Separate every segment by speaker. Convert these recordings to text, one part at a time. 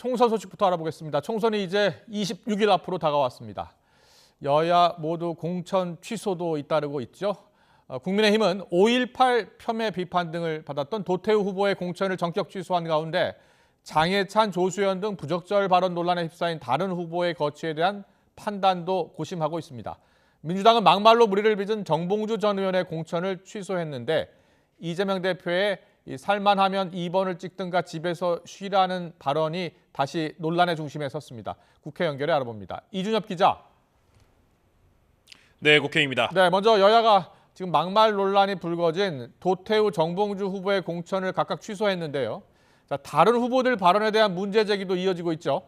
Speaker 1: 총선 소식부터 알아보겠습니다. 총선이 이제 26일 앞으로 다가왔습니다. 여야 모두 공천 취소도 잇따르고 있죠. 국민의힘은 5.18 폄훼 비판 등을 받았던 도태우 후보의 공천을 전격 취소한 가운데 장해찬, 조수현 등 부적절 발언 논란에 휩싸인 다른 후보의 거취에 대한 판단도 고심하고 있습니다. 민주당은 막말로 물의를 빚은 정봉주 전 의원의 공천을 취소했는데 이재명 대표의 살만하면 2번을 찍든가 집에서 쉬라는 발언이 다시 논란의 중심에 섰습니다. 국회 연결해 알아봅니다. 이준엽 기자.
Speaker 2: 네, 국회입니다.
Speaker 1: 네, 먼저 여야가 지금 막말 논란이 불거진 도태우, 정봉주 후보의 공천을 각각 취소했는데요. 자, 다른 후보들 발언에 대한 문제 제기도 이어지고 있죠.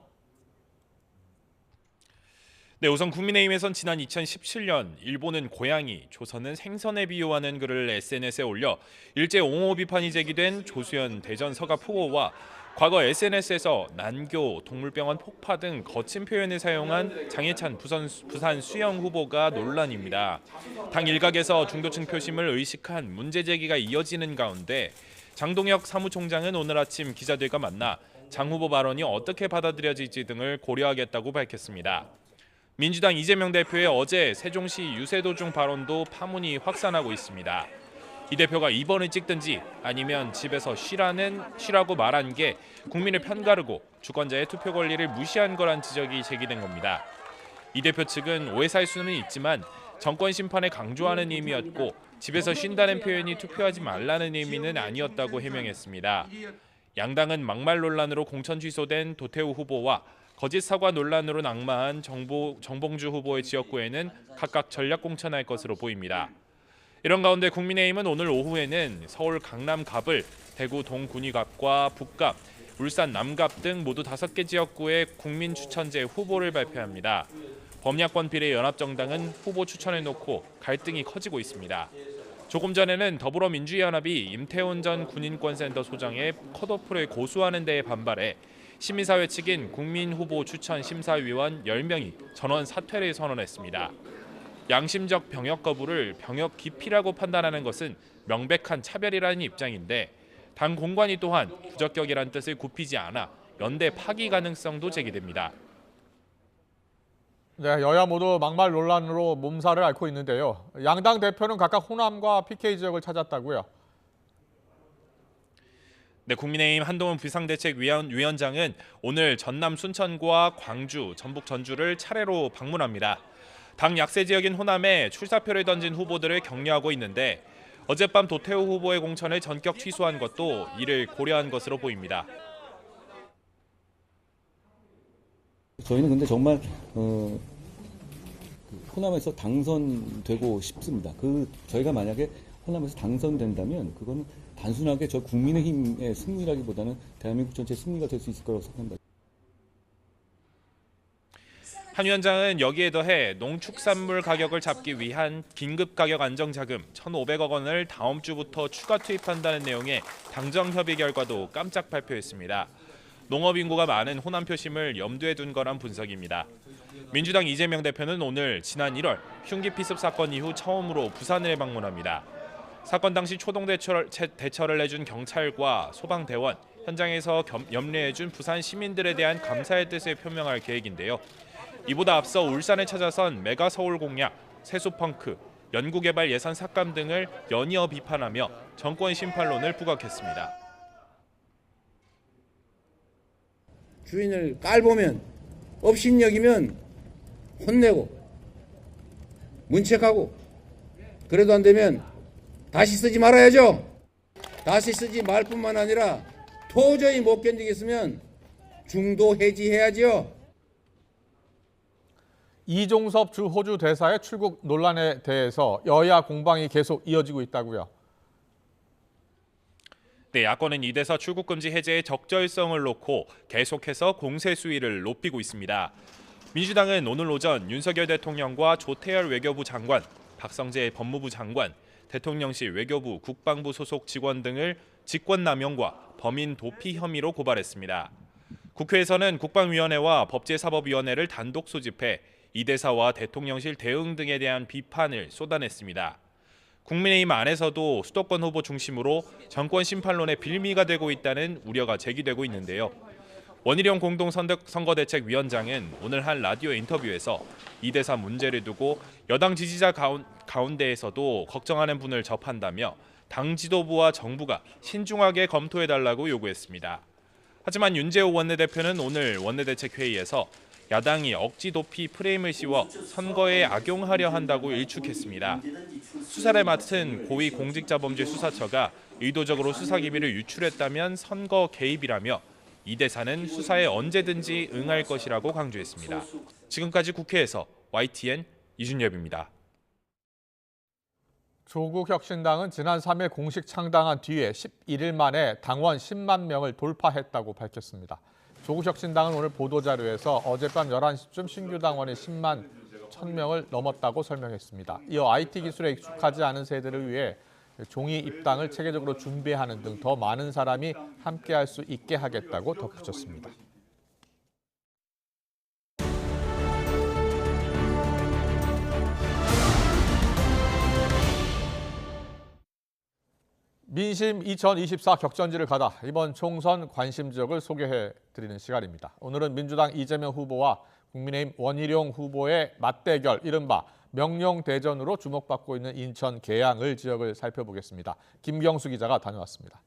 Speaker 2: 네, 우선 국민의힘에선 지난 2017년 일본은 고양이, 조선은 생선에 비유하는 글을 SNS에 올려 일제 옹호 비판이 제기된 조수현 대전 서갑 후보와 과거 SNS에서 난교, 동물병원 폭파 등 거친 표현을 사용한 장해찬 부산 수영 후보가 논란입니다. 당 일각에서 중도층 표심을 의식한 문제 제기가 이어지는 가운데 장동혁 사무총장은 오늘 아침 기자들과 만나 장 후보 발언이 어떻게 받아들여질지 등을 고려하겠다고 밝혔습니다. 민주당 이재명 대표의 어제 세종시 유세도중 발언도 파문이 확산하고 있습니다. 이 대표가 2번을 찍든지 아니면 집에서 쉬라고 말한 게 국민을 편가르고 주권자의 투표 권리를 무시한 거란 지적이 제기된 겁니다. 이 대표 측은 오해 살 수는 있지만 정권 심판에 강조하는 의미였고 집에서 쉰다는 표현이 투표하지 말라는 의미는 아니었다고 해명했습니다. 양당은 막말 논란으로 공천 취소된 도태우 후보와 거짓 사과 논란으로 낙마한 정봉주 후보의 지역구에는 각각 전략 공천할 것으로 보입니다. 이런 가운데 국민의힘은 오늘 오후에는 서울 강남갑을, 대구 동군위갑과 북갑, 울산 남갑 등 모두 5개 지역구의 국민 추천제 후보를 발표합니다. 범야권 비례 연합정당은 후보 추천을 놓고 갈등이 커지고 있습니다. 조금 전에는 더불어민주연합이 임태훈 전 군인권센터 소장의 컷오프를 고수하는 데에 반발해 시민사회 측인 국민후보 추천 심사위원 10명이 전원 사퇴를 선언했습니다. 양심적 병역 거부를 병역 기피라고 판단하는 것은 명백한 차별이라는 입장인데 당 공관위 또한 부적격이란 뜻을 굽히지 않아 연대 파기 가능성도 제기됩니다.
Speaker 1: 네, 여야 모두 막말 논란으로 몸살을 앓고 있는데요. 양당 대표는 각각 호남과 PK 지역을 찾았다고요.
Speaker 2: 네, 국민의힘 한동훈 비상대책위원장은 오늘 전남 순천과 광주, 전북 전주를 차례로 방문합니다. 당 약세 지역인 호남에 출사표를 던진 후보들을 격려하고 있는데 어젯밤 도태우 후보의 공천을 전격 취소한 것도 이를 고려한 것으로 보입니다.
Speaker 3: 저희는 근데 정말 호남에서 당선되고 싶습니다. 저희가 만약에 호남에서 당선된다면 그거는 단순하게 저 국민의힘의 승리라기보다는 대한민국 전체의 승리가 될 수 있을 거라고 생각합니다.
Speaker 2: 한 위원장은 여기에 더해 농축산물 가격을 잡기 위한 긴급 가격 안정 자금 1,500억 원을 다음 주부터 추가 투입한다는 내용의 당정 협의 결과도 깜짝 발표했습니다. 농업 인구가 많은 호남 표심을 염두에 둔 거란 분석입니다. 민주당 이재명 대표는 오늘 지난 1월 흉기 피습 사건 이후 처음으로 부산을 방문합니다. 사건 당시 초동 대처를 해준 경찰과 소방대원, 현장에서 염려해준 부산 시민들에 대한 감사의 뜻을 표명할 계획인데요. 이보다 앞서 울산을 찾아선 메가 서울 공약, 세수펑크, 연구개발 예산 삭감 등을 연이어 비판하며 정권 심판론을 부각했습니다.
Speaker 4: 주인을 깔보면 업신여기면 혼내고 문책하고 그래도 안 되면 다시 쓰지 말아야죠. 다시 쓰지 말 뿐만 아니라 도저히 못 견디겠으면 중도 해지해야죠.
Speaker 1: 이종섭 주 호주 대사의 출국 논란에 대해서 여야 공방이 계속 이어지고 있다고요.
Speaker 2: 네, 야권은 이 대사 출국 금지 해제의 적절성을 놓고 계속해서 공세 수위를 높이고 있습니다. 민주당은 오늘 오전 윤석열 대통령과 조태열 외교부 장관, 박성재 법무부 장관, 대통령실 외교부 국방부 소속 직원 등을 직권남용과 범인 도피 혐의로 고발했습니다. 국회에서는 국방위원회와 법제사법위원회를 단독 소집해 이 대사와 대통령실 대응 등에 대한 비판을 쏟아냈습니다. 국민의힘 안에서도 수도권 후보 중심으로 정권 심판론의 빌미가 되고 있다는 우려가 제기되고 있는데요. 원희룡 공동선거대책위원장은 오늘 한 라디오 인터뷰에서 이 대사 문제를 두고 여당 지지자 가운데에서도 걱정하는 분을 접한다며 당 지도부와 정부가 신중하게 검토해달라고 요구했습니다. 하지만 윤재호 원내대표는 오늘 원내대책회의에서 야당이 억지 도피 프레임을 씌워 선거에 악용하려 한다고 일축했습니다. 수사를 맡은 고위공직자범죄수사처가 의도적으로 수사기밀을 유출했다면 선거 개입이라며 이 대사는 수사에 언제든지 응할 것이라고 강조했습니다. 지금까지 국회에서 YTN 이준엽입니다.
Speaker 1: 조국혁신당은 지난 3일 공식 창당한 뒤에 11일 만에 당원 10만 명을 돌파했다고 밝혔습니다. 조국혁신당은 오늘 보도자료에서 어젯밤 11시쯤 신규 당원이 10만 1,000명을 넘었다고 설명했습니다. 이어 IT 기술에 익숙하지 않은 세대를 위해 종이 입당을 체계적으로 준비하는 등 더 많은 사람이 함께할 수 있게 하겠다고 덧붙였습니다. 민심 2024 격전지를 가다 이번 총선 관심 지역을 소개해드리는 시간입니다. 오늘은 민주당 이재명 후보와 국민의힘 원희룡 후보의 맞대결, 이른바 명령대전으로 주목받고 있는 인천 계양을 지역을 살펴보겠습니다. 김경수 기자가 다녀왔습니다.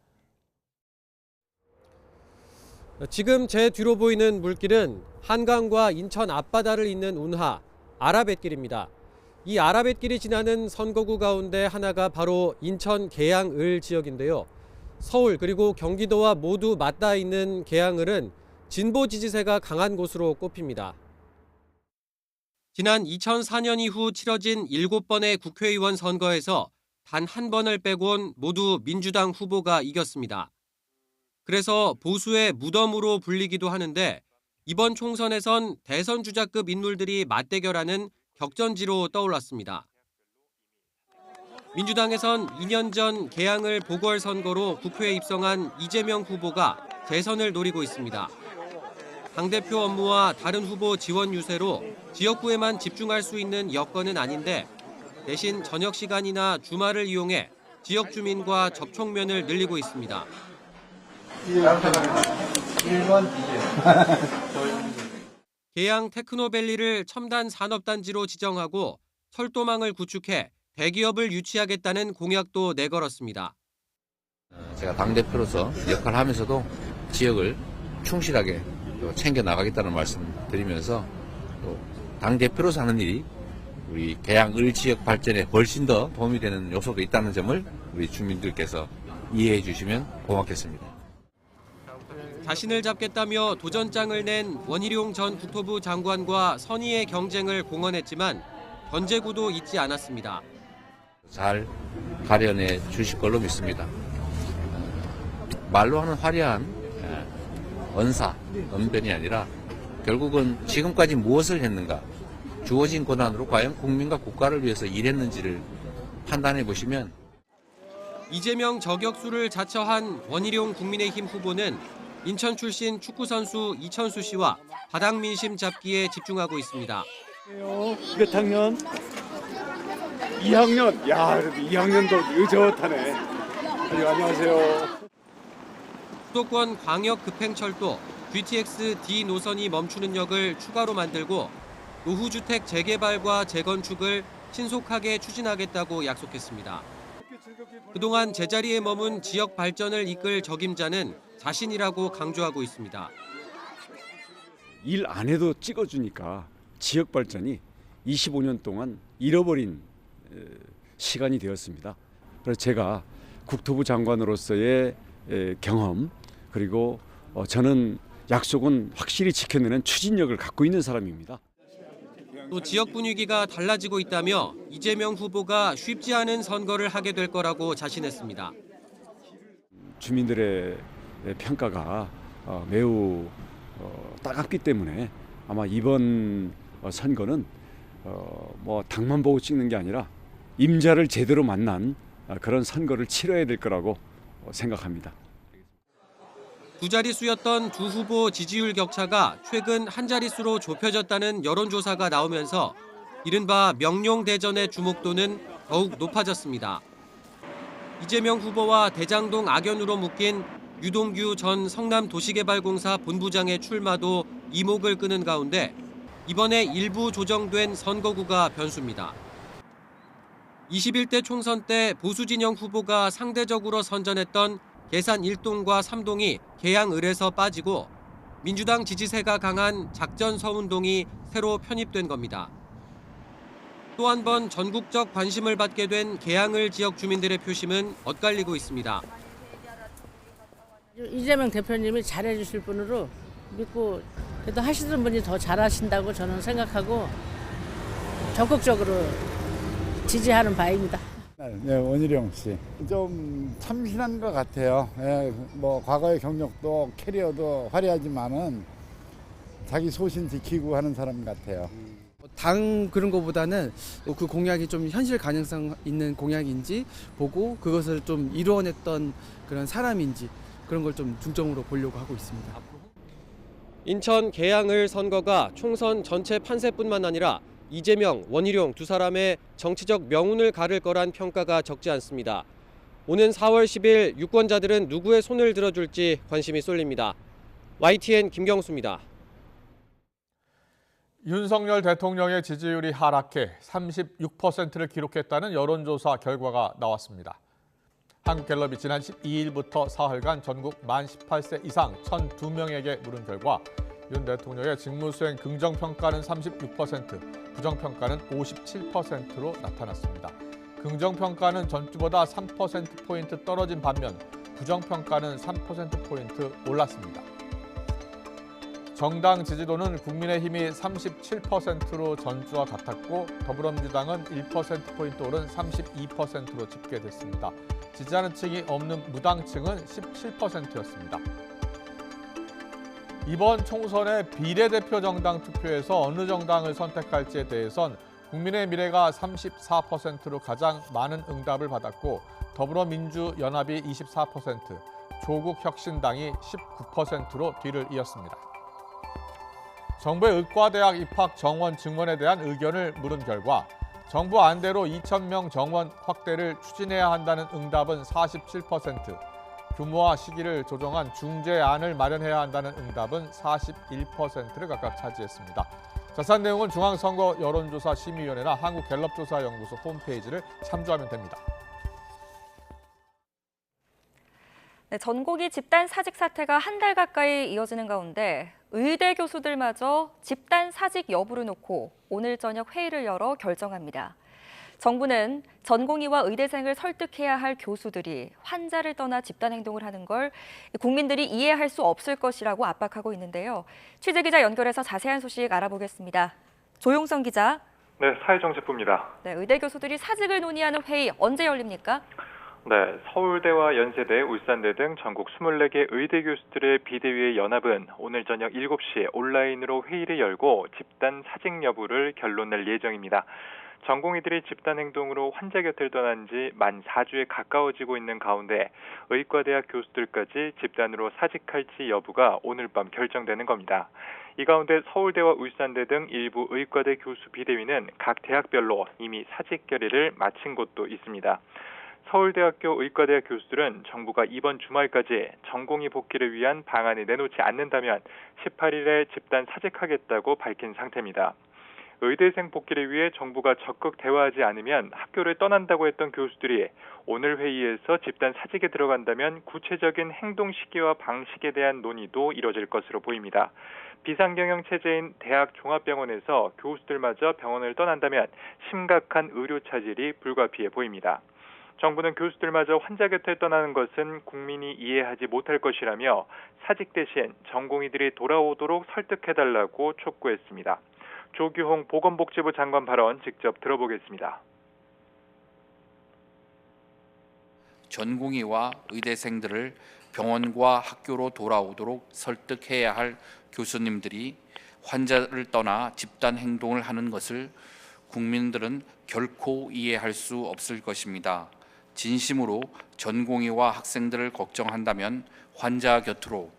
Speaker 5: 지금 제 뒤로 보이는 물길은 한강과 인천 앞바다를 잇는 운하 아라뱃길입니다. 이 아라뱃길이 지나는 선거구 가운데 하나가 바로 인천 계양을 지역인데요. 서울 그리고 경기도와 모두 맞닿아 있는 계양을은 진보 지지세가 강한 곳으로 꼽힙니다. 지난 2004년 이후 치러진 7번의 국회의원 선거에서 단 한 번을 빼곤 모두 민주당 후보가 이겼습니다. 그래서 보수의 무덤으로 불리기도 하는데 이번 총선에선 대선 주자급 인물들이 맞대결하는 격전지로 떠올랐습니다. 민주당에선 2년 전 계양을 보궐선거로 국회에 입성한 이재명 후보가 재선을 노리고 있습니다. 당대표 업무와 다른 후보 지원 유세로 지역구에만 집중할 수 있는 여건은 아닌데 대신 저녁 시간이나 주말을 이용해 지역 주민과 접촉면을 늘리고 있습니다. 계양 테크노밸리를 첨단 산업단지로 지정하고 철도망을 구축해 대기업을 유치하겠다는 공약도 내걸었습니다.
Speaker 6: 제가 당대표로서 역할을 하면서도 지역을 충실하게 챙겨 나가겠다는 말씀 드리면서 또 당대표로서 하는 일이 우리 계양을 지역 발전에 훨씬 더 도움이 되는 요소도 있다는 점을 우리 주민들께서 이해해 주시면 고맙겠습니다.
Speaker 5: 자신을 잡겠다며 도전장을 낸 원희룡 전 국토부 장관과 선의의 경쟁을 공언했지만 견제구도 잊지 않았습니다.
Speaker 6: 잘 가려내 주실 걸로 믿습니다. 말로 하는 화려한 언사, 언변이 아니라 결국은 지금까지 무엇을 했는가, 주어진 권한으로 과연 국민과 국가를 위해서 일했는지를 판단해 보시면
Speaker 5: 이재명 저격수를 자처한 원희룡 국민의힘 후보는 인천 출신 축구선수 이천수 씨와 바닥 민심 잡기에 집중하고 있습니다.
Speaker 7: 몇 학년? 2학년. 야, 2학년도 의젓하네. 안녕하세요.
Speaker 5: 수도권 광역 급행철도 GTX D 노선이 멈추는 역을 추가로 만들고 노후주택 재개발과 재건축을 신속하게 추진하겠다고 약속했습니다. 그동안 제자리에 머문 지역 발전을 이끌 적임자는 자신이라고 강조하고 있습니다.
Speaker 7: 일 안 해도 찍어주니까 지역 발전이 25년 동안 잃어버린 시간이 되었습니다. 그래서 제가 국토부 장관으로서의 경험 그리고 저는 약속은 확실히 지켜내는 추진력을 갖고 있는 사람입니다.
Speaker 5: 또 지역 분위기가 달라지고 있다며 이재명 후보가 쉽지 않은 선거를 하게 될 거라고 자신했습니다.
Speaker 7: 주민들의 평가가 매우 따갑기 때문에 아마 이번 선거는 뭐 당만 보고 찍는 게 아니라 임자를 제대로 만난 그런 선거를 치러야 될 거라고 생각합니다.
Speaker 5: 두 자릿수였던 두 후보 지지율 격차가 최근 한 자릿수로 좁혀졌다는 여론조사가 나오면서 이른바 명룡대전의 주목도는 더욱 높아졌습니다. 이재명 후보와 대장동 악연으로 묶인 유동규 전 성남도시개발공사 본부장의 출마도 이목을 끄는 가운데 이번에 일부 조정된 선거구가 변수입니다. 21대 총선 때 보수 진영 후보가 상대적으로 선전했던 계산 1동과 3동이 개항을에서 빠지고 민주당 지지세가 강한 작전 서운동이 새로 편입된 겁니다. 또 한 번 전국적 관심을 받게 된 개항을 지역 주민들의 표심은 엇갈리고 있습니다.
Speaker 8: 이재명 대표님이 잘해주실 분으로 믿고 그래도 하시던 분이 더 잘하신다고 저는 생각하고 적극적으로 지지하는 바입니다.
Speaker 9: 네, 원희룡 씨. 좀 참신한 것 같아요. 예, 뭐 과거의 경력도 캐리어도 화려하지만은 자기 소신 지키고 하는 사람 같아요.
Speaker 10: 당 그런 거보다는 그 공약이 좀 현실 가능성 있는 공약인지 보고 그것을 좀 이루어냈던 그런 사람인지 그런 걸 좀 중점으로 보려고 하고 있습니다.
Speaker 5: 인천 개항을 선거가 총선 전체 판세뿐만 아니라 이재명, 원희룡 두 사람의 정치적 명운을 가를 거란 평가가 적지 않습니다. 오는 4월 10일 유권자들은 누구의 손을 들어줄지 관심이 쏠립니다. YTN 김경수입니다.
Speaker 1: 윤석열 대통령의 지지율이 하락해 36%를 기록했다는 여론조사 결과가 나왔습니다. 한국갤럽이 지난 12일부터 사흘간 전국 만 18세 이상 1,002명에게 물은 결과 윤 대통령의 직무수행 긍정평가는 36%, 부정평가는 57%로 나타났습니다. 긍정평가는 전주보다 3%포인트 떨어진 반면 부정평가는 3%포인트 올랐습니다. 정당 지지도는 국민의힘이 37%로 전주와 같았고 더불어민주당은 1%포인트 오른 32%로 집계됐습니다. 지지하는 층이 없는 무당층은 17%였습니다. 이번 총선의 비례대표 정당 투표에서 어느 정당을 선택할지에 대해선 국민의 미래가 34%로 가장 많은 응답을 받았고 더불어민주연합이 24%, 조국혁신당이 19%로 뒤를 이었습니다. 정부의 의과대학 입학 정원 증원에 대한 의견을 물은 결과 정부 안대로 2,000명 정원 확대를 추진해야 한다는 응답은 47%, 규모와 시기를 조정한 중재안을 마련해야 한다는 응답은 41%를 각각 차지했습니다. 자세한 내용은 중앙선거 여론조사 심의위원회나 한국갤럽조사연구소 홈페이지를 참조하면 됩니다.
Speaker 11: 네, 전국이 집단 사직 사태가 한 달 가까이 이어지는 가운데 의대 교수들마저 집단 사직 여부를 놓고 오늘 저녁 회의를 열어 결정합니다. 정부는 전공의와 의대생을 설득해야 할 교수들이 환자를 떠나 집단 행동을 하는 걸 국민들이 이해할 수 없을 것이라고 압박하고 있는데요. 취재기자 연결해서 자세한 소식 알아보겠습니다. 조용성 기자.
Speaker 12: 네, 사회정책부입니다.
Speaker 11: 네, 의대 교수들이 사직을 논의하는 회의 언제 열립니까?
Speaker 12: 네, 서울대와 연세대, 울산대 등 전국 24개 의대 교수들의 비대위의 연합은 오늘 저녁 7시에 온라인으로 회의를 열고 집단 사직 여부를 결론 낼 예정입니다. 전공의들이 집단 행동으로 환자 곁을 떠난 지 만 4주에 가까워지고 있는 가운데 의과대학 교수들까지 집단으로 사직할지 여부가 오늘 밤 결정되는 겁니다. 이 가운데 서울대와 울산대 등 일부 의과대 교수 비대위는 각 대학별로 이미 사직 결의를 마친 곳도 있습니다. 서울대학교 의과대학 교수들은 정부가 이번 주말까지 전공의 복귀를 위한 방안을 내놓지 않는다면 18일에 집단 사직하겠다고 밝힌 상태입니다. 의대생 복귀를 위해 정부가 적극 대화하지 않으면 학교를 떠난다고 했던 교수들이 오늘 회의에서 집단 사직에 들어간다면 구체적인 행동 시기와 방식에 대한 논의도 이뤄질 것으로 보입니다. 비상경영 체제인 대학 종합병원에서 교수들마저 병원을 떠난다면 심각한 의료 차질이 불가피해 보입니다. 정부는 교수들마저 환자 곁을 떠나는 것은 국민이 이해하지 못할 것이라며 사직 대신 전공의들이 돌아오도록 설득해달라고 촉구했습니다. 조규홍 보건복지부 장관 발언 직접 들어보겠습니다.
Speaker 6: 전공의와 의대생들을 병원과 학교로 돌아오도록 설득해야 할 교수님들이 환자를 떠나 집단 행동을 하는 것을 국민들은 결코 이해할 수 없을 것입니다. 진심으로 전공의와 학생들을 걱정한다면 환자 곁으로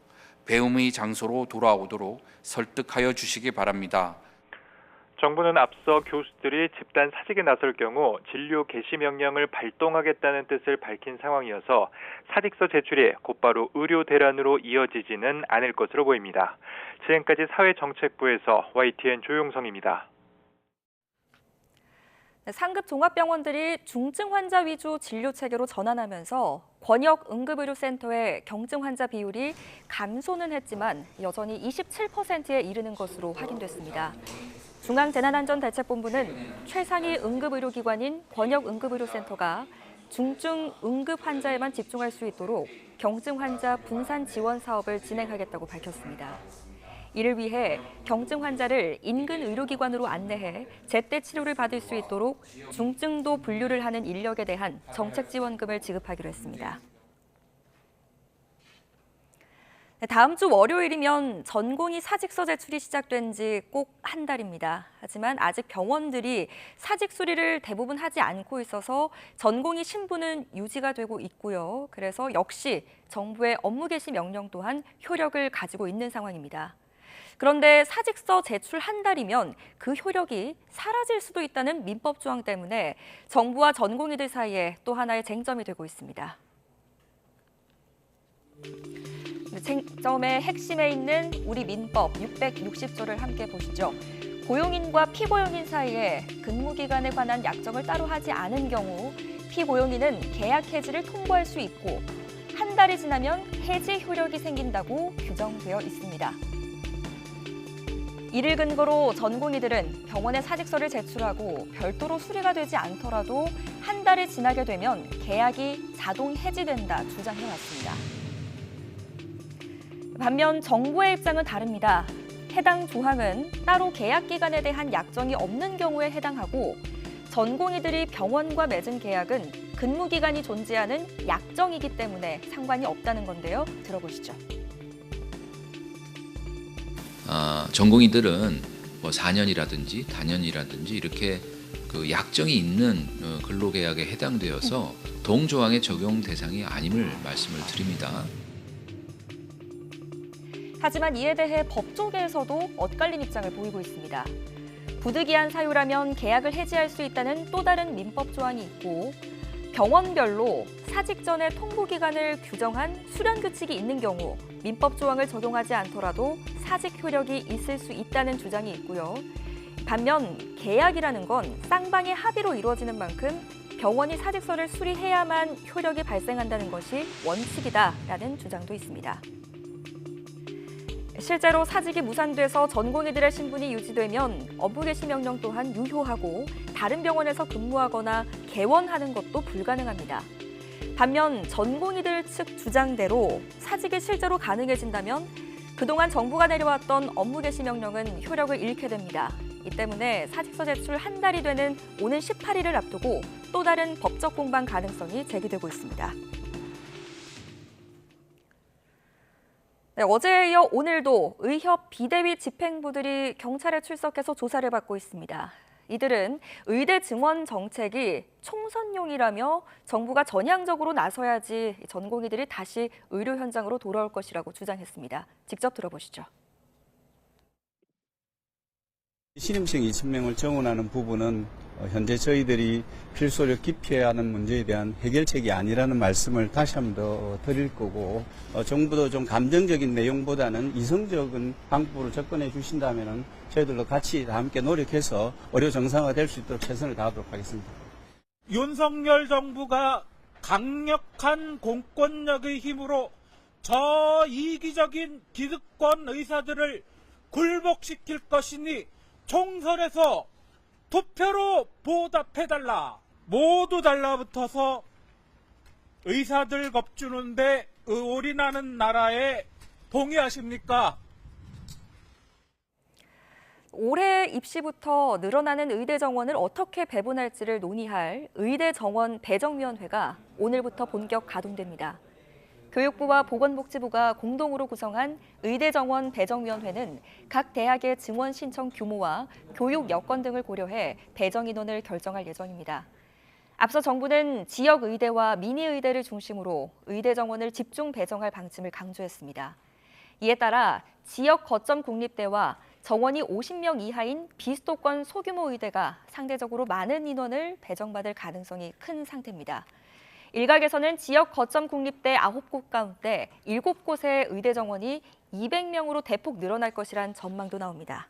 Speaker 6: 배움의 장소로 돌아오도록 설득하여 주시기 바랍니다.
Speaker 12: 정부는 앞서 교수들이 집단 사직에 나설 경우 진료 개시 명령을 발동하겠다는 뜻을 밝힌 상황이어서 사직서 제출이 곧바로 의료 대란으로 이어지지는 않을 것으로 보입니다. 지금까지 사회정책부에서 YTN 조용성입니다.
Speaker 11: 상급 종합병원들이 중증 환자 위주 진료 체계로 전환하면서 권역 응급의료센터의 경증 환자 비율이 감소는 했지만 여전히 27%에 이르는 것으로 확인됐습니다. 중앙재난안전대책본부는 최상위 응급의료기관인 권역 응급의료센터가 중증 응급 환자에만 집중할 수 있도록 경증 환자 분산 지원 사업을 진행하겠다고 밝혔습니다. 이를 위해 경증 환자를 인근 의료기관으로 안내해 제때 치료를 받을 수 있도록 중증도 분류를 하는 인력에 대한 정책 지원금을 지급하기로 했습니다. 다음 주 월요일이면 전공의 사직서 제출이 시작된 지 꼭 한 달입니다. 하지만 아직 병원들이 사직 수리를 대부분 하지 않고 있어서 전공의 신분은 유지가 되고 있고요. 그래서 역시 정부의 업무 개시 명령 또한 효력을 가지고 있는 상황입니다. 그런데 사직서 제출 한 달이면 그 효력이 사라질 수도 있다는 민법 조항 때문에 정부와 전공의들 사이에 또 하나의 쟁점이 되고 있습니다. 쟁점의 핵심에 있는 우리 민법 660조를 함께 보시죠. 고용인과 피고용인 사이에 근무기간에 관한 약정을 따로 하지 않은 경우 피고용인은 계약 해지를 통보할 수 있고 한 달이 지나면 해지 효력이 생긴다고 규정되어 있습니다. 이를 근거로 전공의들은 병원에 사직서를 제출하고 별도로 수리가 되지 않더라도 한 달이 지나게 되면 계약이 자동 해지된다 주장해왔습니다. 반면 정부의 입장은 다릅니다. 해당 조항은 따로 계약 기간에 대한 약정이 없는 경우에 해당하고 전공의들이 병원과 맺은 계약은 근무 기간이 존재하는 약정이기 때문에 상관이 없다는 건데요. 들어보시죠.
Speaker 6: 전공의들은 뭐 4년이라든지 단년이라든지 이렇게 그 약정이 있는 근로계약에 해당되어서 동조항의 적용 대상이 아님을 말씀을 드립니다.
Speaker 11: 하지만 이에 대해 법조계에서도 엇갈린 입장을 보이고 있습니다. 부득이한 사유라면 계약을 해지할 수 있다는 또 다른 민법 조항이 있고 병원별로 사직 전의 통보 기간을 규정한 수련 규칙이 있는 경우 민법 조항을 적용하지 않더라도 사직 효력이 있을 수 있다는 주장이 있고요. 반면 계약이라는 건 쌍방의 합의로 이루어지는 만큼 병원이 사직서를 수리해야만 효력이 발생한다는 것이 원칙이다라는 주장도 있습니다. 실제로 사직이 무산돼서 전공의들의 신분이 유지되면 업무 개시 명령 또한 유효하고 다른 병원에서 근무하거나 개원하는 것도 불가능합니다. 반면 전공의들 측 주장대로 사직이 실제로 가능해진다면 그동안 정부가 내려왔던 업무 개시 명령은 효력을 잃게 됩니다. 이 때문에 사직서 제출 한 달이 되는 오는 18일을 앞두고 또 다른 법적 공방 가능성이 제기되고 있습니다. 네, 어제에 이어 오늘도 의협 비대위 집행부들이 경찰에 출석해서 조사를 받고 있습니다. 이들은 의대 증원 정책이 총선용이라며 정부가 전향적으로 나서야지 전공의들이 다시 의료 현장으로 돌아올 것이라고 주장했습니다. 직접 들어보시죠.
Speaker 13: 신임생 2,000명을 정원하는 부분은 현재 저희들이 필소를 기피해야 하는 문제에 대한 해결책이 아니라는 말씀을 다시 한 번 더 드릴 거고 정부도 좀 감정적인 내용보다는 이성적인 방법으로 접근해 주신다면 저희들도 같이 다 함께 노력해서 의료 정상화가 될 수 있도록 최선을 다하도록 하겠습니다.
Speaker 14: 윤석열 정부가 강력한 공권력의 힘으로 저 이기적인 기득권 의사들을 굴복시킬 것이니 총선에서 투표로 보답해달라. 모두 달라붙어서 의사들 겁주는데 올인하는 나라에 동의하십니까?
Speaker 11: 올해 입시부터 늘어나는 의대 정원을 어떻게 배분할지를 논의할 의대 정원 배정위원회가 오늘부터 본격 가동됩니다. 교육부와 보건복지부가 공동으로 구성한 의대 정원 배정위원회는 각 대학의 증원 신청 규모와 교육 여건 등을 고려해 배정 인원을 결정할 예정입니다. 앞서 정부는 지역 의대와 미니 의대를 중심으로 의대 정원을 집중 배정할 방침을 강조했습니다. 이에 따라 지역 거점 국립대와 정원이 50명 이하인 비수도권 소규모 의대가 상대적으로 많은 인원을 배정받을 가능성이 큰 상태입니다. 일각에서는 지역 거점 국립대 9곳 가운데 7곳의 의대 정원이 200명으로 대폭 늘어날 것이란 전망도 나옵니다.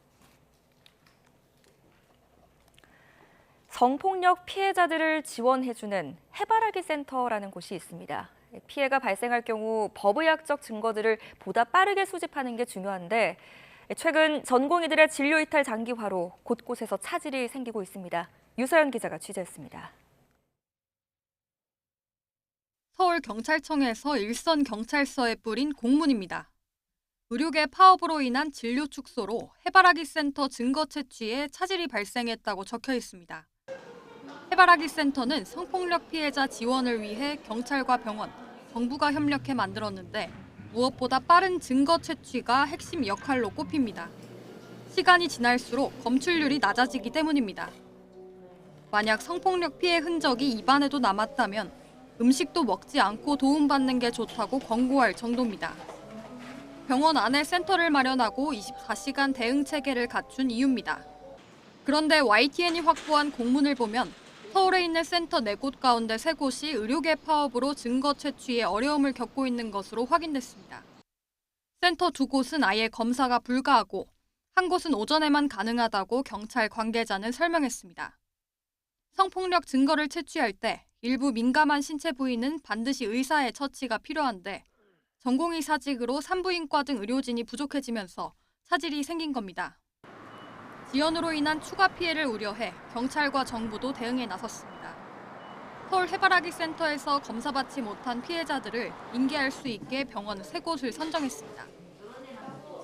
Speaker 11: 성폭력 피해자들을 지원해주는 해바라기 센터라는 곳이 있습니다. 피해가 발생할 경우 법의학적 증거들을 보다 빠르게 수집하는 게 중요한데 최근 전공의들의 진료 이탈 장기화로 곳곳에서 차질이 생기고 있습니다. 유서연 기자가 취재했습니다.
Speaker 15: 서울경찰청에서 일선 경찰서에 뿌린 공문입니다. 의료계 파업으로 인한 진료 축소로 해바라기 센터 증거 채취에 차질이 발생했다고 적혀 있습니다. 해바라기 센터는 성폭력 피해자 지원을 위해 경찰과 병원, 정부가 협력해 만들었는데 무엇보다 빠른 증거 채취가 핵심 역할로 꼽힙니다. 시간이 지날수록 검출률이 낮아지기 때문입니다. 만약 성폭력 피해 흔적이 입안에도 남았다면 음식도 먹지 않고 도움받는 게 좋다고 권고할 정도입니다. 병원 안에 센터를 마련하고 24시간 대응 체계를 갖춘 이유입니다. 그런데 YTN이 확보한 공문을 보면 서울에 있는 센터 4곳 가운데 3곳이 의료계 파업으로 증거 채취에 어려움을 겪고 있는 것으로 확인됐습니다. 센터 2곳은 아예 검사가 불가하고 한 곳은 오전에만 가능하다고 경찰 관계자는 설명했습니다. 성폭력 증거를 채취할 때 일부 민감한 신체 부위는 반드시 의사의 처치가 필요한데 전공의사직으로 산부인과 등 의료진이 부족해지면서 차질이 생긴 겁니다. 지연으로 인한 추가 피해를 우려해 경찰과 정부도 대응에 나섰습니다. 서울 해바라기 센터에서 검사받지 못한 피해자들을 인계할 수 있게 병원 3곳을 선정했습니다.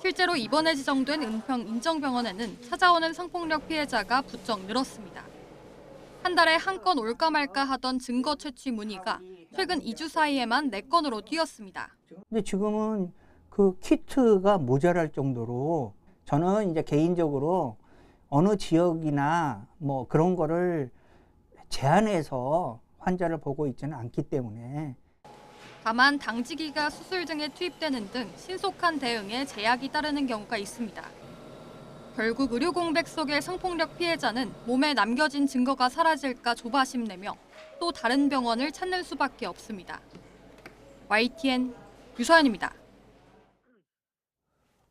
Speaker 15: 실제로 이번에 지정된 은평 인정병원에는 찾아오는 성폭력 피해자가 부쩍 늘었습니다. 한 달에 한 건 올까 말까 하던 증거 채취 문의가 최근 2주 사이에만 4건으로 뛰었습니다.
Speaker 16: 근데 지금은 그 키트가 모자랄 정도로 저는 이제 개인적으로 어느 지역이나 뭐 그런 거를 제한해서 환자를 보고 있지는 않기 때문에
Speaker 15: 다만 당직이가 수술 등에 투입되는 등 신속한 대응에 제약이 따르는 경우가 있습니다. 결국 의료 공백 속의 성폭력 피해자는 몸에 남겨진 증거가 사라질까 조바심 내며 또 다른 병원을 찾는 수밖에 없습니다. YTN 유서연입니다.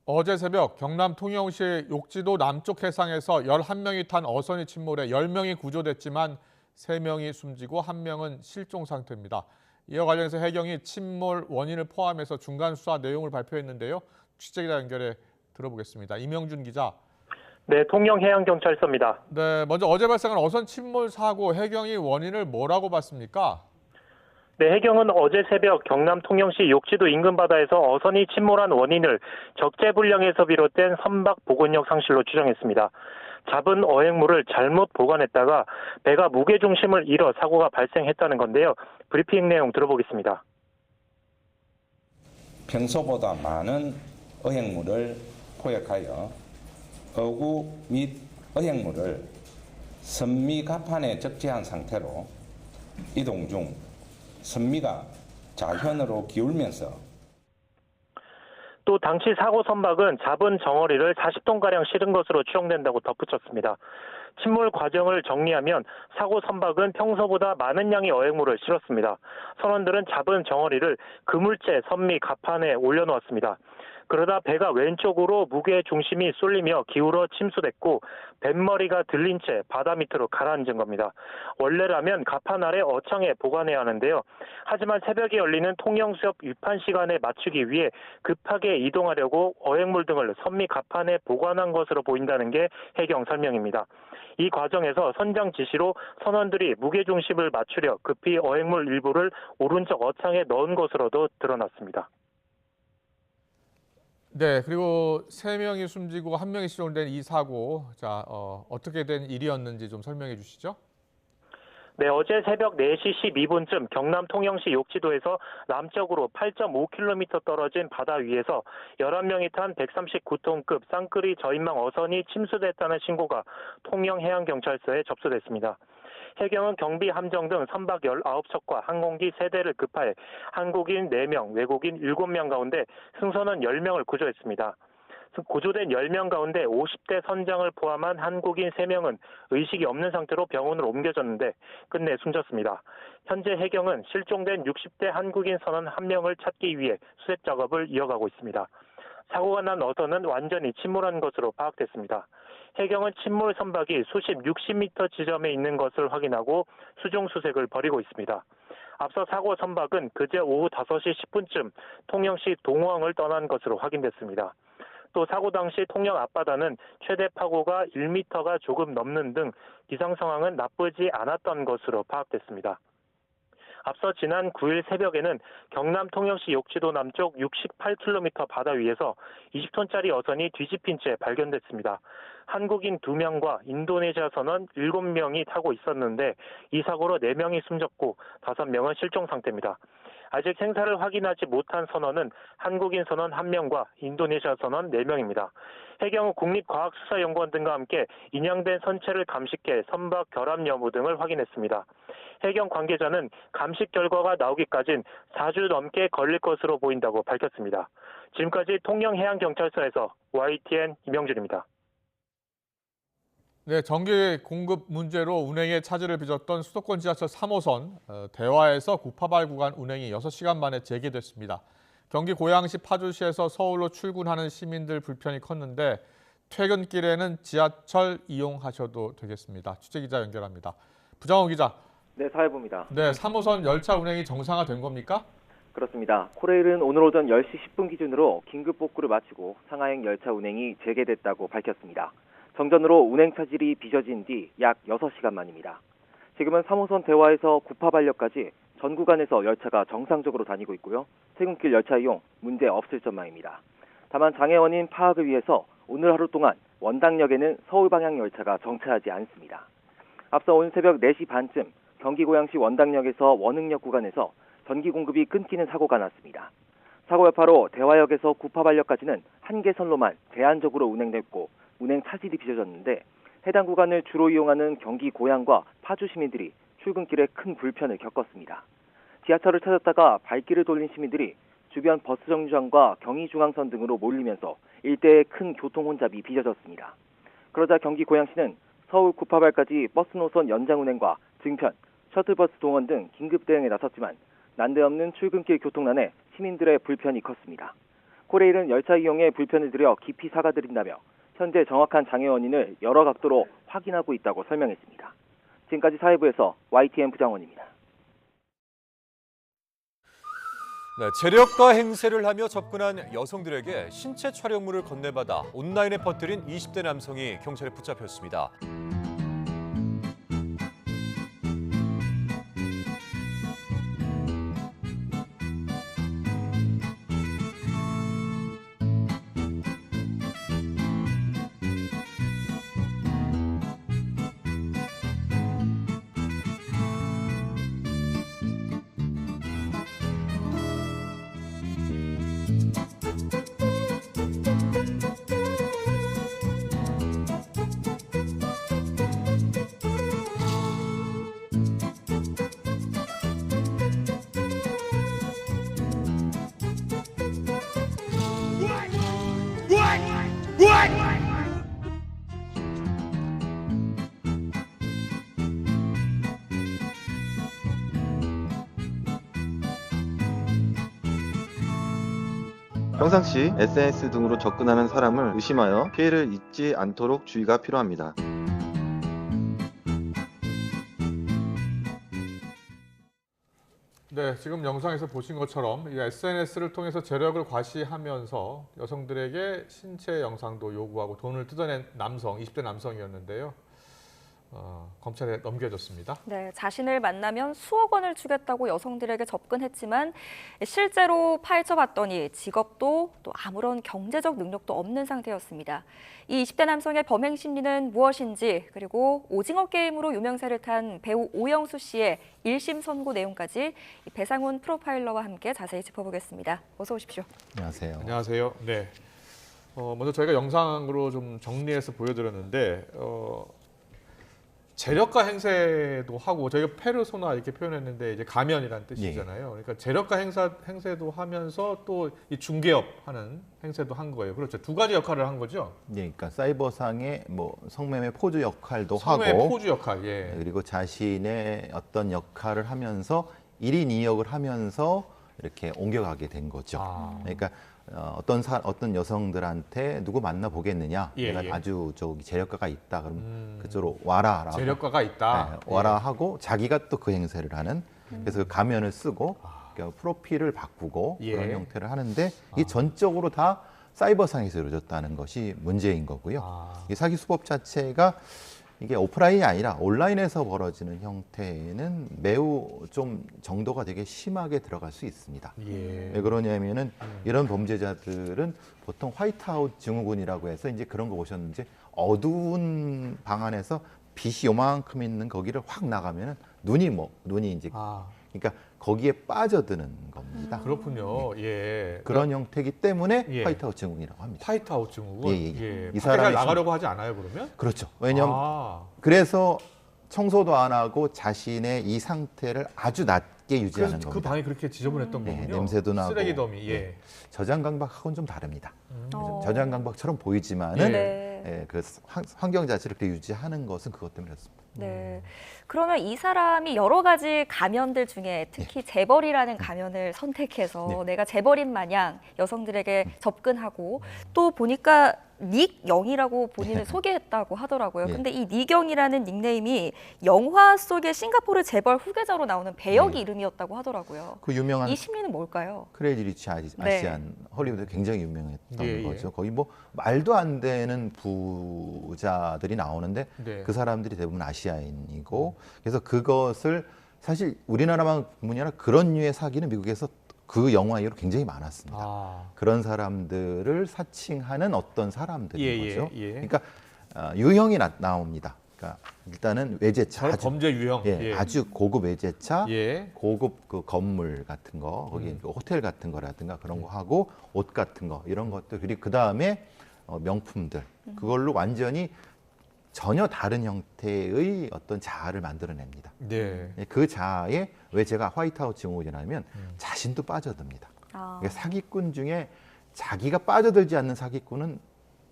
Speaker 1: 어제 새벽 경남 통영시 욕지도 남쪽 해상에서 11명이 탄 어선이 침몰해 10명이 구조됐지만 3명이 숨지고 1명은 실종 상태입니다. 이와 관련해서 해경이 침몰 원인을 포함해서 중간 수사 내용을 발표했는데요. 취재기자 연결해 들어보겠습니다. 이명준 기자.
Speaker 17: 네, 통영해양경찰서입니다.
Speaker 1: 네, 먼저 어제 발생한 어선 침몰 사고 해경이 원인을 뭐라고 봤습니까?
Speaker 17: 네, 해경은 어제 새벽 경남 통영시 욕지도 인근 바다에서 어선이 침몰한 원인을 적재불량에서 비롯된 선박 복원력 상실로 추정했습니다. 잡은 어획물을 잘못 보관했다가 배가 무게중심을 잃어 사고가 발생했다는 건데요. 브리핑 내용 들어보겠습니다.
Speaker 18: 평소보다 많은 어획물을 포획하여 어구 및 어획물을 선미 갑판에 적재한 상태로 이동 중 선미가 좌현으로 기울면서
Speaker 17: 또 당시 사고 선박은 잡은 정어리를 40톤가량 실은 것으로 추정된다고 덧붙였습니다. 침몰 과정을 정리하면 사고 선박은 평소보다 많은 양의 어획물을 실었습니다. 선원들은 잡은 정어리를 그물째 선미 갑판에 올려놓았습니다. 그러다 배가 왼쪽으로 무게 중심이 쏠리며 기울어 침수됐고 뱃머리가 들린 채 바다 밑으로 가라앉은 겁니다. 원래라면 갑판 아래 어창에 보관해야 하는데요. 하지만 새벽에 열리는 통영수협 위판 시간에 맞추기 위해 급하게 이동하려고 어획물 등을 선미 갑판에 보관한 것으로 보인다는 게 해경 설명입니다. 이 과정에서 선장 지시로 선원들이 무게 중심을 맞추려 급히 어획물 일부를 오른쪽 어창에 넣은 것으로도 드러났습니다.
Speaker 1: 네, 그리고 3명이 숨지고 1명이 실종된 이 사고, 어떻게 된 일이었는지 좀 설명해 주시죠.
Speaker 17: 네, 어제 새벽 4시 12분쯤 경남 통영시 욕지도에서 남쪽으로 8.5km 떨어진 바다 위에서 11명이 탄 139톤급 쌍끌이 저인망 어선이 침수됐다는 신고가 통영해양경찰서에 접수됐습니다. 해경은 경비 함정 등 선박 19척과 항공기 3대를 급파해 한국인 4명, 외국인 7명 가운데 승선원 10명을 구조했습니다. 구조된 10명 가운데 50대 선장을 포함한 한국인 3명은 의식이 없는 상태로 병원으로 옮겨졌는데 끝내 숨졌습니다. 현재 해경은 실종된 60대 한국인 선원 1명을 찾기 위해 수색 작업을 이어가고 있습니다. 사고가 난 어선은 완전히 침몰한 것으로 파악됐습니다. 해경은 침몰 선박이 수십 60m 지점에 있는 것을 확인하고 수중 수색을 벌이고 있습니다. 앞서 사고 선박은 그제 오후 5시 10분쯤 통영시 동호항을 떠난 것으로 확인됐습니다. 또 사고 당시 통영 앞바다는 최대 파고가 1m가 조금 넘는 등 기상 상황은 나쁘지 않았던 것으로 파악됐습니다. 앞서 지난 9일 새벽에는 경남 통영시 욕지도 남쪽 68km 바다 위에서 20톤짜리 어선이 뒤집힌 채 발견됐습니다. 한국인 2명과 인도네시아 선원 7명이 타고 있었는데 이 사고로 4명이 숨졌고 5명은 실종 상태입니다. 아직 생사를 확인하지 못한 선원은 한국인 선원 1명과 인도네시아 선원 4명입니다. 해경은 국립과학수사연구원 등과 함께 인양된 선체를 감식해 선박 결함 여부 등을 확인했습니다. 해경 관계자는 감식 결과가 나오기까진 4주 넘게 걸릴 것으로 보인다고 밝혔습니다. 지금까지 통영해양경찰서에서 YTN 임영준입니다.
Speaker 1: 네, 전기 공급 문제로 운행에 차질을 빚었던 수도권 지하철 3호선 대화에서 구파발 구간 운행이 6시간 만에 재개됐습니다. 경기 고양시 파주시에서 서울로 출근하는 시민들 불편이 컸는데 퇴근길에는 지하철 이용하셔도 되겠습니다. 취재기자 연결합니다. 부장호 기자.
Speaker 19: 네, 사회부입니다.
Speaker 1: 네, 3호선 열차 운행이 정상화된 겁니까?
Speaker 19: 그렇습니다. 코레일은 오늘 오전 10시 10분 기준으로 긴급 복구를 마치고 상하행 열차 운행이 재개됐다고 밝혔습니다. 정전으로 운행 차질이 빚어진 뒤 약 6시간 만입니다. 지금은 3호선 대화에서 구파발역까지 전 구간에서 열차가 정상적으로 다니고 있고요. 퇴근길 열차 이용 문제 없을 전망입니다. 다만 장애 원인 파악을 위해서 오늘 하루 동안 원당역에는 서울 방향 열차가 정차하지 않습니다. 앞서 오늘 새벽 4시 반쯤 경기 고양시 원당역에서 원흥역 구간에서 전기 공급이 끊기는 사고가 났습니다. 사고 여파로 대화역에서 구파발역까지는 한 개선로만 제한적으로 운행됐고 운행 차질이 빚어졌는데 해당 구간을 주로 이용하는 경기 고양과 파주 시민들이 출근길에 큰 불편을 겪었습니다. 지하철을 찾았다가 발길을 돌린 시민들이 주변 버스 정류장과 경의중앙선 등으로 몰리면서 일대에 큰 교통 혼잡이 빚어졌습니다. 그러자 경기 고양시는 서울 구파발까지 버스 노선 연장 운행과 증편, 셔틀버스 동원 등 긴급 대응에 나섰지만 난데없는 출근길 교통난에 시민들의 불편이 컸습니다. 코레일은 열차 이용에 불편을 드려 깊이 사과드린다며 현재 정확한 장애 원인을 여러 각도로 확인하고 있다고 설명했습니다. 지금까지 사회부에서 YTN 부장원입니다.
Speaker 20: 네, 재력가 행세를 하며 접근한 여성들에게 신체 촬영물을 건네받아 온라인에 퍼뜨린 20대 남성이 경찰에 붙잡혔습니다.
Speaker 21: 평상시 SNS 등으로 접근하는 사람을 의심하여 피해를 입지 않도록 주의가 필요합니다.
Speaker 1: 네, 지금 영상에서 보신 것처럼 SNS를 통해서 재력을 과시하면서 여성들에게 신체 영상도 요구하고 돈을 뜯어낸 남성, 20대 남성이었는데요. 검찰에 넘겨졌습니다.
Speaker 11: 네, 자신을 만나면 수억 원을 주겠다고 여성들에게 접근했지만 실제로 파헤쳐봤더니 직업도 또 아무런 경제적 능력도 없는 상태였습니다. 이 20대 남성의 범행 심리는 무엇인지, 그리고 오징어 게임으로 유명세를 탄 배우 오영수 씨의 1심 선고 내용까지 배상훈 프로파일러와 함께 자세히 짚어보겠습니다. 어서 오십시오.
Speaker 21: 안녕하세요.
Speaker 1: 안녕하세요. 네. 먼저 저희가 영상으로 좀 정리해서 보여드렸는데 재력가 행세도 하고 저희가 페르소나 이렇게 표현했는데 이제 가면이라는 뜻이잖아요. 그러니까 재력가 행세도 하면서 또 이 중개업 하는 행세도 한 거예요. 그렇죠. 두 가지 역할을 한 거죠.
Speaker 3: 예, 그러니까 사이버상의 뭐 성매매 포주 역할도
Speaker 1: 성매매
Speaker 3: 하고,
Speaker 1: 포주 역할, 예.
Speaker 3: 그리고 자신의 어떤 역할을 하면서 1인 2역을 하면서 이렇게 옮겨가게 된 거죠. 그러니까 어떤 여성들한테 누구 만나 보겠느냐?
Speaker 1: 예,
Speaker 3: 내가
Speaker 1: 예.
Speaker 3: 아주 저기 재력가가 있다. 그럼 그쪽으로 와라라고.
Speaker 1: 재력가가 있다.
Speaker 3: 네, 와라 하고 자기가 또 그 행세를 하는. 그래서 그 가면을 쓰고 그러니까 프로필을 바꾸고
Speaker 1: 예.
Speaker 3: 그런 형태를 하는데 이 전적으로 다 사이버상에서 이루어졌다는 것이 문제인 거고요. 이 사기 수법 자체가 이게 오프라인이 아니라 온라인에서 벌어지는 형태는 매우 좀 정도가 되게 심하게 들어갈 수 있습니다.
Speaker 1: 예.
Speaker 3: 왜 그러냐면은 이런 범죄자들은 보통 화이트아웃 증후군이라고 해서 이제 그런 거 보셨는지 어두운 방 안에서 빛이 요만큼 있는 거기를 확 나가면은 눈이 이제 그러니까 거기에 빠져드는 겁니다.
Speaker 1: 그렇군요. 예.
Speaker 3: 그런 형태이기 때문에
Speaker 1: 예.
Speaker 3: 화이트아웃 증후군이라고 합니다.
Speaker 1: 화이트아웃 증후군.
Speaker 3: 예, 예.
Speaker 1: 예.
Speaker 3: 이
Speaker 1: 밖에
Speaker 3: 사람이
Speaker 1: 나가려고 하지 않아요, 그러면?
Speaker 3: 그렇죠. 왜냐하면 그래서 청소도 안 하고 자신의 이 상태를 아주 낮게 유지하는
Speaker 1: 그래서
Speaker 3: 겁니다.
Speaker 1: 그 방이 그렇게 지저분했던
Speaker 3: 네,
Speaker 1: 거군요.
Speaker 3: 냄새도 나고
Speaker 1: 쓰레기 더미. 예.
Speaker 3: 네. 저장강박하고는 좀 다릅니다.
Speaker 1: 어.
Speaker 3: 저장강박처럼 보이지만은
Speaker 11: 네.
Speaker 3: 예, 그 환경 자체를 이렇게 유지하는 것은 그것 때문에 그렇습니다.
Speaker 11: 네. 그러면 이 사람이 여러 가지 가면들 중에 특히 재벌이라는 가면을 선택해서 내가 재벌인 마냥 여성들에게 접근하고 또 보니까 닉영이라고 본인을 소개했다고 하더라고요. 근데 이 닉영이라는 닉네임이 영화 속의 싱가포르 재벌 후계자로 나오는 배역이 이름이었다고 하더라고요.
Speaker 3: 그 유명한
Speaker 11: 이 심리는 뭘까요?
Speaker 3: 크레이지 리치 아시안 헐리우드 굉장히 유명했던
Speaker 1: 예, 예.
Speaker 3: 거죠. 거의 뭐 말도 안 되는 부자들이 나오는데
Speaker 1: 네.
Speaker 3: 그 사람들이 대부분 아시아인이고 그래서 그것을 사실 우리나라만 뿐이 아니라 그런 류의 사기는 미국에서 그 영화 이후로 굉장히 많았습니다. 그런 사람들을 사칭하는 어떤 사람들인
Speaker 1: 예, 예,
Speaker 3: 거죠.
Speaker 1: 예.
Speaker 3: 그러니까 유형이 나옵니다. 그러니까 일단은 외제차,
Speaker 1: 범죄 유형.
Speaker 3: 예,
Speaker 1: 예.
Speaker 3: 아주 고급 외제차,
Speaker 1: 예.
Speaker 3: 고급 그 건물 같은 거, 거기 그 호텔 같은 거라든가 그런 거 하고 옷 같은 거 이런 것들 그리고 그 다음에 명품들 그걸로 완전히 전혀 다른 형태의 어떤 자아를 만들어냅니다.
Speaker 1: 네.
Speaker 3: 그 자아에 왜 제가 화이트아웃 증후군이라면 자신도 빠져듭니다. 그러니까 사기꾼 중에 자기가 빠져들지 않는 사기꾼은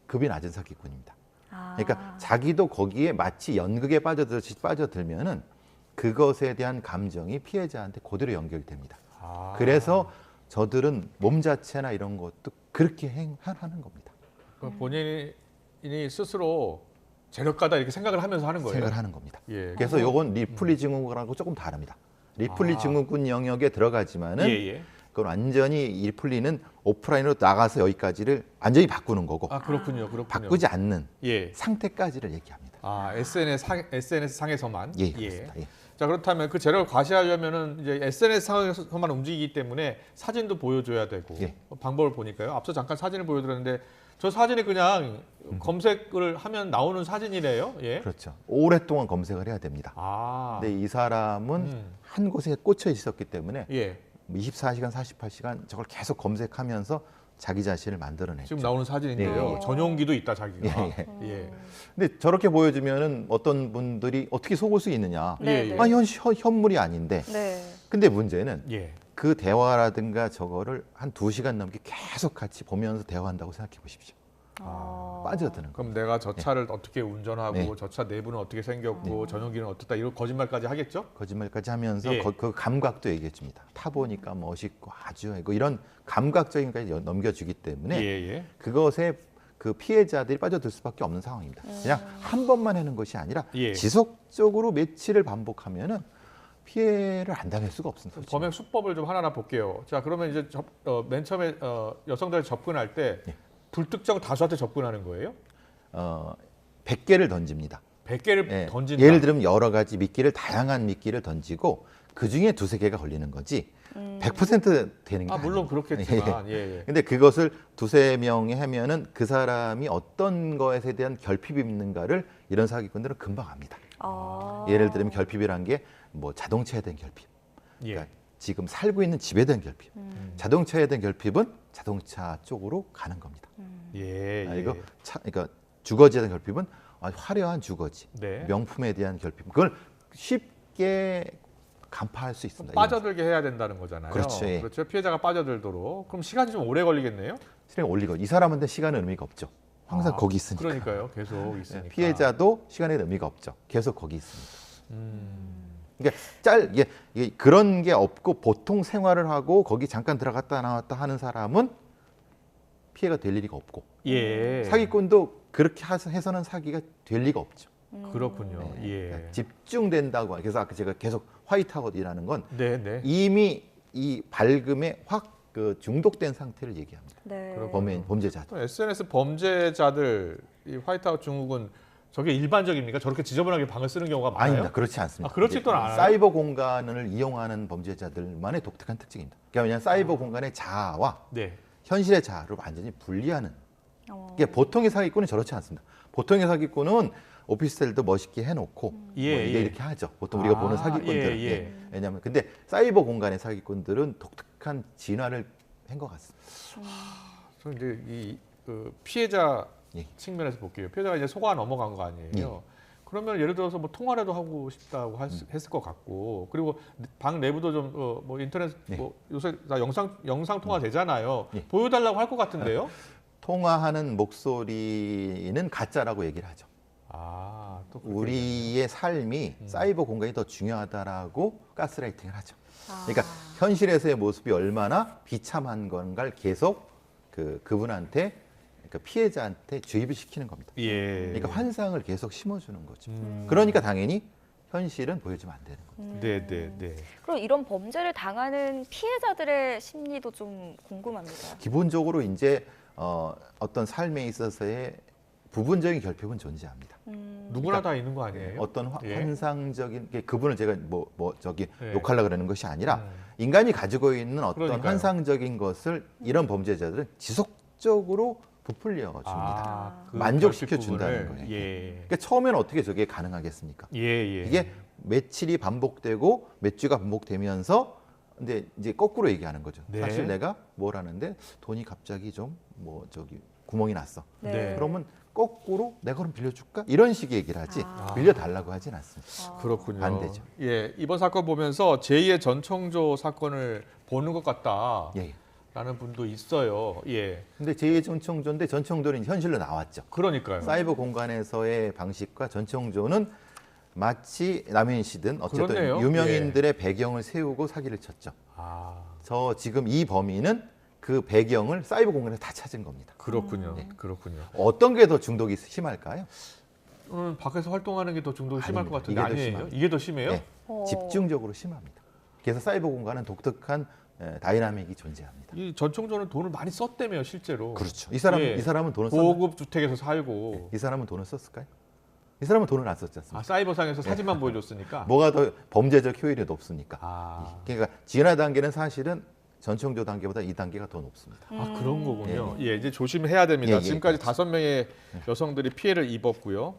Speaker 3: 급이 낮은 사기꾼입니다. 그러니까 자기도 거기에 마치 연극에 빠져들듯이 빠져들면은 그것에 대한 감정이 피해자한테 그대로 연결됩니다. 그래서 저들은 몸 자체나 이런 것도 그렇게 하는 겁니다.
Speaker 1: 본인이 스스로 재력가다 이렇게 생각을 하면서 하는 거예요.
Speaker 3: 생각을 하는 겁니다.
Speaker 1: 예.
Speaker 3: 그래서 요건 리플리 증후군하고 조금 다릅니다. 리플리 증후군 영역에 들어가지만은 그건 완전히 리플리는 오프라인으로 나가서 여기까지를 완전히 바꾸는 거고.
Speaker 1: 그렇군요.
Speaker 3: 바꾸지 않는
Speaker 1: 예.
Speaker 3: 상태까지를 얘기합니다.
Speaker 1: SNS 상에서만.
Speaker 3: 예, 그렇습니다. 예.
Speaker 1: 자, 그렇다면 그 재력을 과시하려면은 이제 SNS 상에서만 움직이기 때문에 사진도 보여줘야 되고 방법을 보니까요. 앞서 잠깐 사진을 보여드렸는데 저 사진이 그냥 검색을 하면 나오는 사진이래요. 예.
Speaker 3: 그렇죠. 오랫동안 검색을 해야 됩니다. 근데 이 사람은 한 곳에 꽂혀 있었기 때문에 24시간, 48시간 저걸 계속 검색하면서 자기 자신을 만들어내죠.
Speaker 1: 지금 나오는 사진인데요. 전용기도 있다 자기가. 예.
Speaker 3: 근데 저렇게 보여주면은 어떤 분들이 어떻게 속을 수 있느냐.
Speaker 1: 네, 네.
Speaker 3: 현물이 아닌데. 근데 문제는 그 대화라든가 저거를 한 2시간 넘게 계속 같이 보면서 대화한다고 생각해 보십시오. 빠져드는.
Speaker 1: 그럼 내가 저 차를 어떻게 운전하고 저 차 내부는 어떻게 생겼고 전용기는 어떻다 이런 거짓말까지 하겠죠?
Speaker 3: 거짓말까지 하면서 그 감각도 얘기해 줍니다. 타보니까 멋있고 아주 이런 감각적인 것까지 넘겨주기 때문에 그것에 그 피해자들이 빠져들 수밖에 없는 상황입니다. 그냥 한 번만 하는 것이 아니라 지속적으로 며칠을 반복하면은 피해를 안 당할 수가 없습니다.
Speaker 1: 범행 수법을 좀 하나하나 볼게요. 자, 그러면 이제 맨 처음에 여성들 접근할 때 불특정 다수한테 접근하는 거예요?
Speaker 3: 100개를 던집니다.
Speaker 1: 100개를 던진다?
Speaker 3: 예를 들면 여러 가지 미끼를 다양한 미끼를 던지고 그중에 2-3개가 걸리는 거지 100% 되는 게
Speaker 1: 물론
Speaker 3: 아닙니다.
Speaker 1: 그렇겠지만
Speaker 3: 근데 그것을 2-3명이 하면은 그 사람이 어떤 것에 대한 결핍이 있는가를 이런 사기꾼들은 금방 압니다. 예를 들면 결핍이란 게 뭐 자동차에 대한 결핍, 그러니까 지금 살고 있는 집에 대한 결핍, 자동차에 대한 결핍은 자동차 쪽으로 가는 겁니다. 이거 그러니까 주거지에 대한 결핍은 아주 화려한 주거지,
Speaker 1: 네.
Speaker 3: 명품에 대한 결핍, 그걸 쉽게 간파할 수 있습니다.
Speaker 1: 빠져들게 해야 된다는 거잖아요.
Speaker 3: 그렇죠. 예.
Speaker 1: 그렇죠. 피해자가 빠져들도록. 그럼 시간이 좀 오래 걸리겠네요?
Speaker 3: 실행 올리고 이 사람한테 시간은 의미가 없죠. 항상 거기 있으니까.
Speaker 1: 그러니까요. 계속 있으니까.
Speaker 3: 피해자도 시간에 의미가 없죠. 계속 거기 있으니까. 그러니까 이게 그런 게 없고 보통 생활을 하고 거기 잠깐 들어갔다 나왔다 하는 사람은 피해가 될 리가 없고
Speaker 1: 예.
Speaker 3: 사기꾼도 그렇게 해서는 사기가 될 리가 없죠.
Speaker 1: 그렇군요. 예.
Speaker 3: 그러니까 집중된다고. 그래서 아까 제가 계속 화이트아웃이라는 건
Speaker 1: 네.
Speaker 3: 이미 이 밝음에 확 그 중독된 상태를 얘기합니다.
Speaker 11: 네.
Speaker 3: 범죄자들.
Speaker 1: 또 SNS 범죄자들 이 화이트아웃 증후군 저게 일반적입니까? 저렇게 지저분하게 방을 쓰는 경우가 많아요?
Speaker 3: 아닙니다. 그렇지 않습니다.
Speaker 1: 그렇지도 않아요.
Speaker 3: 사이버 공간을 이용하는 범죄자들만의 독특한 특징입니다. 그러니까 왜냐하면 사이버 공간의 자아와
Speaker 1: 네.
Speaker 3: 현실의 자아를 완전히 분리하는. 그러니까 보통의 사기꾼은 저렇지 않습니다. 보통의 사기꾼은 오피스텔도 멋있게 해놓고 이렇게 하죠. 보통 우리가 보는 사기꾼들은. 왜냐하면 근데 사이버 공간의 사기꾼들은 독특한 진화를 한 것 같습니다.
Speaker 1: 저는 이제 그 피해자 측면에서 볼게요. 피해자가 이제 속아 넘어간 거 아니에요. 그러면 예를 들어서 뭐 통화라도 하고 싶다고 했을 것 같고, 그리고 방 내부도 좀 뭐 인터넷 뭐 요새 다 영상 통화 되잖아요. 보여달라고 할 것 같은데요.
Speaker 3: 통화하는 목소리는 가짜라고 얘기를 하죠.
Speaker 1: 또
Speaker 3: 우리의 삶이 사이버 공간이 더 중요하다라고 가스라이팅을 하죠. 그러니까 현실에서의 모습이 얼마나 비참한 건가를 계속 그분한테, 그러니까 피해자한테 주입을 시키는 겁니다. 그러니까 환상을 계속 심어주는 거죠. 그러니까 당연히 현실은 보여주면 안 되는 겁니다.
Speaker 1: 네.
Speaker 11: 그럼 이런 범죄를 당하는 피해자들의 심리도 좀 궁금합니다.
Speaker 3: 기본적으로 이제 어떤 삶에 있어서의 부분적인 결핍은 존재합니다.
Speaker 1: 누구나 다 있는 거 아니에요?
Speaker 3: 어떤 환상적인 그분을 제가
Speaker 1: 예.
Speaker 3: 욕하려고 그러는 것이 아니라 인간이 가지고 있는 어떤
Speaker 1: 그러니까요.
Speaker 3: 환상적인 것을 이런 범죄자들은 지속적으로 부풀려 줍니다.
Speaker 1: 그
Speaker 3: 만족시켜
Speaker 1: 결핍
Speaker 3: 준다는
Speaker 1: 부분을.
Speaker 3: 거예요. 그러니까 처음에는 어떻게 저게 가능하겠습니까? 이게 며칠이 반복되고 몇 주가 반복되면서 근데 이제 거꾸로 얘기하는 거죠.
Speaker 1: 네.
Speaker 3: 사실 내가 뭘 하는데 돈이 갑자기 좀 구멍이 났어.
Speaker 11: 네.
Speaker 3: 그러면 거꾸로 내가 그럼 빌려줄까? 이런 식의 얘기를 하지 빌려달라고 하진 않습니다.
Speaker 1: 그렇군요.
Speaker 3: 반대죠.
Speaker 1: 예, 이번 사건 보면서 제2의 전청조 사건을 보는 것 같다. 라는 분도 있어요. 예.
Speaker 3: 근데 제2의 전청조인데 전청조는 현실로 나왔죠.
Speaker 1: 그러니까요.
Speaker 3: 사이버 공간에서의 방식과 전청조는 마치 남현희 씨든 어쨌든
Speaker 1: 그렇네요.
Speaker 3: 유명인들의 배경을 세우고 사기를 쳤죠. 저 지금 이 범인은 그 배경을 사이버 공간에서 다 찾은 겁니다.
Speaker 1: 그렇군요. 그렇군요.
Speaker 3: 어떤 게 더 중독이 심할까요?
Speaker 1: 밖에서 활동하는 게 더 중독이 심할 것 같은데
Speaker 3: 이게 더
Speaker 1: 아니에요?
Speaker 3: 심합니다.
Speaker 1: 이게 더 심해요?
Speaker 3: 네. 집중적으로 심합니다. 그래서 사이버 공간은 독특한 다이나믹이 존재합니다.
Speaker 1: 이 전청조는 돈을 많이 썼다며요, 실제로.
Speaker 3: 그렇죠. 이 사람은 돈을 썼나요?
Speaker 1: 고급 주택에서 살고.
Speaker 3: 이 사람은 돈을 썼을까요? 이 사람은 돈을 안 썼지 않습니까?
Speaker 1: 사이버상에서 사진만 보여줬으니까.
Speaker 3: 뭐가 더 범죄적 효율이 높습니까? 그러니까 진화 단계는 사실은 전청조 단계보다 이 단계가 더 높습니다.
Speaker 1: 그런 거군요. 예, 이제 조심해야 됩니다. 지금까지 5명의 여성들이 피해를 입었고요.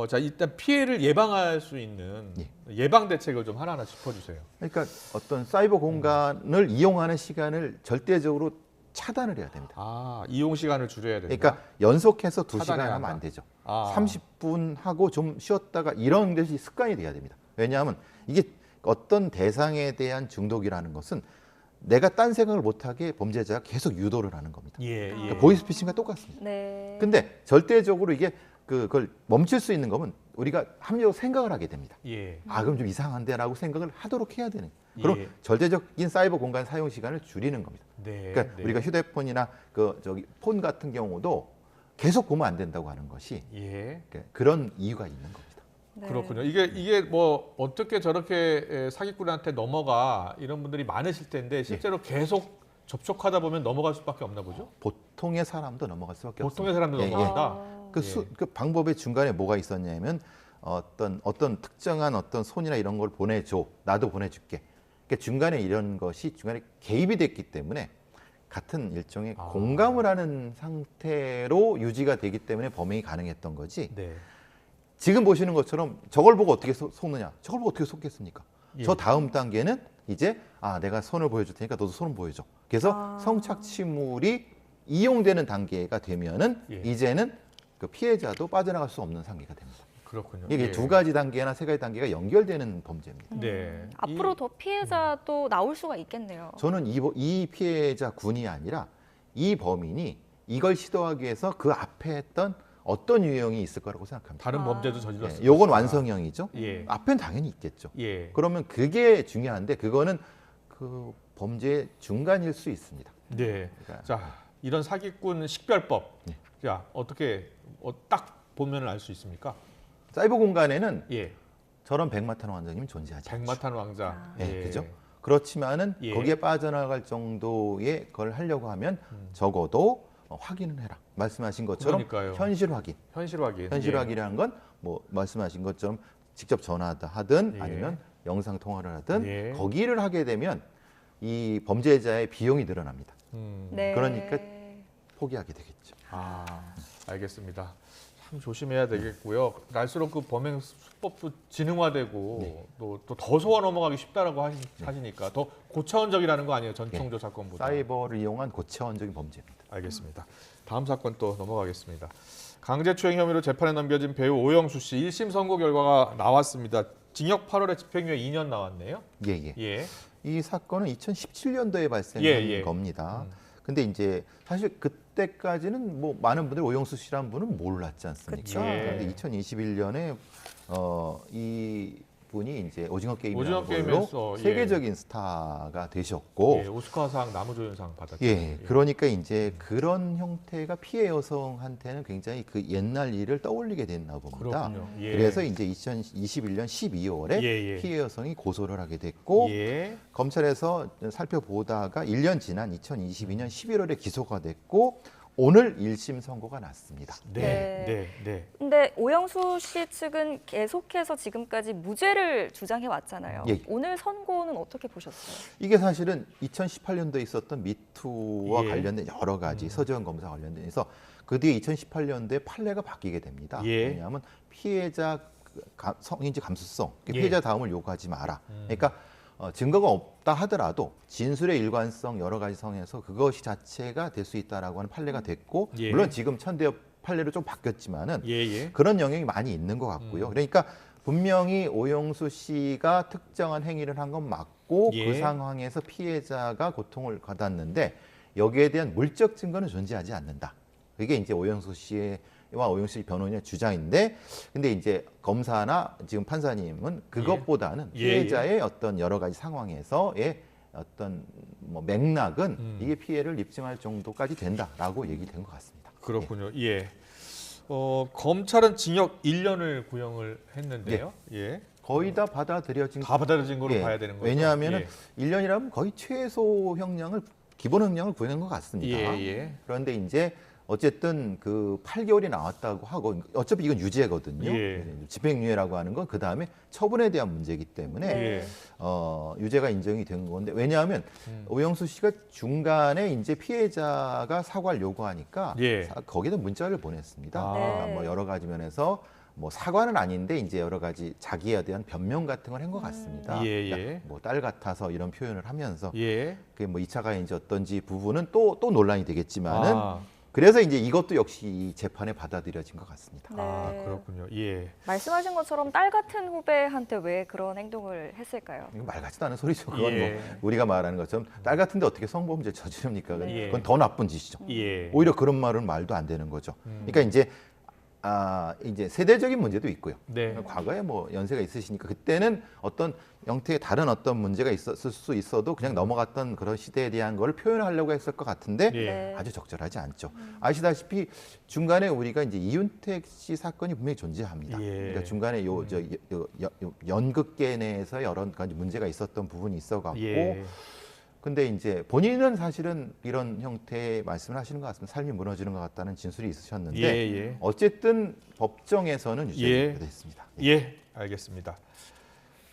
Speaker 1: 자, 일단 피해를 예방할 수 있는 예방 대책을 좀 하나하나 짚어주세요.
Speaker 3: 그러니까 어떤 사이버 공간을 이용하는 시간을 절대적으로 차단을 해야 됩니다.
Speaker 1: 이용 시간을 줄여야 된다.
Speaker 3: 그러니까 연속해서 2시간
Speaker 1: 차단해야
Speaker 3: 하면
Speaker 1: 한다.
Speaker 3: 안 되죠. 30분 하고 좀 쉬었다가 이런 것이 습관이 돼야 됩니다. 왜냐하면 이게 어떤 대상에 대한 중독이라는 것은 내가 딴 생각을 못하게 범죄자가 계속 유도를 하는 겁니다. 그러니까 보이스피싱과 똑같습니다.
Speaker 11: 네.
Speaker 3: 근데 절대적으로 이게 그걸 멈출 수 있는 거면 우리가 합리적으로 생각을 하게 됩니다. 그럼 좀 이상한데라고 생각을 하도록 해야 되는. 그럼 절대적인 사이버 공간 사용 시간을 줄이는 겁니다. 그러니까 우리가 휴대폰이나 폰 같은 경우도 계속 보면 안 된다고 하는 것이 그런 이유가 있는 겁니다.
Speaker 1: 그렇군요. 이게 뭐 어떻게 저렇게 사기꾼한테 넘어가 이런 분들이 많으실 텐데 실제로 계속 접촉하다 보면 넘어갈 수밖에 없나 보죠?
Speaker 3: 보통의 사람도 넘어갈 수밖에
Speaker 1: 보통의
Speaker 3: 없습니다.
Speaker 1: 사람도 넘어간다.
Speaker 3: 그 방법의 중간에 뭐가 있었냐면 어떤 특정한 어떤 손이나 이런 걸 보내줘, 나도 보내줄게. 그러니까 중간에 이런 것이 중간에 개입이 됐기 때문에 같은 일종의 공감을 하는 상태로 유지가 되기 때문에 범행이 가능했던 거지. 지금 보시는 것처럼 저걸 보고 어떻게 속느냐? 저걸 보고 어떻게 속겠습니까? 저 다음 단계는 이제 내가 손을 보여줄 테니까 너도 손을 보여줘. 그래서 성착취물이 이용되는 단계가 되면은 이제는 그 피해자도 빠져나갈 수 없는 상태가 됩니다.
Speaker 1: 그렇군요.
Speaker 3: 이게
Speaker 1: 예.
Speaker 3: 두 가지 단계나 세 가지 단계가 연결되는 범죄입니다.
Speaker 1: 네.
Speaker 11: 앞으로 더 피해자도 나올 수가 있겠네요.
Speaker 3: 저는 이 피해자군이 아니라 이 범인이 이걸 시도하기 위해서 그 앞에 했던 어떤 유형이 있을 거라고 생각합니다.
Speaker 1: 다른 범죄도 저질렀을
Speaker 3: 네, 요건
Speaker 1: 것이다.
Speaker 3: 완성형이죠.
Speaker 1: 예.
Speaker 3: 앞엔 당연히 있겠죠.
Speaker 1: 예.
Speaker 3: 그러면 그게 중요한데 그거는 그 범죄의 중간일 수 있습니다.
Speaker 1: 네.
Speaker 3: 그러니까
Speaker 1: 자, 이런 사기꾼 식별법.
Speaker 3: 네.
Speaker 1: 자, 어떻게 딱 보면 알 수 있습니까?
Speaker 3: 사이버 공간에는
Speaker 1: 예.
Speaker 3: 저런 백마탄 왕자님은 존재하지 않죠.
Speaker 1: 백마탄 왕자.
Speaker 3: 네,
Speaker 1: 예.
Speaker 3: 그죠? 그렇지만은
Speaker 1: 예.
Speaker 3: 거기에 빠져나갈 정도의 걸 하려고 하면 적어도 확인을 해라. 말씀하신 것처럼
Speaker 1: 그러니까요.
Speaker 3: 현실 확인.
Speaker 1: 현실 확인.
Speaker 3: 현실
Speaker 1: 예.
Speaker 3: 확인이라는 건 뭐 말씀하신 것처럼 직접 전화하든
Speaker 1: 예.
Speaker 3: 아니면 영상 통화를 하든
Speaker 1: 예.
Speaker 3: 거기를 하게 되면 이 범죄자의 비용이 늘어납니다.
Speaker 11: 네.
Speaker 3: 그러니까 포기하게 되겠죠.
Speaker 1: 아, 알겠습니다. 참 조심해야 되겠고요. 날수록 그 범행 수법도 지능화되고
Speaker 3: 네.
Speaker 1: 또 더 속아 넘어가기 쉽다라고 하시니까 더 고차원적이라는 거 아니에요? 전총조 사건보다.
Speaker 3: 사이버를 이용한 고차원적인 범죄입니다.
Speaker 1: 알겠습니다. 다음 사건 또 넘어가겠습니다. 강제추행 혐의로 재판에 넘겨진 배우 오영수 씨 1심 선고 결과가 나왔습니다. 징역 8월에 집행유예 2년 나왔네요.
Speaker 3: 예.
Speaker 1: 예.
Speaker 3: 이 사건은 2017년도에 발생한
Speaker 1: 예.
Speaker 3: 겁니다. 근데 이제 사실 그때까지는 뭐 많은 분들이 오영수 씨라는 분은 몰랐지 않습니까?
Speaker 1: 그쵸.
Speaker 3: 그런데 2021년에 이 분이 이제 오징어 게임이라는 걸로
Speaker 1: 게임에서, 예.
Speaker 3: 세계적인 스타가 되셨고
Speaker 1: 예, 오스카상 나무조연상 받았죠.
Speaker 3: 예, 그러니까 이제 그런 형태가 피해 여성한테는 굉장히 그 옛날 일을 떠올리게 됐나 봅니다.
Speaker 1: 그렇군요. 예.
Speaker 3: 그래서 이제 2021년 12월에
Speaker 1: 예.
Speaker 3: 피해 여성이 고소를 하게 됐고
Speaker 1: 예.
Speaker 3: 검찰에서 살펴보다가 1년 지난 2022년 11월에 기소가 됐고 오늘 1심 선고가 났습니다.
Speaker 1: 네.
Speaker 11: 근데 오영수 씨 측은 계속해서 지금까지 무죄를 주장해 왔잖아요.
Speaker 3: 예.
Speaker 11: 오늘 선고는 어떻게 보셨어요?
Speaker 3: 이게 사실은 2018년도에 있었던 미투와
Speaker 1: 예.
Speaker 3: 관련된 여러 가지 서지현 검사 관련돼서 그 뒤에 2018년도에 판례가 바뀌게 됩니다.
Speaker 1: 예.
Speaker 3: 왜냐하면 피해자 성인지 감수성,
Speaker 1: 예.
Speaker 3: 피해자 다음을 요구하지 마라. 그러니까 증거가 없다 하더라도 진술의 일관성 여러 가지 성에서 그것이 자체가 될 수 있다라고 하는 판례가 됐고
Speaker 1: 예.
Speaker 3: 물론 지금 천대엽 판례로 좀 바뀌었지만은
Speaker 1: 예.
Speaker 3: 그런 영역이 많이 있는 것 같고요. 그러니까 분명히 오영수 씨가 특정한 행위를 한 건 맞고
Speaker 1: 예.
Speaker 3: 그 상황에서 피해자가 고통을 받았는데 여기에 대한 물적 증거는 존재하지 않는다. 그게 이제 오영수 씨와 오영수 씨 변호인의 주장인데, 근데 이제 검사나 지금 판사님은 그것보다는
Speaker 1: 예.
Speaker 3: 피해자의 어떤 여러 가지 상황에서의 어떤 뭐 맥락은 이게 피해를 입증할 정도까지 된다라고 얘기된 것 같습니다.
Speaker 1: 그렇군요. 예. 검찰은 징역 1년을 구형을 했는데요. 예.
Speaker 3: 거의 다 받아들여진
Speaker 1: 걸로 봐야 되는 거죠.
Speaker 3: 왜냐하면
Speaker 1: 예.
Speaker 3: 1년이라면 거의 최소 형량을 기본 형량을 구형한 것 같습니다.
Speaker 1: 예.
Speaker 3: 그런데 이제 어쨌든 그 8개월이 나왔다고 하고 어차피 이건 유죄거든요.
Speaker 1: 예.
Speaker 3: 집행유예라고 하는 건 그 다음에 처분에 대한 문제이기 때문에
Speaker 1: 예.
Speaker 3: 유죄가 인정이 된 건데 왜냐하면 오영수 씨가 중간에 이제 피해자가 사과를 요구하니까
Speaker 1: 예.
Speaker 3: 거기다 문자를 보냈습니다.
Speaker 1: 아.
Speaker 3: 그러니까 뭐 여러 가지 면에서 뭐 사과는 아닌데 이제 여러 가지 자기에 대한 변명 같은 걸 한 것 같습니다.
Speaker 1: 예.
Speaker 3: 그러니까 뭐 딸 같아서 이런 표현을 하면서
Speaker 1: 예.
Speaker 3: 그게 뭐 2차 가해인지 어떤지 부분은 또 논란이 되겠지만은
Speaker 1: 아.
Speaker 3: 그래서 이제 이것도 역시 이 재판에 받아들여진 것 같습니다.
Speaker 1: 아, 그렇군요. 예.
Speaker 11: 말씀하신 것처럼 딸 같은 후배한테 왜 그런 행동을 했을까요?
Speaker 3: 이거 말 같지도 않은 소리죠. 그건
Speaker 1: 예.
Speaker 3: 뭐 우리가 말하는 것처럼 딸 같은데 어떻게 성범죄 저지릅니까?
Speaker 1: 예.
Speaker 3: 그건 더 나쁜 짓이죠.
Speaker 1: 예.
Speaker 3: 오히려 그런 말은 말도 안 되는 거죠. 그러니까 이제 세대적인 문제도 있고요.
Speaker 1: 네.
Speaker 3: 과거에 뭐 연세가 있으시니까 그때는 어떤 형태의 다른 어떤 문제가 있었을 수 있어도 그냥 넘어갔던 그런 시대에 대한 걸 표현하려고 했을 것 같은데
Speaker 1: 예.
Speaker 3: 아주 적절하지 않죠. 아시다시피 중간에 우리가 이제 이윤택 씨 사건이 분명히 존재합니다.
Speaker 1: 예.
Speaker 3: 그러니까 중간에 연극계 내에서 여러 가지 문제가 있었던 부분이 있어갖고.
Speaker 1: 예.
Speaker 3: 근데 이제 본인은 사실은 이런 형태의 말씀을 하시는 것 같습니다. 삶이 무너지는 것 같다는 진술이 있으셨는데
Speaker 1: 예.
Speaker 3: 어쨌든 법정에서는 유죄가 됐습니다.
Speaker 1: 예, 알겠습니다.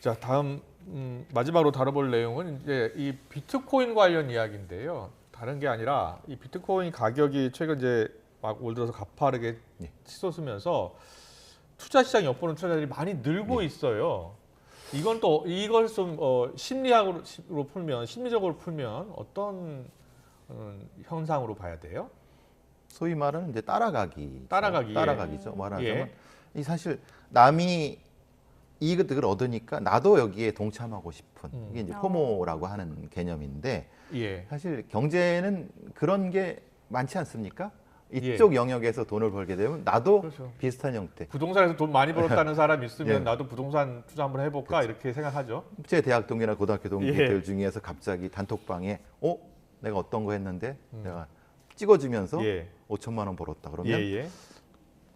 Speaker 1: 자, 다음 마지막으로 다뤄볼 내용은 이제 이 비트코인 관련 이야기인데요. 다른 게 아니라 이 비트코인 가격이 최근 이제 막 올 들어서 가파르게 치솟으면서 투자 시장 엿보는 투자자들이 많이 늘고 있어요. 이건 또 이걸 좀 심리적으로 풀면 어떤 현상으로 봐야 돼요?
Speaker 3: 소위 말하는 이제 따라가기죠. 말하자면 이 사실 남이 이득을 얻으니까 나도 여기에 동참하고 싶은 이게 이제 포모라고 하는 개념인데 사실 경제는 그런 게 많지 않습니까? 이쪽 영역에서 돈을 벌게 되면 나도 비슷한 형태.
Speaker 1: 부동산에서 돈 많이 벌었다는 사람이 있으면 나도 부동산 투자 한번 해볼까 이렇게 생각하죠.
Speaker 3: 제 대학 동기나 고등학교 동기들 중에서 갑자기 단톡방에 내가 어떤 거 했는데 내가 찍어주면서 5천만 원 벌었다 그러면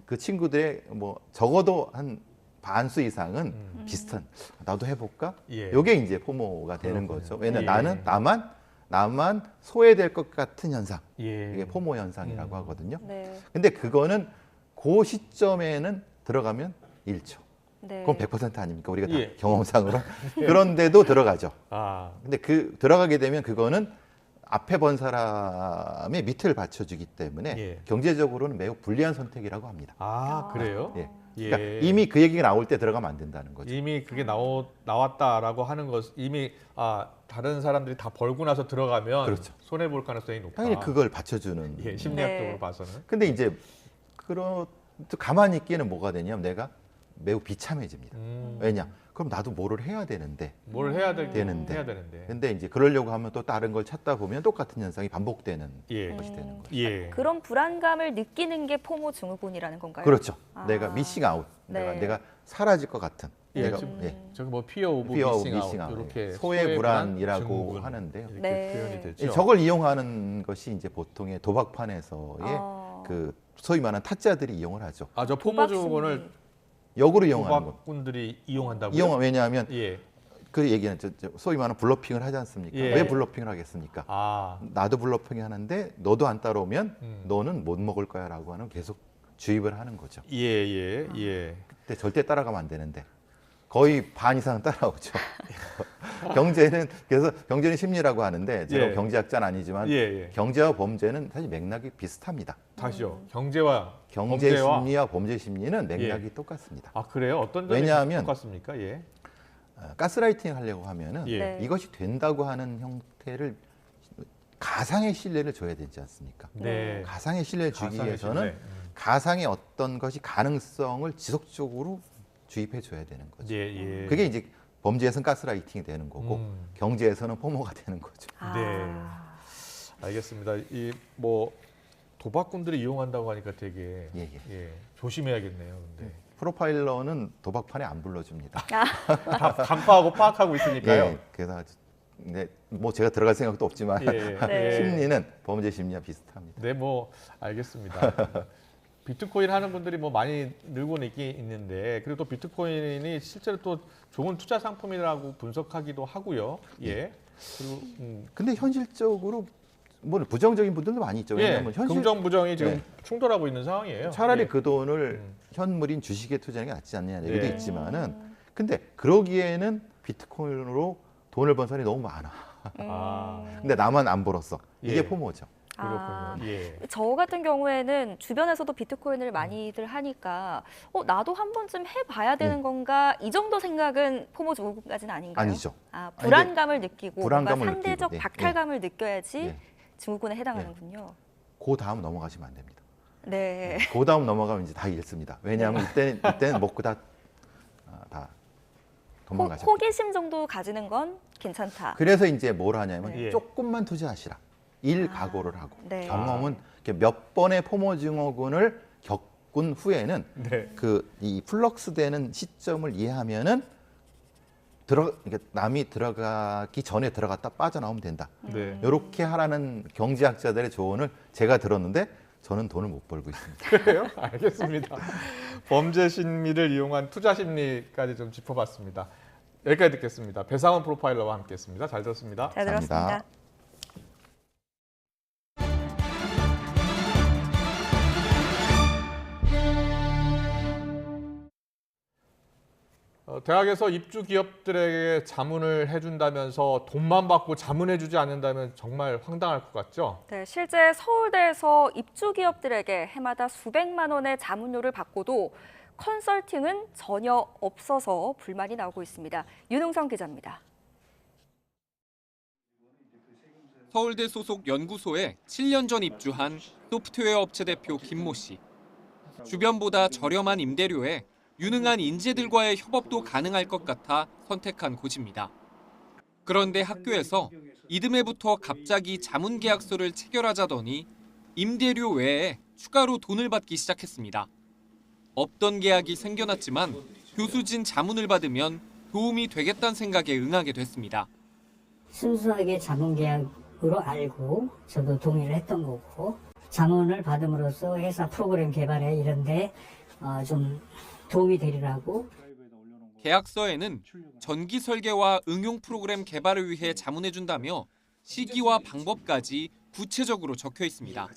Speaker 3: 그 친구들의 뭐 적어도 한 반수 이상은 비슷한 나도 해볼까? 이게 이제 포모가 되는 거죠. 왜냐면 나만 소외될 것 같은 현상. 이게 포모 현상이라고 하거든요. 근데 그거는 그 시점에는 들어가면 1초. 그건 100% 아닙니까? 우리가 다 경험상으로. 그런데도 들어가죠. 근데 들어가게 되면 그거는 앞에 본 사람의 밑을 받쳐주기 때문에 경제적으로는 매우 불리한 선택이라고 합니다.
Speaker 1: 그래요?
Speaker 3: 그러니까 이미 그 얘기가 나올 때 들어가면 안 된다는 거죠.
Speaker 1: 이미 그게 나왔다라고 하는 것 이미 다른 사람들이 다 벌고 나서 들어가면 손해 볼 가능성이 높다.
Speaker 3: 당연히 그걸 받쳐주는
Speaker 1: 심리학적으로 봐서는.
Speaker 3: 근데 이제 가만히 있기에는 뭐가 되냐면 내가 매우 비참해집니다. 왜냐? 그럼 나도 뭐를 해야 되는데.
Speaker 1: 되는데.
Speaker 3: 근데 이제 그러려고 하면 또 다른 걸 찾다 보면 똑같은 현상이 반복되는 것이 되는 거죠.
Speaker 11: 그런 불안감을 느끼는 게 포모 증후군이라는 건가요?
Speaker 3: 그렇죠. 내가 미싱 아웃. 내가 사라질 것 같은.
Speaker 1: 저기 뭐 피어 오브 미싱 아웃 이렇게
Speaker 3: 소외 불안이라고 하는데요.
Speaker 1: 이렇게 표현이 되죠.
Speaker 3: 저걸 이용하는 것이 이제 보통의 도박판에서의 그 소위 말하는 타짜들이 이용을 하죠.
Speaker 1: 저 포모 증후군을
Speaker 3: 역으로 이용하는 거.
Speaker 1: 도박꾼들이 이용한다고요?
Speaker 3: 왜냐하면 그 얘기는 소위 말하는 블러핑을 하지 않습니까? 왜 블러핑을 하겠습니까? 나도 블러핑을 하는데 너도 안 따라오면 너는 못 먹을 거야라고 하는 계속 주입을 하는 거죠. 근데 절대 따라가면 안 되는데 거의 반 이상은 따라오죠. 그래서 경제는 심리라고 하는데 제가 경제학자는 아니지만 경제와 범죄는 사실 맥락이 비슷합니다.
Speaker 1: 다시요. 경제
Speaker 3: 심리와 범죄 심리는 맥락이 똑같습니다.
Speaker 1: 그래요? 어떤 점이 똑같습니까?
Speaker 3: 가스라이팅 하려고 하면은 이것이 된다고 하는 형태를 가상의 신뢰를 줘야 되지 않습니까? 가상의 신뢰를 주기 위해서는 가상의 어떤 것이 가능성을 지속적으로 주입해 줘야 되는 거죠. 그게 이제 범죄에서는 가스라이팅이 되는 거고 경제에서는 포모가 되는 거죠.
Speaker 1: 알겠습니다. 이 뭐 도박꾼들이 이용한다고 하니까 되게 조심해야겠네요. 근데
Speaker 3: 프로파일러는 도박판에 안 불러줍니다.
Speaker 1: 다 간파하고 파악하고 있으니까요.
Speaker 3: 그래서 뭐 제가 들어갈 생각도 없지만 심리는 범죄 심리와 비슷합니다.
Speaker 1: 네, 뭐 알겠습니다. 비트코인 하는 분들이 뭐 많이 늘고는 있는데 그리고 또 비트코인이 실제로 또 좋은 투자 상품이라고 분석하기도 하고요. 그리고
Speaker 3: 근데 현실적으로 뭐 부정적인 분들도 많이 있죠. 왜냐하면
Speaker 1: 긍정 부정이 지금 충돌하고 있는 상황이에요.
Speaker 3: 차라리 그 돈을 현물인 주식에 투자하는 게 낫지 않느냐 얘기도 있지만은 근데 그러기에는 비트코인으로 돈을 번 사람이 너무 많아. 근데 나만 안 벌었어. 이게 포모죠.
Speaker 11: 저 같은 경우에는 주변에서도 비트코인을 많이들 하니까 나도 한 번쯤 해봐야 되는 건가 이 정도 생각은 포모 증후군까지는 아닌가요?
Speaker 3: 아니죠.
Speaker 11: 불안감을 느끼고 뭔가
Speaker 3: 불안감을
Speaker 11: 상대적
Speaker 3: 느끼고,
Speaker 11: 박탈감을 느껴야지 증후군에 해당하는군요.
Speaker 3: 그 다음 넘어가시면 안 됩니다.
Speaker 11: 네.
Speaker 3: 그 다음 넘어가면 이제 다 잃습니다. 왜냐하면 이때는 먹고 다 도망가죠.
Speaker 11: 호기심 정도 가지는 건 괜찮다.
Speaker 3: 그래서 이제 뭘 하냐면 조금만 투자하시라. 각오를 하고 경험은 몇 번의 포모 증후군을 겪은 후에는 이 플럭스되는 시점을 이해하면은 남이 들어가기 전에 들어갔다 빠져나오면 된다. 이렇게 하라는 경제학자들의 조언을 제가 들었는데 저는 돈을 못 벌고 있습니다.
Speaker 1: 그래요? 알겠습니다. 범죄 심리를 이용한 투자 심리까지 좀 짚어봤습니다. 여기까지 듣겠습니다. 배상원 프로파일러와 함께했습니다. 잘 들었습니다.
Speaker 11: 잘 들었습니다.
Speaker 1: 대학에서 입주 기업들에게 자문을 해준다면서 돈만 받고 자문해주지 않는다면 정말 황당할 것 같죠?
Speaker 11: 네, 실제 서울대에서 입주 기업들에게 해마다 수백만 원의 자문료를 받고도 컨설팅은 전혀 없어서 불만이 나오고 있습니다. 윤웅성 기자입니다.
Speaker 4: 서울대 소속 연구소에 7년 전 입주한 소프트웨어 업체 대표 김모 씨. 주변보다 저렴한 임대료에 유능한 인재들과의 협업도 가능할 것 같아 선택한 곳입니다. 그런데 학교에서 이듬해부터 갑자기 자문 계약서를 체결하자더니 임대료 외에 추가로 돈을 받기 시작했습니다. 없던 계약이 생겨났지만 교수진 자문을 받으면 도움이 되겠다는 생각에 응하게 됐습니다.
Speaker 22: 순수하게 자문 계약으로 알고 저도 동의를 했던 거고 자문을 받음으로써 회사 프로그램 개발에 이런 데 좀 도움이 되리라고.
Speaker 4: 계약서에는 전기 설계와 응용 프로그램 개발을 위해 자문해준다며 시기와 방법까지 구체적으로 적혀 있습니다.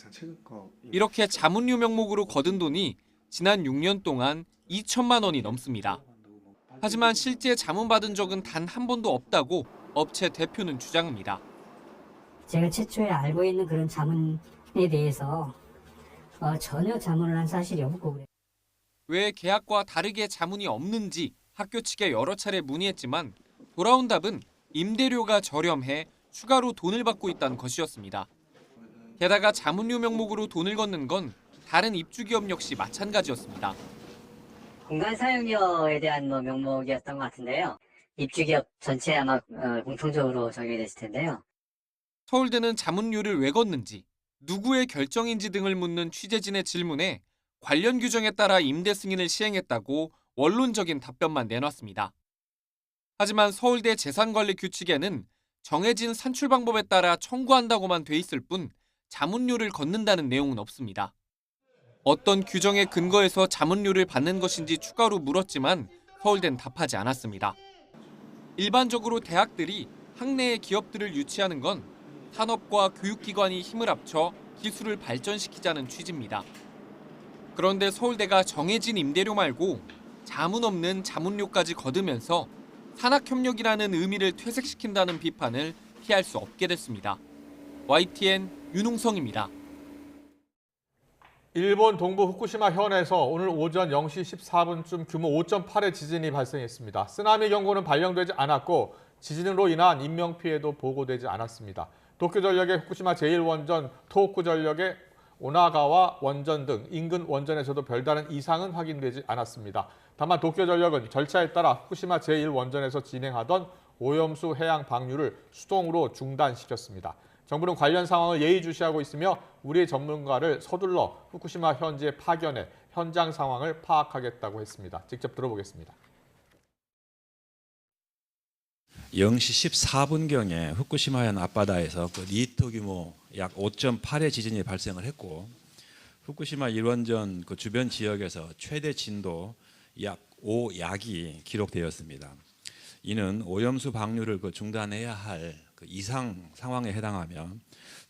Speaker 4: 이렇게 자문료 명목으로 거둔 돈이 지난 6년 동안 2천만 원이 넘습니다. 하지만 실제 자문받은 적은 단 한 번도 없다고 업체 대표는 주장합니다.
Speaker 22: 제가 최초에 알고 있는 그런 자문에 대해서 전혀 자문을 한 사실이 없고 그래요.
Speaker 4: 왜 계약과 다르게 자문이 없는지 학교 측에 여러 차례 문의했지만 돌아온 답은 임대료가 저렴해 추가로 돈을 받고 있다는 것이었습니다. 게다가 자문료 명목으로 돈을 걷는 건 다른 입주기업 역시 마찬가지였습니다.
Speaker 22: 공간 사용료에 대한 명목이었던 것 같은데요. 입주기업 전체에 아마 공통적으로 적용이 됐을 텐데요.
Speaker 4: 서울대는 자문료를 왜 걷는지, 누구의 결정인지 등을 묻는 취재진의 질문에 관련 규정에 따라 임대 승인을 시행했다고 원론적인 답변만 내놨습니다. 하지만 서울대 재산관리 규칙에는 정해진 산출 방법에 따라 청구한다고만 돼 있을 뿐 자문료를 걷는다는 내용은 없습니다. 어떤 규정에 근거해서 자문료를 받는 것인지 추가로 물었지만 서울대는 답하지 않았습니다. 일반적으로 대학들이 학내의 기업들을 유치하는 건 산업과 교육기관이 힘을 합쳐 기술을 발전시키자는 취지입니다. 그런데 서울대가 정해진 임대료 말고 자문 없는 자문료까지 거두면서 산학협력이라는 의미를 퇴색시킨다는 비판을 피할 수 없게 됐습니다. YTN 윤웅성입니다.
Speaker 1: 일본 동부 후쿠시마 현에서 오늘 오전 0시 14분쯤 규모 5.8의 지진이 발생했습니다. 쓰나미 경보는 발령되지 않았고 지진으로 인한 인명피해도 보고되지 않았습니다. 도쿄전력의 후쿠시마 제1원전, 토호쿠전력의 오나가와 원전 등 인근 원전에서도 별다른 이상은 확인되지 않았습니다. 다만 도쿄전력은 절차에 따라 후쿠시마 제1원전에서 진행하던 오염수 해양 방류를 수동으로 중단시켰습니다. 정부는 관련 상황을 예의주시하고 있으며 우리 전문가를 서둘러 후쿠시마 현지에 파견해 현장 상황을 파악하겠다고 했습니다. 직접 들어보겠습니다.
Speaker 23: 0시 14분경에 후쿠시마현 앞바다에서 리히터 규모 약 5.8의 지진이 발생을 했고 후쿠시마 1원전 주변 지역에서 최대 진도 약 5약이 기록되었습니다. 이는 오염수 방류를 중단해야 할 이상 상황에 해당하며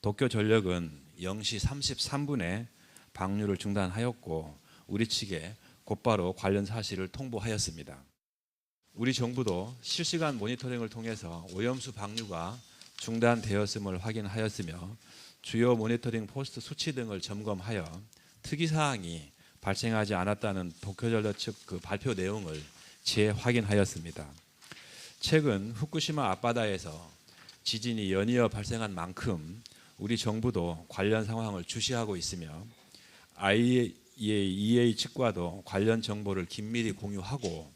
Speaker 23: 도쿄전력은 0시 33분에 방류를 중단하였고 우리 측에 곧바로 관련 사실을 통보하였습니다. 우리 정부도 실시간 모니터링을 통해서 오염수 방류가 중단되었음을 확인하였으며 주요 모니터링 포스트 수치 등을 점검하여 특이사항이 발생하지 않았다는 도쿄전력 측 발표 내용을 재확인하였습니다. 최근 후쿠시마 앞바다에서 지진이 연이어 발생한 만큼 우리 정부도 관련 상황을 주시하고 있으며 IAEA 측과도 관련 정보를 긴밀히 공유하고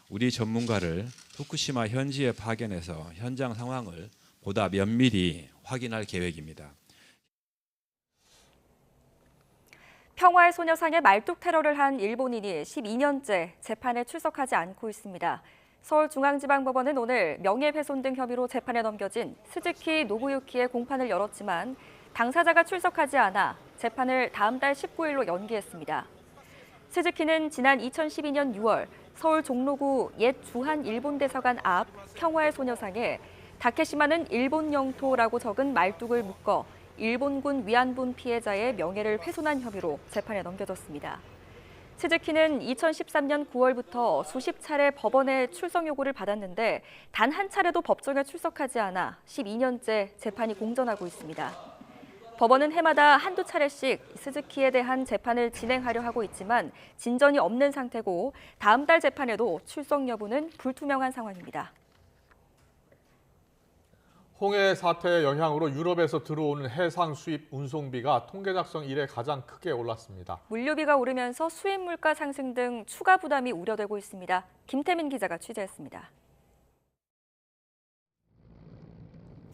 Speaker 23: 우리 전문가를 후쿠시마 현지에 파견해서 현장 상황을 보다 면밀히 확인할 계획입니다.
Speaker 11: 평화의 소녀상에 말뚝 테러를 한 일본인이 12년째 재판에 출석하지 않고 있습니다. 서울중앙지방법원은 오늘 명예훼손 등 혐의로 재판에 넘겨진 스즈키 노부유키의 공판을 열었지만 당사자가 출석하지 않아 재판을 다음 달 19일로 연기했습니다. 스즈키는 지난 2012년 6월 서울 종로구 옛 주한 일본 대사관 앞 평화의 소녀상에 다케시마는 일본 영토라고 적은 말뚝을 묶어 일본군 위안분 피해자의 명예를 훼손한 혐의로 재판에 넘겨졌습니다. 스즈키는 2013년 9월부터 수십 차례 법원에 출석 요구를 받았는데 단 한 차례도 법정에 출석하지 않아 12년째 재판이 공전하고 있습니다. 법원은 해마다 한두 차례씩 스즈키에 대한 재판을 진행하려 하고 있지만 진전이 없는 상태고 다음 달 재판에도 출석 여부는 불투명한 상황입니다.
Speaker 1: 홍해 사태의 영향으로 유럽에서 들어오는 해상 수입 운송비가 통계 작성 이래 가장 크게 올랐습니다.
Speaker 11: 물류비가 오르면서 수입 물가 상승 등 추가 부담이 우려되고 있습니다. 김태민 기자가 취재했습니다.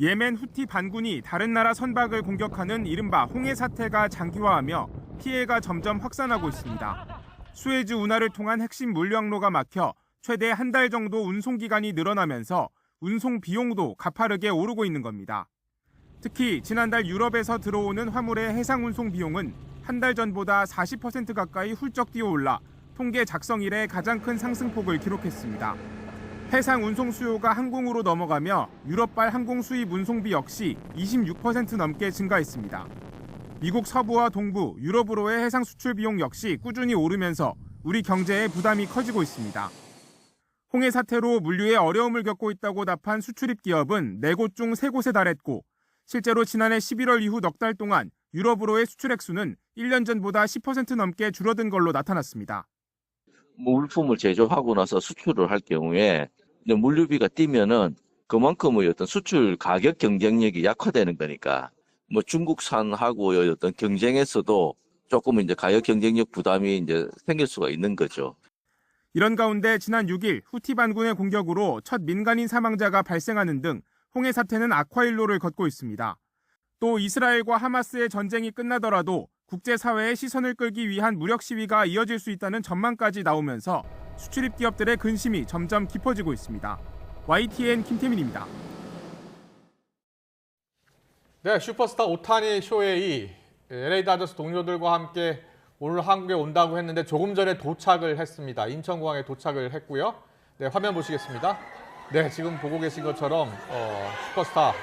Speaker 2: 예멘 후티 반군이 다른 나라 선박을 공격하는 이른바 홍해 사태가 장기화하며 피해가 점점 확산하고 있습니다. 수에즈 운하를 통한 핵심 물류항로가 막혀 최대 한 달 정도 운송 기간이 늘어나면서 운송 비용도 가파르게 오르고 있는 겁니다. 특히 지난달 유럽에서 들어오는 화물의 해상 운송 비용은 한 달 전보다 40% 가까이 훌쩍 뛰어올라 통계 작성 이래 가장 큰 상승폭을 기록했습니다. 해상 운송 수요가 항공으로 넘어가며 유럽발 항공 수입 운송비 역시 26% 넘게 증가했습니다. 미국 서부와 동부, 유럽으로의 해상 수출 비용 역시 꾸준히 오르면서 우리 경제에 부담이 커지고 있습니다. 홍해 사태로 물류에 어려움을 겪고 있다고 답한 수출입 기업은 4곳 중 3곳에 달했고 실제로 지난해 11월 이후 넉 달 동안 유럽으로의 수출 액수는 1년 전보다 10% 넘게 줄어든 걸로 나타났습니다.
Speaker 6: 물품을 제조하고 나서 수출을 할 경우에 물류비가 뛰면은 그만큼의 어떤 수출 가격 경쟁력이 약화되는 거니까 뭐 중국산하고의 어떤 경쟁에서도 조금 이제 가격 경쟁력 부담이 이제 생길 수가 있는 거죠.
Speaker 2: 이런 가운데 지난 6일 후티 반군의 공격으로 첫 민간인 사망자가 발생하는 등 홍해 사태는 악화일로를 걷고 있습니다. 또 이스라엘과 하마스의 전쟁이 끝나더라도 국제사회의 시선을 끌기 위한 무력 시위가 이어질 수 있다는 전망까지 나오면서 수출입 기업들의 근심이 점점 깊어지고 있습니다. YTN 김태민입니다.
Speaker 1: 네, 슈퍼스타 오타니 쇼헤이 LA 다저스 동료들과 함께 오늘 한국에 온다고 했는데 조금 전에 도착을 했습니다. 인천공항에 도착을 했고요. 네, 화면 보시겠습니다. 네, 지금 보고 계신 것처럼 슈퍼스타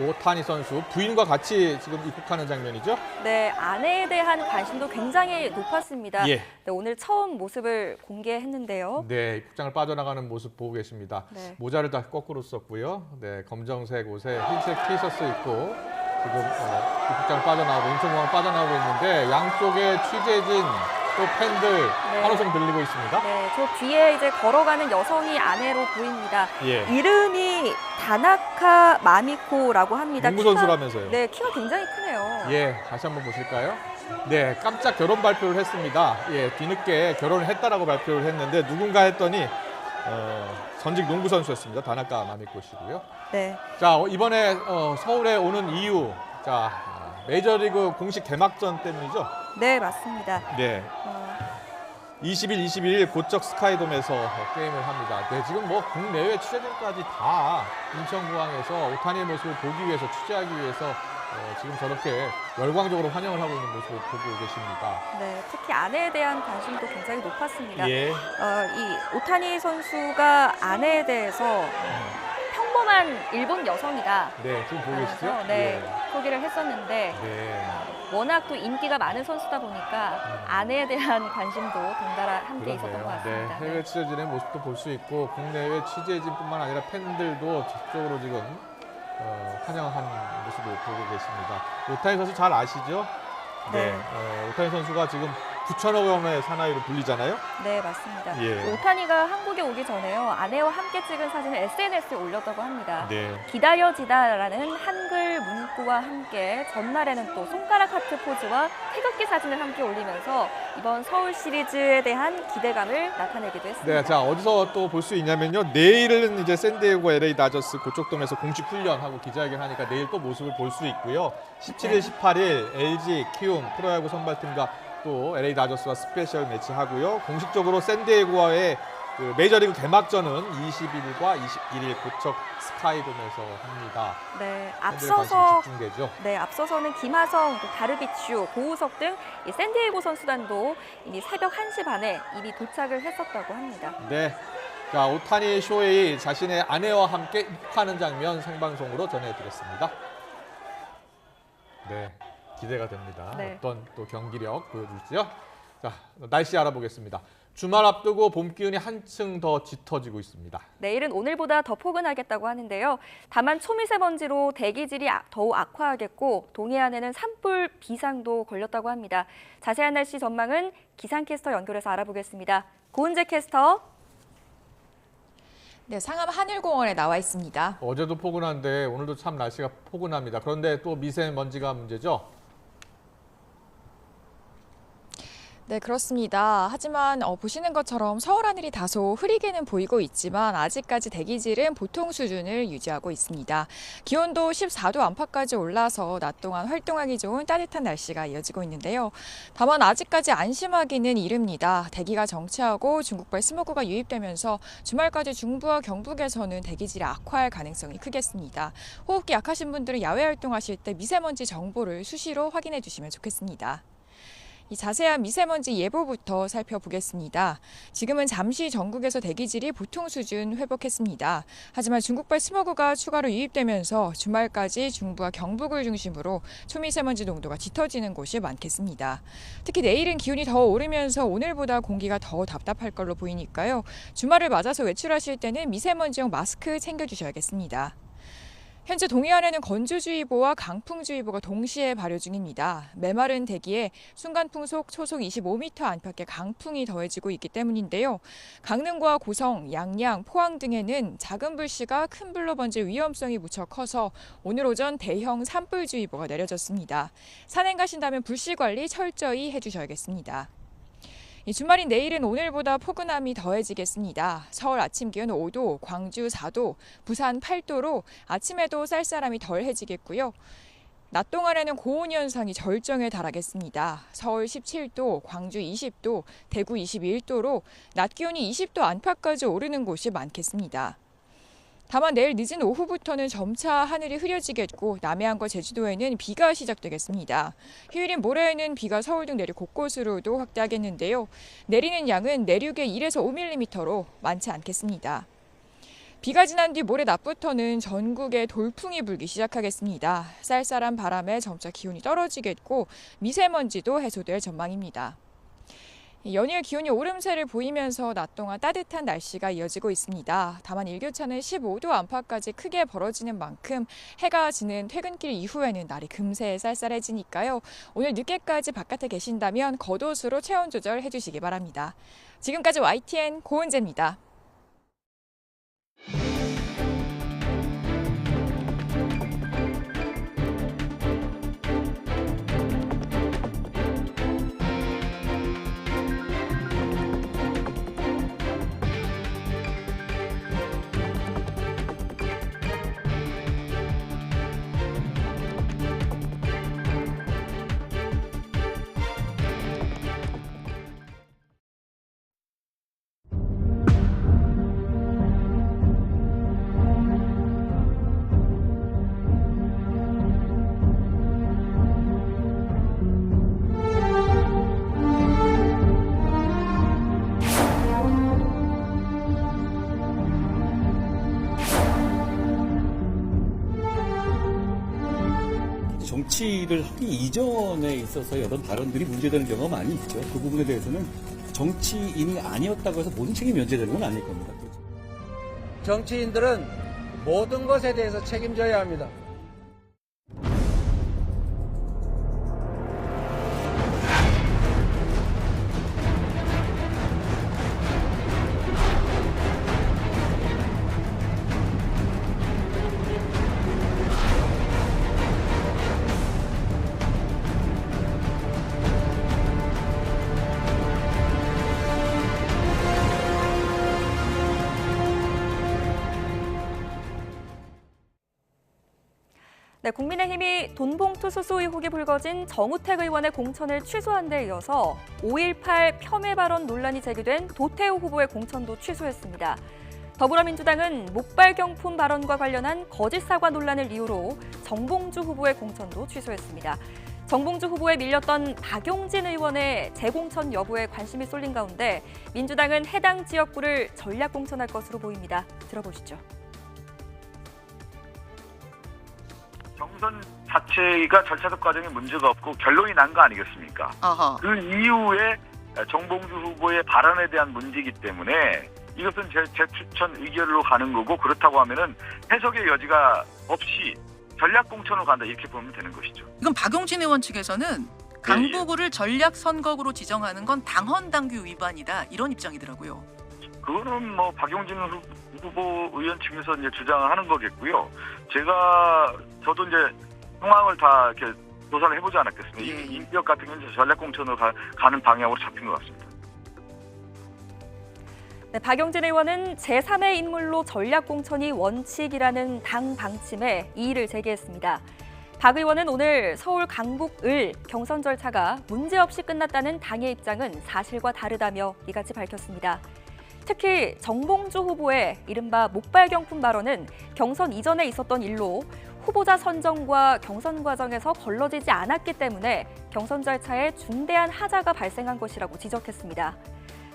Speaker 1: 오타니 선수 부인과 같이 지금 입국하는 장면이죠?
Speaker 11: 네, 아내에 대한 관심도 굉장히 높았습니다.
Speaker 1: 예.
Speaker 11: 네, 오늘 처음 모습을 공개했는데요.
Speaker 1: 네, 입국장을 빠져나가는 모습 보고 계십니다.
Speaker 11: 네.
Speaker 1: 모자를 다 거꾸로 썼고요. 네, 검정색 옷에 흰색 티셔츠 입고 지금 입국장을 빠져나오고 인천공항 빠져나오고 있는데 양쪽에 취재진 또 팬들
Speaker 11: 네.
Speaker 1: 환호성 들리고 있습니다.
Speaker 11: 네, 저 뒤에 이제 걸어가는 여성이 아내로 보입니다.
Speaker 1: 예.
Speaker 11: 이름이 다나카 마미코라고 합니다.
Speaker 1: 농구 선수라면서요.
Speaker 11: 네, 키가 굉장히 크네요.
Speaker 1: 예, 다시 한번 보실까요? 네, 깜짝 결혼 발표를 했습니다. 예, 뒤늦게 결혼을 했다라고 발표를 했는데 누군가 했더니 전직 농구 선수였습니다. 다나카 마미코 씨고요.
Speaker 11: 네.
Speaker 1: 자, 이번에 서울에 오는 이유, 자 메이저리그 공식 개막전 때문이죠?
Speaker 11: 네, 맞습니다.
Speaker 1: 네. 20일, 21일 고척 스카이돔에서 게임을 합니다. 네, 지금 뭐 국내외 취재진까지 다 인천공항에서 오타니의 모습을 보기 위해서 취재하기 위해서 지금 저렇게 열광적으로 환영을 하고 있는 모습을 보고 계십니다.
Speaker 11: 네, 특히 아내에 대한 관심도 굉장히 높았습니다.
Speaker 1: 예.
Speaker 11: 이 오타니 선수가 아내에 대해서 평범한 일본 여성이다.
Speaker 1: 네, 지금 보고 계시죠?
Speaker 11: 라면서, 네,
Speaker 1: 예.
Speaker 11: 소개를 했었는데
Speaker 1: 네.
Speaker 11: 워낙 또 인기가 많은 선수다 보니까 아내에 대한 관심도 덩달아 함께 있었던 것 같습니다.
Speaker 1: 네, 해외 취재진의 모습도 볼 수 있고 국내외 취재진뿐만 아니라 팬들도 적극적으로 지금 환영한 모습을 보고 계십니다. 오타니 선수 잘 아시죠? 네. 오타니 선수가 지금 9천억 원의 사나이로 불리잖아요.
Speaker 11: 네, 맞습니다.
Speaker 1: 예.
Speaker 11: 오타니가 한국에 오기 전에요. 아내와 함께 찍은 사진을 SNS에 올렸다고 합니다.
Speaker 1: 네.
Speaker 11: 기다려지다라는 한글 문구와 함께 전날에는 또 손가락 하트 포즈와 태극기 사진을 함께 올리면서 이번 서울 시리즈에 대한 기대감을 나타내기도 했습니다.
Speaker 1: 네, 자 어디서 또 볼 수 있냐면요. 내일은 이제 샌디에고 LA 다저스 고척돔에서 공식 훈련하고 기자회견 하니까 내일 또 모습을 볼 수 있고요. 17일, 18일 LG, 키움 프로야구 선발팀과 또 LA 다저스와 스페셜 매치 하고요. 공식적으로 샌디에고와의 그 메이저리그 개막전은 20일과 21일 고척 스카이돔에서 합니다.
Speaker 11: 네,
Speaker 1: 집중되죠.
Speaker 11: 네, 앞서서는 김하성, 또 다르비추, 고우석 등 이 샌디에고 선수단도 이미 새벽 1시 반에 이미 도착을 했었다고 합니다.
Speaker 1: 네, 자 오타니 쇼헤이 자신의 아내와 함께 입국하는 장면 생방송으로 전해드렸습니다. 네. 기대가 됩니다.
Speaker 11: 네.
Speaker 1: 어떤 또 경기력 보여줄지요? 자, 날씨 알아보겠습니다. 주말 앞두고 봄 기운이 한층 더 짙어지고 있습니다.
Speaker 11: 내일은 오늘보다 더 포근하겠다고 하는데요. 다만 초미세먼지로 대기질이 더욱 악화하겠고 동해안에는 산불 비상도 걸렸다고 합니다. 자세한 날씨 전망은 기상캐스터 연결해서 알아보겠습니다. 고은재 캐스터.
Speaker 7: 네, 상암 하늘공원에 나와 있습니다.
Speaker 1: 어제도 포근한데 오늘도 참 날씨가 포근합니다. 그런데 또 미세먼지가 문제죠?
Speaker 7: 네, 그렇습니다. 하지만 보시는 것처럼 서울 하늘이 다소 흐리게는 보이고 있지만 아직까지 대기질은 보통 수준을 유지하고 있습니다. 기온도 14도 안팎까지 올라서 낮 동안 활동하기 좋은 따뜻한 날씨가 이어지고 있는데요. 다만 아직까지 안심하기는 이릅니다. 대기가 정체하고 중국발 스모그가 유입되면서 주말까지 중부와 경북에서는 대기질이 악화할 가능성이 크겠습니다. 호흡기 약하신 분들은 야외 활동하실 때 미세먼지 정보를 수시로 확인해 주시면 좋겠습니다. 이 자세한 미세먼지 예보부터 살펴보겠습니다. 지금은 잠시 전국에서 대기질이 보통 수준 회복했습니다. 하지만 중국발 스모그가 추가로 유입되면서 주말까지 중부와 경북을 중심으로 초미세먼지 농도가 짙어지는 곳이 많겠습니다. 특히 내일은 기온이 더 오르면서 오늘보다 공기가 더 답답할 걸로 보이니까요. 주말을 맞아서 외출하실 때는 미세먼지용 마스크 챙겨주셔야겠습니다. 현재 동해안에는 건조주의보와 강풍주의보가 동시에 발효 중입니다. 메마른 대기에 순간풍속 초속 25m 안팎의 강풍이 더해지고 있기 때문인데요. 강릉과 고성, 양양, 포항 등에는 작은 불씨가 큰 불로 번질 위험성이 무척 커서 오늘 오전 대형 산불주의보가 내려졌습니다. 산행 가신다면 불씨 관리 철저히 해주셔야겠습니다. 주말인 내일은 오늘보다 포근함이 더해지겠습니다. 서울 아침 기온 5도, 광주 4도, 부산 8도로 아침에도 쌀쌀함이 덜해지겠고요. 낮 동안에는 고온 현상이 절정에 달하겠습니다. 서울 17도, 광주 20도, 대구 21도로 낮 기온이 20도 안팎까지 오르는 곳이 많겠습니다. 다만 내일 늦은 오후부터는 점차 하늘이 흐려지겠고 남해안과 제주도에는 비가 시작되겠습니다. 휴일인 모레에는 비가 서울 등 내륙 곳곳으로도 확대하겠는데요. 내리는 양은 내륙에 1에서 5mm로 많지 않겠습니다. 비가 지난 뒤 모레 낮부터는 전국에 돌풍이 불기 시작하겠습니다. 쌀쌀한 바람에 점차 기온이 떨어지겠고 미세먼지도 해소될 전망입니다. 연일 기온이 오름세를 보이면서 낮 동안 따뜻한 날씨가 이어지고 있습니다. 다만 일교차는 15도 안팎까지 크게 벌어지는 만큼 해가 지는 퇴근길 이후에는 날이 금세 쌀쌀해지니까요. 오늘 늦게까지 바깥에 계신다면 겉옷으로 체온 조절해 주시기 바랍니다. 지금까지 YTN 고은재입니다.
Speaker 8: 정치를 하기 이전에 있어서 여러 발언들이 문제되는 경우가 많이 있죠. 그 부분에 대해서는 정치인이 아니었다고 해서 모든 책임이 면제되는 건 아닐 겁니다.
Speaker 9: 정치인들은 모든 것에 대해서 책임져야 합니다.
Speaker 11: 네, 국민의힘이 돈봉투 수수 의혹이 불거진 정우택 의원의 공천을 취소한 데 이어서 5.18 폄훼 발언 논란이 제기된 도태우 후보의 공천도 취소했습니다. 더불어민주당은 목발경품 발언과 관련한 거짓 사과 논란을 이유로 정봉주 후보의 공천도 취소했습니다. 정봉주 후보에 밀렸던 박용진 의원의 재공천 여부에 관심이 쏠린 가운데 민주당은 해당 지역구를 전략 공천할 것으로 보입니다. 들어보시죠.
Speaker 24: 경선 자체가 절차적 과정에 문제가 없고 결론이 난 거 아니겠습니까? 아하. 그 이후에 정봉주 후보의 발언에 대한 문제이기 때문에 이것은 재추천 의결로 가는 거고 그렇다고 하면은 해석의 여지가 없이 전략 공천으로 간다 이렇게 보면 되는 것이죠.
Speaker 25: 이건 박용진 의원 측에서는 강북구를 전략 선거구로 지정하는 건 당헌 당규 위반이다 이런 입장이더라고요.
Speaker 24: 그거는 뭐 박용진 후보 의원 측에서 이제 주장하는 거겠고요. 저도 이제 상황을 다 이렇게 조사를 해보지 않았겠습니까? 이 인격 같은 경우는 전략공천으로 가는 방향으로 잡힌 것 같습니다.
Speaker 11: 네, 박용진 의원은 제3의 인물로 전략공천이 원칙이라는 당 방침에 이의를 제기했습니다. 박 의원은 오늘 서울 강북을 경선 절차가 문제없이 끝났다는 당의 입장은 사실과 다르다며 이같이 밝혔습니다. 특히 정봉주 후보의 이른바 목발경품 발언은 경선 이전에 있었던 일로 후보자 선정과 경선 과정에서 걸러지지 않았기 때문에 경선 절차에 중대한 하자가 발생한 것이라고 지적했습니다.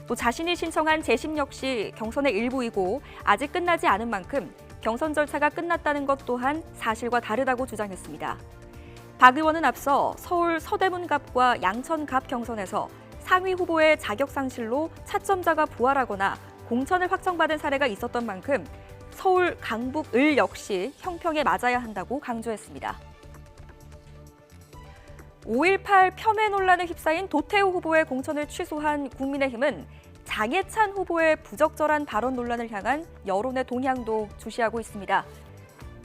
Speaker 11: 또 자신이 신청한 재심 역시 경선의 일부이고 아직 끝나지 않은 만큼 경선 절차가 끝났다는 것 또한 사실과 다르다고 주장했습니다. 박 의원은 앞서 서울 서대문갑과 양천갑 경선에서 상위 후보의 자격 상실로 차점자가 부활하거나 공천을 확정받은 사례가 있었던 만큼 서울 강북을 역시 형평에 맞아야 한다고 강조했습니다. 5.18 폄훼 논란에 휩싸인 도태우 후보의 공천을 취소한 국민의힘은 장해찬 후보의 부적절한 발언 논란을 향한 여론의 동향도 주시하고 있습니다.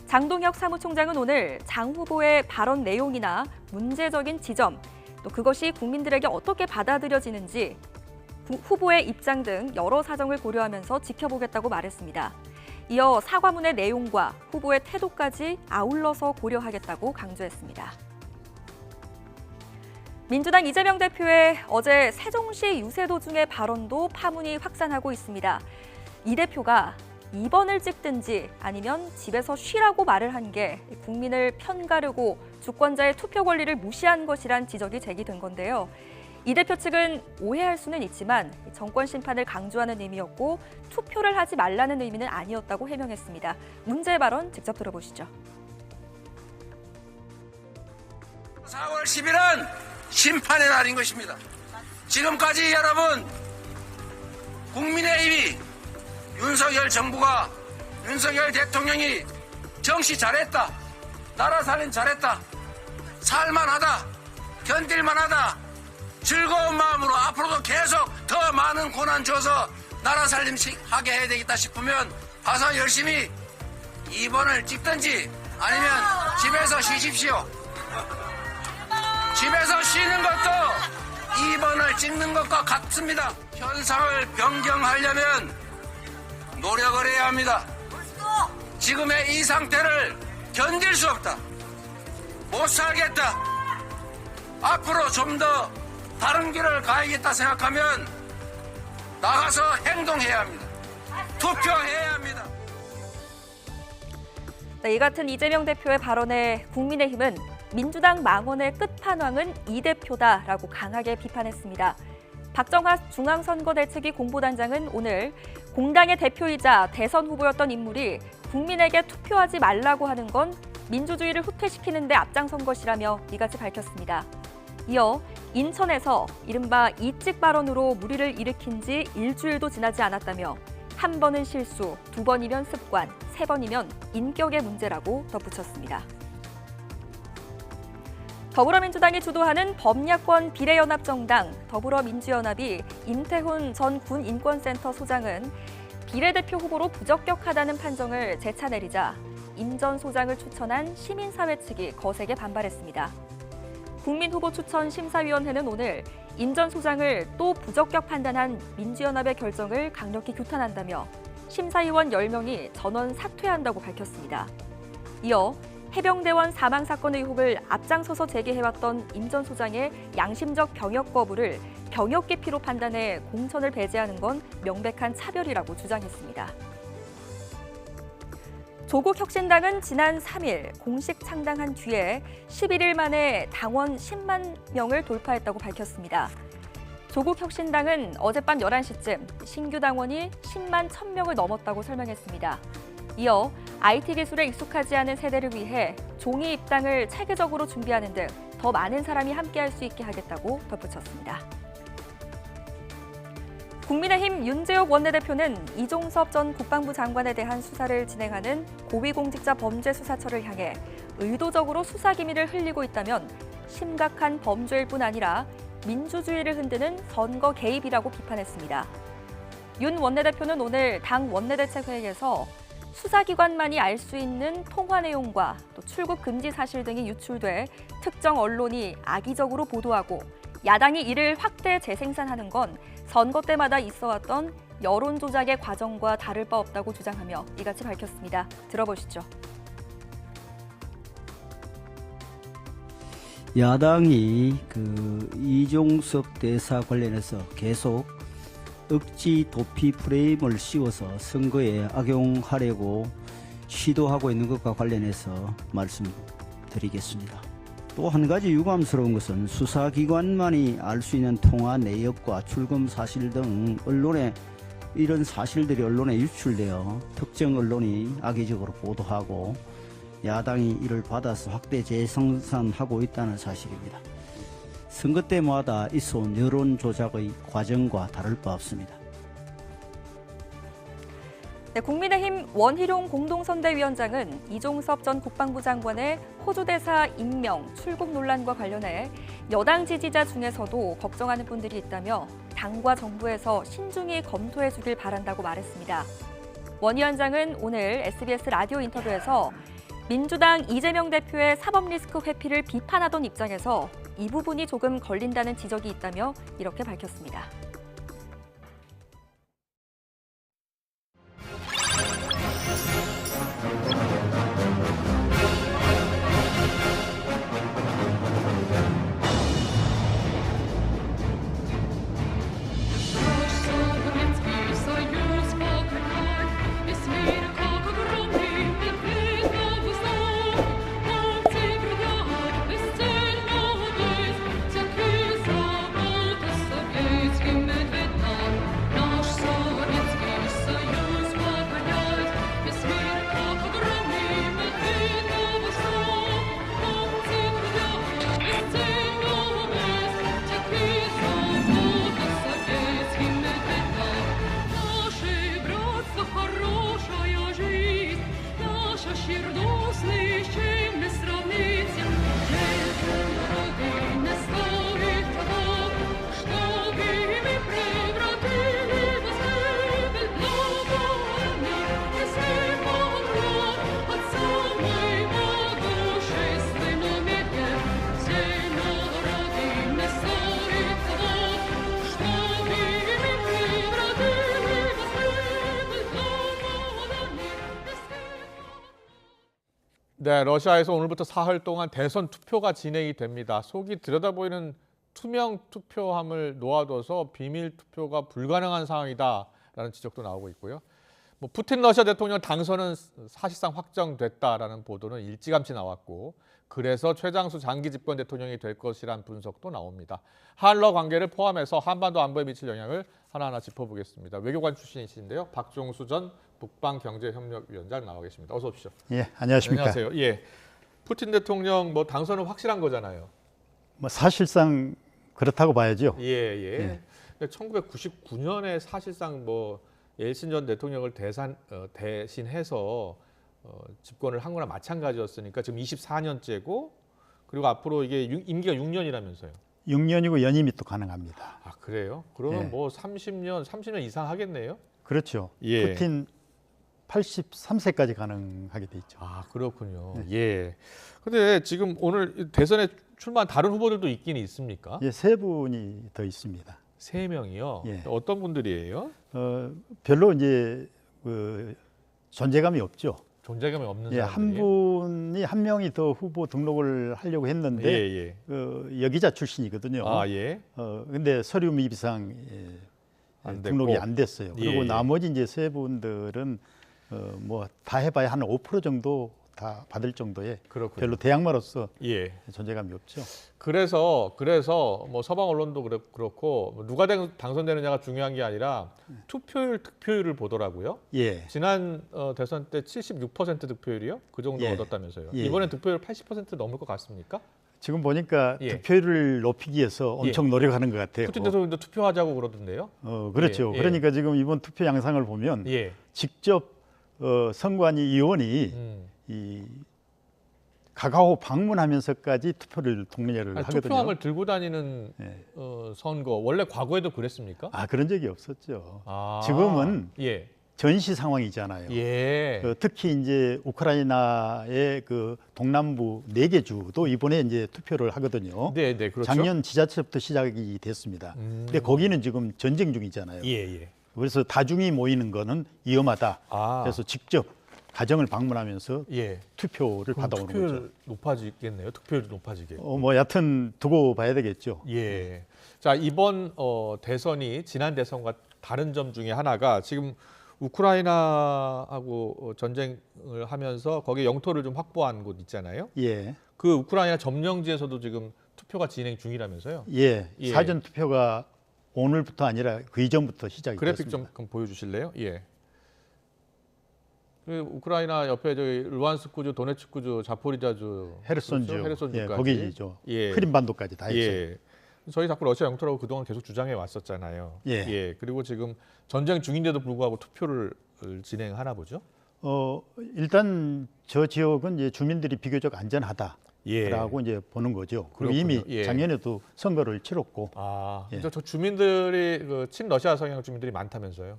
Speaker 11: 장동혁 사무총장은 오늘 장 후보의 발언 내용이나 문제적인 지점, 또 그것이 국민들에게 어떻게 받아들여지는지 후보의 입장 등 여러 사정을 고려하면서 지켜보겠다고 말했습니다. 이어 사과문의 내용과 후보의 태도까지 아울러서 고려하겠다고 강조했습니다. 민주당 이재명 대표의 어제 세종시 유세도 중의 발언도 파문이 확산하고 있습니다. 이 대표가 2번을 찍든지 아니면 집에서 쉬라고 말을 한 게 국민을 편가르고 주권자의 투표 권리를 무시한 것이란 지적이 제기된 건데요. 이 대표 측은 오해할 수는 있지만 정권 심판을 강조하는 의미였고 투표를 하지 말라는 의미는 아니었다고 해명했습니다. 문제의 발언 직접 들어보시죠.
Speaker 5: 4월 10일은 심판의 날인 것입니다. 지금까지 여러분 국민의힘이 윤석열 정부가 윤석열 대통령이 정치 잘했다, 나라 살림 잘했다, 살만하다, 견딜만하다, 즐거운 마음으로 앞으로도 계속 더 많은 고난 줘서 나라 살림 하게 해야 되겠다 싶으면 가서 열심히 2번을 찍든지 아니면 집에서 쉬십시오. 집에서 쉬는 것도 2번을 찍는 것과 같습니다. 현상을 변경하려면 노력을 해야 합니다. 지금의 이 상태를 견딜 수 없다. 못 살겠다. 앞으로 좀 더 다른 길을 가야겠다 생각하면 나가서 행동해야 합니다. 투표해야 합니다.
Speaker 11: 네, 이 같은 이재명 대표의 발언에 국민의힘은 민주당 망언의 끝판왕은 이 대표다라고 강하게 비판했습니다. 박정하 중앙선거대책위 공보단장은 오늘 공당의 대표이자 대선 후보였던 인물이 국민에게 투표하지 말라고 하는 건 민주주의를 후퇴시키는 데 앞장선 것이라며 이같이 밝혔습니다. 이어 인천에서 이른바 이찍 발언으로 물의를 일으킨 지 일주일도 지나지 않았다며 한 번은 실수, 두 번이면 습관, 세 번이면 인격의 문제라고 덧붙였습니다. 더불어민주당이 주도하는 범야권 비례연합정당 더불어민주연합이 임태훈 전 군인권센터 소장은 비례대표 후보로 부적격하다는 판정을 재차 내리자 임 전 소장을 추천한 시민사회 측이 거세게 반발했습니다. 국민후보추천심사위원회는 오늘 임 전 소장을 또 부적격 판단한 민주연합의 결정을 강력히 규탄한다며 심사위원 10명이 전원 사퇴한다고 밝혔습니다. 이어 해병대원 사망 사건 의혹을 앞장서서 제기해왔던 임 전 소장의 양심적 병역 거부를 병역 기피로 판단해 공천을 배제하는 건 명백한 차별이라고 주장했습니다. 조국혁신당은 지난 3일 공식 창당한 뒤에 11일 만에 당원 10만 명을 돌파했다고 밝혔습니다. 조국혁신당은 어젯밤 11시쯤 신규 당원이 10만 1,000명을 넘었다고 설명했습니다. 이어 IT 기술에 익숙하지 않은 세대를 위해 종이 입당을 체계적으로 준비하는 등 더 많은 사람이 함께할 수 있게 하겠다고 덧붙였습니다. 국민의힘 윤재욱 원내대표는 이종섭 전 국방부 장관에 대한 수사를 진행하는 고위공직자 범죄수사처를 향해 의도적으로 수사 기밀을 흘리고 있다면 심각한 범죄일 뿐 아니라 민주주의를 흔드는 선거 개입이라고 비판했습니다. 윤 원내대표는 오늘 당 원내대책회의에서 수사기관만이 알 수 있는 통화 내용과 또 출국 금지 사실 등이 유출돼 특정 언론이 악의적으로 보도하고 야당이 이를 확대 재생산하는 건 선거 때마다 있어왔던 여론 조작의 과정과 다를 바 없다고 주장하며 이같이 밝혔습니다. 들어보시죠.
Speaker 10: 야당이 이종섭 대사 관련해서 계속 억지 도피 프레임을 씌워서 선거에 악용하려고 시도하고 있는 것과 관련해서 말씀드리겠습니다. 또 한 가지 유감스러운 것은 수사기관만이 알 수 있는 통화 내역과 출금 사실 등 언론에 이런 사실들이 언론에 유출되어 특정 언론이 악의적으로 보도하고 야당이 이를 받아서 확대 재생산하고 있다는 사실입니다. 선거 때마다 있어온 여론 조작의 과정과 다를 바 없습니다.
Speaker 11: 네, 국민의힘 원희룡 공동선대위원장은 이종섭 전 국방부 장관의 호주 대사 임명, 출국 논란과 관련해 여당 지지자 중에서도 걱정하는 분들이 있다며 당과 정부에서 신중히 검토해 주길 바란다고 말했습니다. 원 위원장은 오늘 SBS 라디오 인터뷰에서 민주당 이재명 대표의 사법 리스크 회피를 비판하던 입장에서 이 부분이 조금 걸린다는 지적이 있다며 이렇게 밝혔습니다.
Speaker 1: 네, 러시아에서 오늘부터 사흘 동안 대선 투표가 진행이 됩니다. 속이 들여다보이는 투명 투표함을 놓아둬서 비밀 투표가 불가능한 상황이다라는 지적도 나오고 있고요. 푸틴 러시아 대통령 당선은 사실상 확정됐다라는 보도는 일찌감치 나왔고, 그래서 최장수 장기 집권 대통령이 될 것이란 분석도 나옵니다. 한러 관계를 포함해서 한반도 안보에 미칠 영향을 하나하나 짚어보겠습니다. 외교관 출신이신데요, 박종수 전 북방경제협력위원장 나와 계십니다. 어서 오십시오.
Speaker 12: 예, 안녕하십니까.
Speaker 1: 안녕하세요. 예, 푸틴 대통령 당선은 확실한 거잖아요.
Speaker 12: 사실상 그렇다고 봐야죠.
Speaker 1: 예. 1999년에 사실상 엘신 전 대통령을 대신해서 집권을 한 거나 마찬가지였으니까 지금 24년째고, 그리고 앞으로 이게 임기가 6년이라면서요.
Speaker 12: 6년이고 연임이 또 가능합니다.
Speaker 1: 아, 그래요? 그러면 30년 이상 하겠네요?
Speaker 12: 그렇죠.
Speaker 1: 예.
Speaker 12: 푸틴 83세까지 가능하게 돼 있죠.
Speaker 1: 아, 그렇군요. 네. 예. 근데 지금 오늘 대선에 출마한 다른 후보들도 있긴 있습니까?
Speaker 12: 예, 3분이 더 있습니다.
Speaker 1: 3명이요?
Speaker 12: 예.
Speaker 1: 어떤 분들이에요?
Speaker 12: 별로 이제 존재감이 없죠.
Speaker 1: 존재감이 없는
Speaker 12: 사람들이에요? 한 명이 더 후보 등록을 하려고 했는데 여기자 출신이거든요.
Speaker 1: 아, 예.
Speaker 12: 근데 서류 미비상 등록이 안 됐어요. 그리고 나머지 이제 3분들은 다 해봐야 한 5% 정도 다 받을 정도의
Speaker 1: 그렇군요.
Speaker 12: 별로 대항마로서 존재감이 없죠.
Speaker 1: 그래서 서방 언론도 그렇고 누가 당선되느냐가 중요한 게 아니라 투표율, 득표율을 보더라고요.
Speaker 12: 예.
Speaker 1: 지난 대선 때 76% 득표율이요? 그 정도 얻었다면서요. 이번엔 득표율 80% 넘을 것 같습니까?
Speaker 12: 지금 보니까 득표율을 높이기 위해서 엄청 노력하는 것 같아요.
Speaker 1: 푸틴 대통령도 투표하자고 그러던데요.
Speaker 12: 그렇죠. 그러니까 지금 이번 투표 양상을 보면 직접 선관위 의원이 가가오 방문하면서까지 투표를 독려를 하거든요.
Speaker 1: 투표함을 들고 다니는 선거 원래 과거에도 그랬습니까?
Speaker 12: 아, 그런 적이 없었죠.
Speaker 1: 아,
Speaker 12: 지금은
Speaker 1: 예.
Speaker 12: 전시 상황이잖아요.
Speaker 1: 예.
Speaker 12: 특히 이제 우크라이나의 그 동남부 4개 주도 이번에 이제 투표를 하거든요.
Speaker 1: 네, 네, 그렇죠.
Speaker 12: 작년 지자체부터 시작이 됐습니다. 근데 거기는 지금 전쟁 중이잖아요.
Speaker 1: 예, 예.
Speaker 12: 그래서 다중이 모이는 거는 위험하다.
Speaker 1: 아.
Speaker 12: 그래서 직접 가정을 방문하면서
Speaker 1: 예.
Speaker 12: 투표를 받아오는 거죠.
Speaker 1: 투표율 높아지겠네요. 투표율이 높아지겠고.
Speaker 12: 뭐 여하튼 두고 봐야 되겠죠.
Speaker 1: 예. 자, 이번 대선이 지난 대선과 다른 점 중에 하나가 지금 우크라이나하고 전쟁을 하면서 거기에 영토를 좀 확보한 곳 있잖아요.
Speaker 12: 예.
Speaker 1: 그 우크라이나 점령지에서도 지금 투표가 진행 중이라면서요.
Speaker 12: 예.
Speaker 1: 예.
Speaker 12: 사전 투표가 오늘부터 아니라 그 이전부터 시작이
Speaker 1: 그래픽
Speaker 12: 됐습니다.
Speaker 1: 좀 보여주실래요? 예. 그 우크라이나 옆에 저기 루안스크주, 도네츠크주, 자포리자주,
Speaker 12: 헤르손주,
Speaker 1: 그렇죠? 헤르손주까지.
Speaker 12: 예, 거기죠.
Speaker 1: 예.
Speaker 12: 크림반도까지 다 했어요.
Speaker 1: 예. 저희 자꾸 러시아 영토라고 그동안 계속 주장해 왔었잖아요.
Speaker 12: 예.
Speaker 1: 그리고 지금 전쟁 중인데도 불구하고 투표를 진행하나 보죠?
Speaker 12: 일단 저 지역은 이제 주민들이 비교적 안전하다라고 이제 보는 거죠. 그리고 이미 작년에도 선거를 치렀고.
Speaker 1: 아,
Speaker 12: 예.
Speaker 1: 저 주민들이 그 친러시아 성향 주민들이 많다면서요?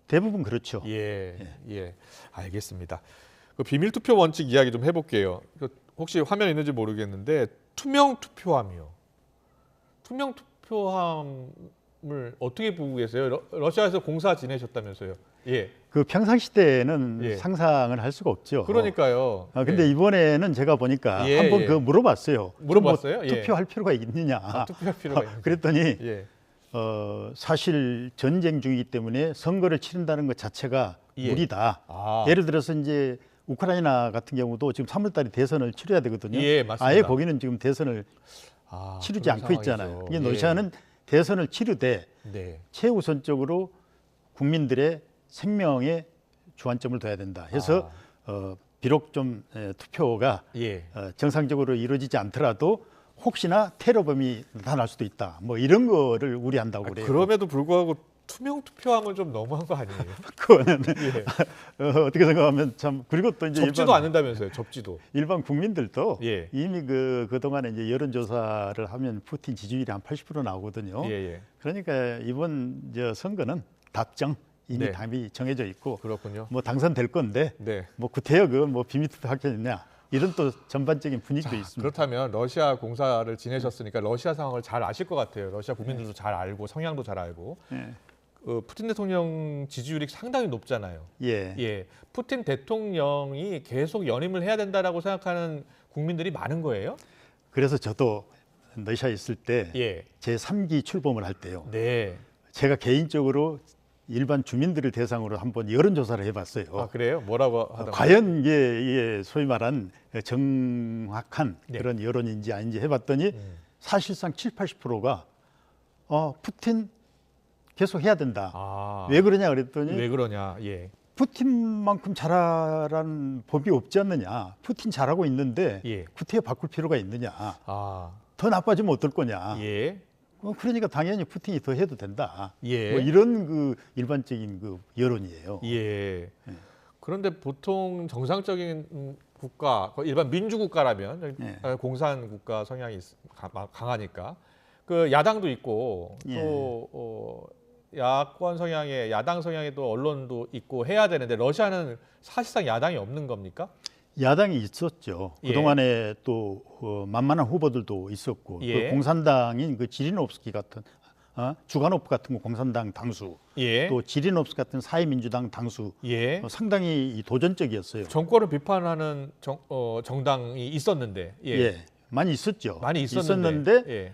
Speaker 12: 대부분 그렇죠.
Speaker 1: 예. 알겠습니다. 그 비밀 투표 원칙 이야기 좀 해볼게요. 혹시 화면 있는지 모르겠는데 투명 투표함이요. 투명 투표함을 어떻게 보고 계세요? 러시아에서 공사 지내셨다면서요? 예.
Speaker 12: 그 평상시 때는 상상을 할 수가 없죠.
Speaker 1: 그러니까요.
Speaker 12: 근데 이번에는 제가 보니까 한번 그 물어봤어요.
Speaker 1: 물어봤어요?
Speaker 12: 뭐 투표할 필요가 있느냐.
Speaker 1: 투표할 필요가 있느냐.
Speaker 12: 그랬더니 사실 전쟁 중이기 때문에 선거를 치른다는 것 자체가 무리다. 예를 들어서 이제 우크라이나 같은 경우도 지금 3월 달에 대선을 치러야 되거든요.
Speaker 1: 예, 맞습니다.
Speaker 12: 아예 거기는 지금 대선을 치르지 않고 있잖아요. 이게 러시아는 대선을 치르되 최우선적으로 국민들의 생명에 주안점을 둬야 된다. 해서 비록 좀 투표가 정상적으로 이루어지지 않더라도 혹시나 테러범이 나타날 수도 있다. 뭐 이런 거를 우려한다고 그래요.
Speaker 1: 그럼에도 불구하고 투명 투표함은 좀 너무한 거 아니에요?
Speaker 12: 그거는 어떻게 생각하면 참. 그리고 또 이제
Speaker 1: 접지도 않는다면서요? 접지도.
Speaker 12: 일반 국민들도 이미 그동안에 이제 여론조사를 하면 푸틴 지지율이 한 80% 나오거든요. 그러니까 이번 선거는 답정 이미 답이 정해져 있고.
Speaker 1: 그렇군요.
Speaker 12: 뭐 당선될 건데 뭐 구태여 뭐 비밀 투표 하겠느냐. 이런 또 전반적인 분위기도 있습니다.
Speaker 1: 그렇다면 러시아 공사를 지내셨으니까 러시아 상황을 잘 아실 것 같아요. 러시아 국민들도 잘 알고 성향도 잘 알고. 푸틴 대통령 지지율이 상당히 높잖아요. 푸틴 대통령이 계속 연임을 해야 된다라고 생각하는 국민들이 많은 거예요?
Speaker 12: 그래서 저도 러시아에 있을 때 제 3기 출범을 할 때요. 제가 개인적으로 일반 주민들을 대상으로 한번 여론조사를 해봤어요.
Speaker 1: 아, 그래요? 뭐라고 하던가요?
Speaker 12: 과연 이게 소위 말한 정확한 그런 여론인지 아닌지 해봤더니 사실상 70~80%가 푸틴 계속 해야 된다. 왜 그러냐 그랬더니
Speaker 1: 왜 그러냐?
Speaker 12: 푸틴만큼 잘하라는 법이 없지 않느냐. 푸틴 잘하고 있는데 구태여 바꿀 필요가 있느냐. 더 나빠지면 어떨 거냐. 그러니까 당연히 푸틴이 더 해도 된다. 뭐 이런 그 일반적인 그 여론이에요.
Speaker 1: 그런데 보통 정상적인 국가, 일반 민주국가라면 공산국가 성향이 강하니까 그 야당도 있고 또 야권 성향의 야당 성향의 또 언론도 있고 해야 되는데 러시아는 사실상 야당이 없는 겁니까?
Speaker 12: 야당이 있었죠. 그동안에 또 만만한 후보들도 있었고 그 공산당인 그 지리노프스키 같은 주가노프 같은 거 공산당 당수 또 지리노프스키 같은 사회민주당 당수 상당히 도전적이었어요.
Speaker 1: 정권을 비판하는 정당이 있었는데
Speaker 12: 많이 있었죠.
Speaker 1: 많이 있었는데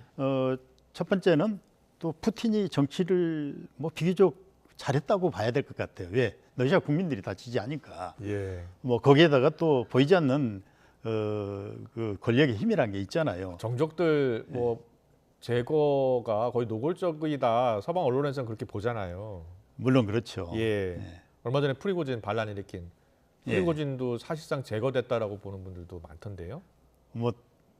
Speaker 12: 첫 번째는 또 푸틴이 정치를 뭐 비교적 잘했다고 봐야 될 것 같아요. 왜? 러시아 국민들이 다 지지하니까. 뭐 거기에다가 또 보이지 않는 그 권력의 힘이라는 게 있잖아요.
Speaker 1: 정적들 뭐 제거가 거의 노골적이다. 서방 언론에서는 그렇게 보잖아요.
Speaker 12: 물론 그렇죠.
Speaker 1: 얼마 전에 프리고진 반란 일으킨 프리고진도 사실상 제거됐다라고 보는 분들도 많던데요.
Speaker 12: 뭐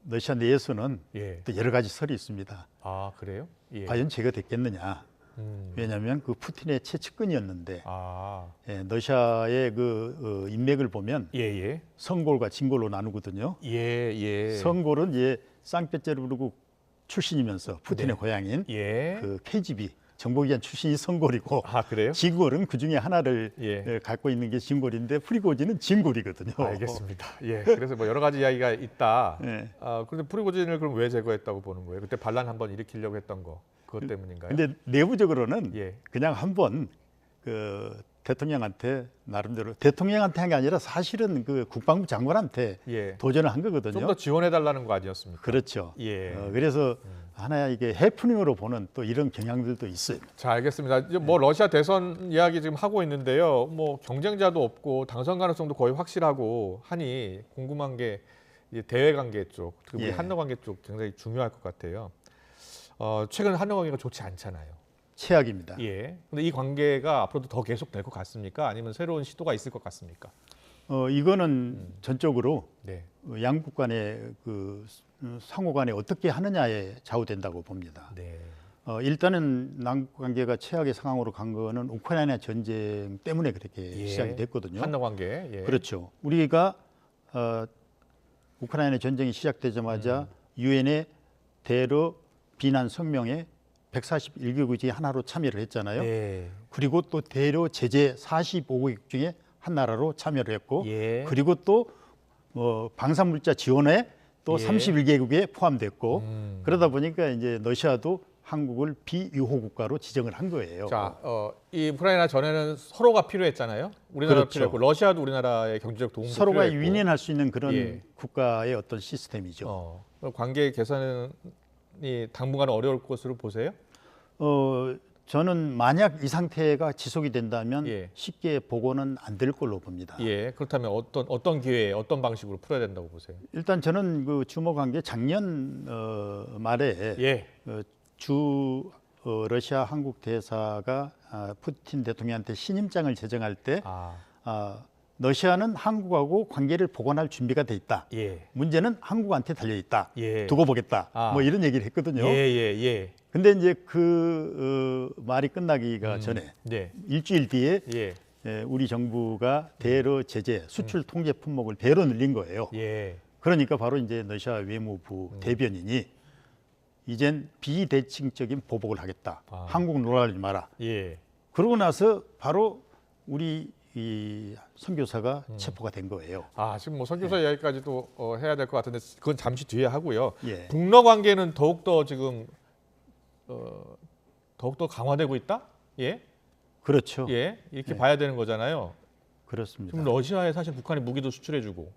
Speaker 12: 러시아 내에서는 또 여러 가지 설이 있습니다.
Speaker 1: 아, 그래요?
Speaker 12: 과연 제거됐겠느냐. 왜냐하면 그 푸틴의 최측근이었는데 예, 러시아의 그 인맥을 보면 성골과 진골로 나누거든요. 성골은 상페테르부르크 출신이면서 푸틴의 고향인 그 KGB 정보기관 출신이 성골이고 진골은 그 중에 하나를 갖고 있는 게 진골인데 프리고진은 진골이거든요.
Speaker 1: 알겠습니다. 그래서 뭐 여러 가지 이야기가 있다. 그런데 프리고진을 그럼 왜 제거했다고 보는 거예요? 그때 반란 한번 일으키려고 했던 거 그것 때문인가요?
Speaker 12: 근데 내부적으로는 그냥 한번 그 대통령한테 나름대로 대통령한테 한 게 아니라 사실은 그 국방부 장관한테 도전을 한 거거든요.
Speaker 1: 좀 더 지원해달라는 거 아니었습니까?
Speaker 12: 그렇죠. 그래서 하나의 이게 해프닝으로 보는 또 이런 경향들도 있어요.
Speaker 1: 자, 알겠습니다. 이제 뭐 러시아 대선 이야기 지금 하고 있는데요. 뭐 경쟁자도 없고 당선 가능성도 거의 확실하고 하니 궁금한 게 대외 관계 쪽, 우리 한러 관계 쪽 굉장히 중요할 것 같아요. 최근 한러 관계가 좋지 않잖아요.
Speaker 12: 최악입니다.
Speaker 1: 근데 이 관계가 앞으로도 더 계속될 것 같습니까? 아니면 새로운 시도가 있을 것 같습니까?
Speaker 12: 이거는 전적으로 양국 간의 그 상호 간에 어떻게 하느냐에 좌우된다고 봅니다. 일단은 남북 관계가 최악의 상황으로 간 거는 우크라이나 전쟁 때문에 그렇게 시작이 됐거든요.
Speaker 1: 한러 관계.
Speaker 12: 그렇죠. 우리가 우크라이나 전쟁이 시작되자마자 유엔의 대러 비난 성명에 141개국 중에 하나로 참여를 했잖아요. 그리고 또 대러 제재 45개국 중에 한 나라로 참여를 했고 그리고 또 방산물자 지원에 또 31개국에 포함됐고 그러다 보니까 이제 러시아도 한국을 비유호 국가로 지정을 한 거예요.
Speaker 1: 자, 이 우크라이나 전에는 서로가 필요했잖아요. 우리나라가 필요했고 러시아도 우리나라의 경제적 도움도
Speaker 12: 서로가
Speaker 1: 필요했고.
Speaker 12: 윈윈할 수 있는 그런 국가의 어떤 시스템이죠.
Speaker 1: 관계 개선이 당분간 어려울 것으로 보세요?
Speaker 12: 저는 만약 이 상태가 지속이 된다면 쉽게 복원은 안 될 걸로 봅니다.
Speaker 1: 그렇다면 어떤 기회에 어떤 방식으로 풀어야 된다고 보세요?
Speaker 12: 일단 저는 그 주목한 게 작년 말에 러시아 한국 대사가 푸틴 대통령한테 신임장을 제정할 때 러시아는 한국하고 관계를 복원할 준비가 돼 있다. 문제는 한국한테 달려 있다. 두고 보겠다. 뭐 이런 얘기를 했거든요. 근데 이제 그 말이 끝나기가 전에 일주일 뒤에 우리 정부가 대러 제재 수출 통제 품목을 배로 늘린 거예요. 그러니까 바로 이제 러시아 외무부 대변인이 이젠 비대칭적인 보복을 하겠다. 한국 놀아주지 마라. 그러고 나서 바로 우리 이 선교사가 체포가 된 거예요.
Speaker 1: 지금 뭐 선교사 이야기까지도 해야 될 것 같은데 그건 잠시 뒤에 하고요. 북러 관계는 더욱더 지금 더욱더 강화되고 있다?
Speaker 12: 그렇죠.
Speaker 1: 이렇게 봐야 되는 거잖아요.
Speaker 12: 그렇습니다.
Speaker 1: 지금 러시아에 사실 북한이 무기도 수출해주고,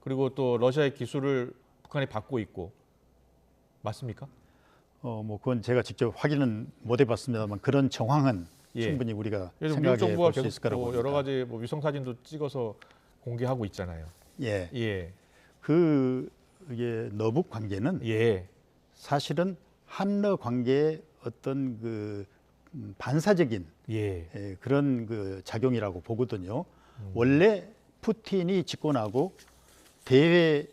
Speaker 1: 그리고 또 러시아의 기술을 북한이 받고 있고, 맞습니까?
Speaker 12: 뭐 그건 제가 직접 확인은 못 해봤습니다만 그런 정황은 충분히 우리가 생각해 볼 수 있을 거라고 봅니다.
Speaker 1: 여러 가지 뭐 위성 사진도 찍어서 공개하고 있잖아요.
Speaker 12: 이게 너북 관계는 사실은 한러 관계의 어떤 그 반사적인 그런 그 작용이라고 보거든요. 원래 푸틴이 집권하고 대외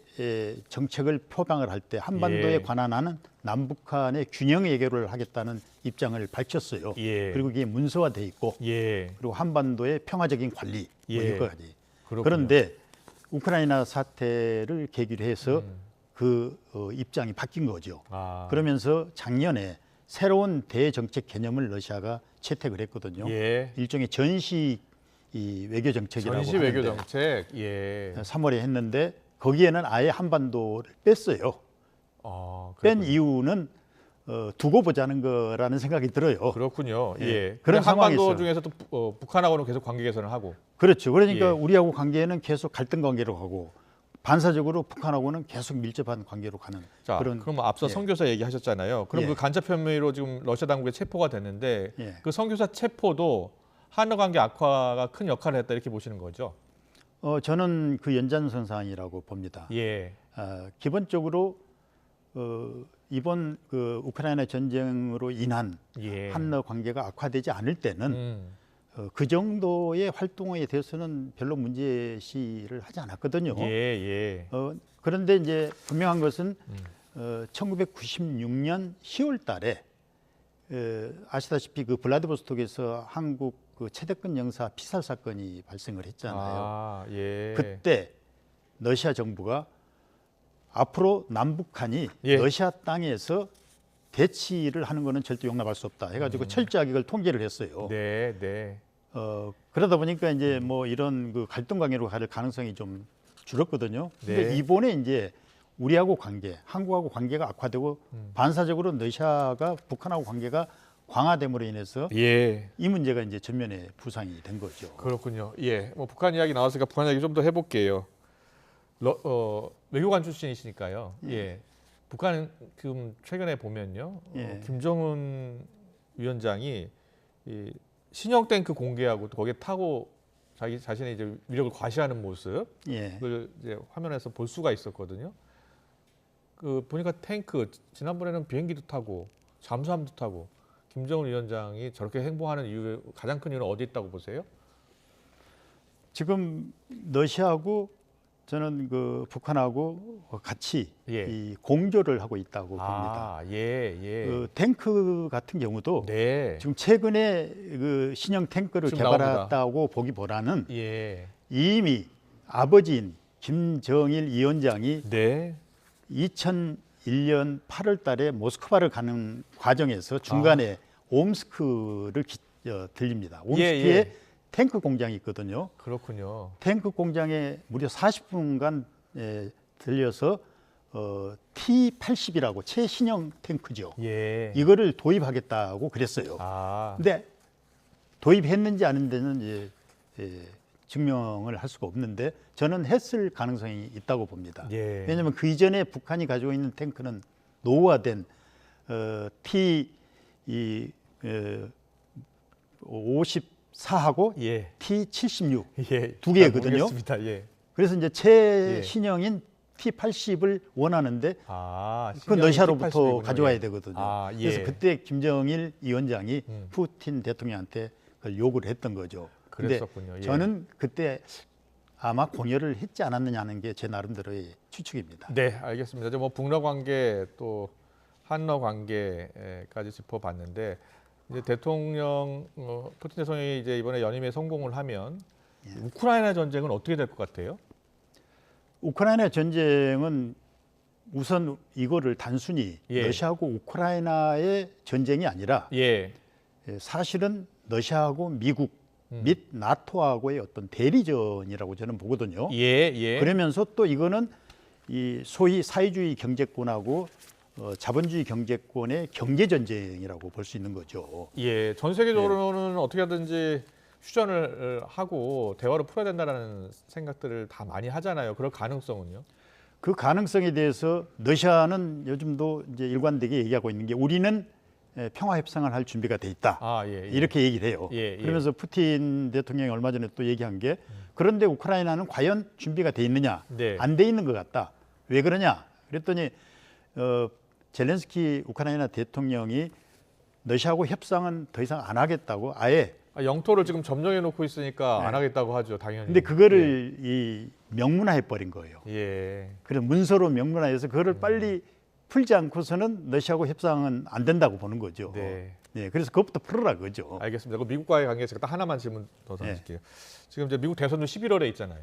Speaker 12: 정책을 표방을 할 때 한반도에 관한 하는 남북한의 균형 해결을 하겠다는 입장을 밝혔어요. 그리고 이게 문서화돼 있고 그리고 한반도의 평화적인 관리 뭐 이거까지. 그런데 우크라이나 사태를 계기로 해서 그 입장이 바뀐 거죠. 그러면서 작년에 새로운 대정책 개념을 러시아가 채택을 했거든요. 일종의 전시 외교 정책이라고
Speaker 1: 전시 외교 정책.
Speaker 12: 3월에 했는데 거기에는 아예 한반도를 뺐어요. 뺀 이유는 두고 보자는 거라는 생각이 들어요.
Speaker 1: 그렇군요.
Speaker 12: 그런
Speaker 1: 한반도
Speaker 12: 상황에서
Speaker 1: 중에서 또 북한하고는 계속 관계 개선을 하고.
Speaker 12: 그렇죠. 그러니까 우리하고 관계는 계속 갈등 관계로 가고 반사적으로 북한하고는 계속 밀접한 관계로 가는 그런.
Speaker 1: 그럼 앞서 선교사 얘기하셨잖아요. 그럼 그 간첩 혐의로 지금 러시아 당국에 체포가 됐는데 그 선교사 체포도 한러 관계 악화가 큰 역할을 했다 이렇게 보시는 거죠?
Speaker 12: 저는 그 연장선상이라고 봅니다. 기본적으로 이번 그 우크라이나 전쟁으로 인한 한러 관계가 악화되지 않을 때는 그 정도의 활동에 대해서는 별로 문제시를 하지 않았거든요. 그런데 이제 분명한 것은 1996년 10월 달에 아시다시피 그 블라디보스톡에서 한국 그 최대권 영사 피살 사건이 발생을 했잖아요.
Speaker 1: 아, 예.
Speaker 12: 그때 러시아 정부가 앞으로 남북한이
Speaker 1: 예.
Speaker 12: 러시아 땅에서 대치를 하는 것은 절대 용납할 수 없다 해가지고 철저하게 그걸 통제를 했어요.
Speaker 1: 네, 네.
Speaker 12: 그러다 보니까 이제 뭐 이런 그 갈등 관계로 갈 가능성이 좀 줄었거든요. 근데
Speaker 1: 네.
Speaker 12: 이번에 이제 우리하고 관계, 한국하고 관계가 악화되고 반사적으로 러시아가 북한하고 관계가 강화됨으로 인해서
Speaker 1: 예.
Speaker 12: 이 문제가 이제 전면에 부상이 된 거죠.
Speaker 1: 그렇군요. 예. 뭐 북한 이야기 나왔으니까 북한 이야기 좀 더 해볼게요. 외교관 출신이시니까요. 예. 북한은 지금 최근에 보면요.
Speaker 12: 예.
Speaker 1: 김정은 위원장이 이 신형 탱크 공개하고 또 거기에 타고 자기 자신의 이제 위력을 과시하는 모습을
Speaker 12: 예.
Speaker 1: 이제 화면에서 볼 수가 있었거든요. 그 보니까 탱크 지난번에는 비행기도 타고 잠수함도 타고 김정은 위원장이 저렇게 행보하는 이유 가장 큰 이유는 어디 있다고 보세요?
Speaker 12: 지금 러시아하고 저는 그 북한하고 같이
Speaker 1: 예.
Speaker 12: 이 공조를 하고 있다고 봅니다.
Speaker 1: 아, 예, 예.
Speaker 12: 그 탱크 같은 경우도
Speaker 1: 네.
Speaker 12: 지금 최근에 그 신형 탱크를
Speaker 1: 지금
Speaker 12: 개발했다고 보기보다는
Speaker 1: 예.
Speaker 12: 이미 아버지인 김정일 위원장이
Speaker 1: 네.
Speaker 12: 2001년 8월 달에 모스크바를 가는 과정에서 중간에 옴스크를 들립니다. 옴스크에
Speaker 1: 예.
Speaker 12: 탱크 공장이 있거든요.
Speaker 1: 그렇군요.
Speaker 12: 탱크 공장에 무려 40분간 들려서 T-80이라고 최신형 탱크죠.
Speaker 1: 예.
Speaker 12: 이거를 도입하겠다고 그랬어요.
Speaker 1: 아.
Speaker 12: 근데 도입했는지 안 했는지는 증명을 할 수가 없는데 저는 했을 가능성이 있다고 봅니다.
Speaker 1: 예.
Speaker 12: 왜냐하면 그 이전에 북한이 가지고 있는 탱크는 노후화된 T-54하고
Speaker 1: 예.
Speaker 12: T-76
Speaker 1: 예.
Speaker 12: 두 개거든요.
Speaker 1: 모르겠습니다. 예.
Speaker 12: 그래서 이제 최신형인 T-80을 원하는데 그 러시아로부터
Speaker 1: T-80이군요.
Speaker 12: 가져와야
Speaker 1: 예.
Speaker 12: 되거든요.
Speaker 1: 아, 예.
Speaker 12: 그래서 그때 김정일 위원장이 푸틴 대통령한테 그걸 요구를 했던 거죠. 근데
Speaker 1: 그랬었군요. 예.
Speaker 12: 저는 그때 아마 공여를 했지 않았느냐는 게 제 나름대로의 추측입니다.
Speaker 1: 네, 알겠습니다. 이제 뭐 북러 관계 또 한러 관계까지 짚어봤는데 이제 대통령 푸틴 대통령이 이제 이번에 연임에 성공을 하면 우크라이나 전쟁은 어떻게 될 것 같아요?
Speaker 12: 우크라이나 전쟁은 우선 이거를 단순히
Speaker 1: 예.
Speaker 12: 러시아하고 우크라이나의 전쟁이 아니라 사실은 러시아하고 미국 및 나토하고의 어떤 대리전이라고 저는 보거든요.
Speaker 1: 예.
Speaker 12: 그러면서 또 이거는 이 소위 사회주의 경제권하고 자본주의 경제권의 경제 전쟁이라고 볼 수 있는 거죠.
Speaker 1: 예, 전 세계적으로는 어떻게 하든지 휴전을 하고 대화로 풀어야 된다는 생각들을 다 많이 하잖아요. 그럴 가능성은요?
Speaker 12: 그 가능성에 대해서 러시아는 요즘도 이제 일관되게 얘기하고 있는 게 우리는 평화 협상을 할 준비가 돼 있다. 이렇게 얘기를 해요. 그러면서 푸틴 대통령이 얼마 전에 또 얘기한 게 그런데 우크라이나는 과연 준비가 돼 있느냐? 안 돼 있는 것 같다. 왜 그러냐? 그랬더니 젤렌스키 우크라이나 대통령이 러시아하고 협상은 더 이상 안 하겠다고 아예
Speaker 1: 영토를 지금 점령해 놓고 있으니까 안 하겠다고 하죠, 당연히.
Speaker 12: 근데 그거를 이 명문화해 버린 거예요. 그래서 문서로 명문화해서 그거를 빨리 풀지 않고서는 러시아하고 협상은 안 된다고 보는 거죠. 그래서 그것부터 풀어라 그죠.
Speaker 1: 알겠습니다. 그 미국과의 관계 제가 딱 하나만 질문 더 던질게요. 지금 이제 미국 대선도 11월에 있잖아요.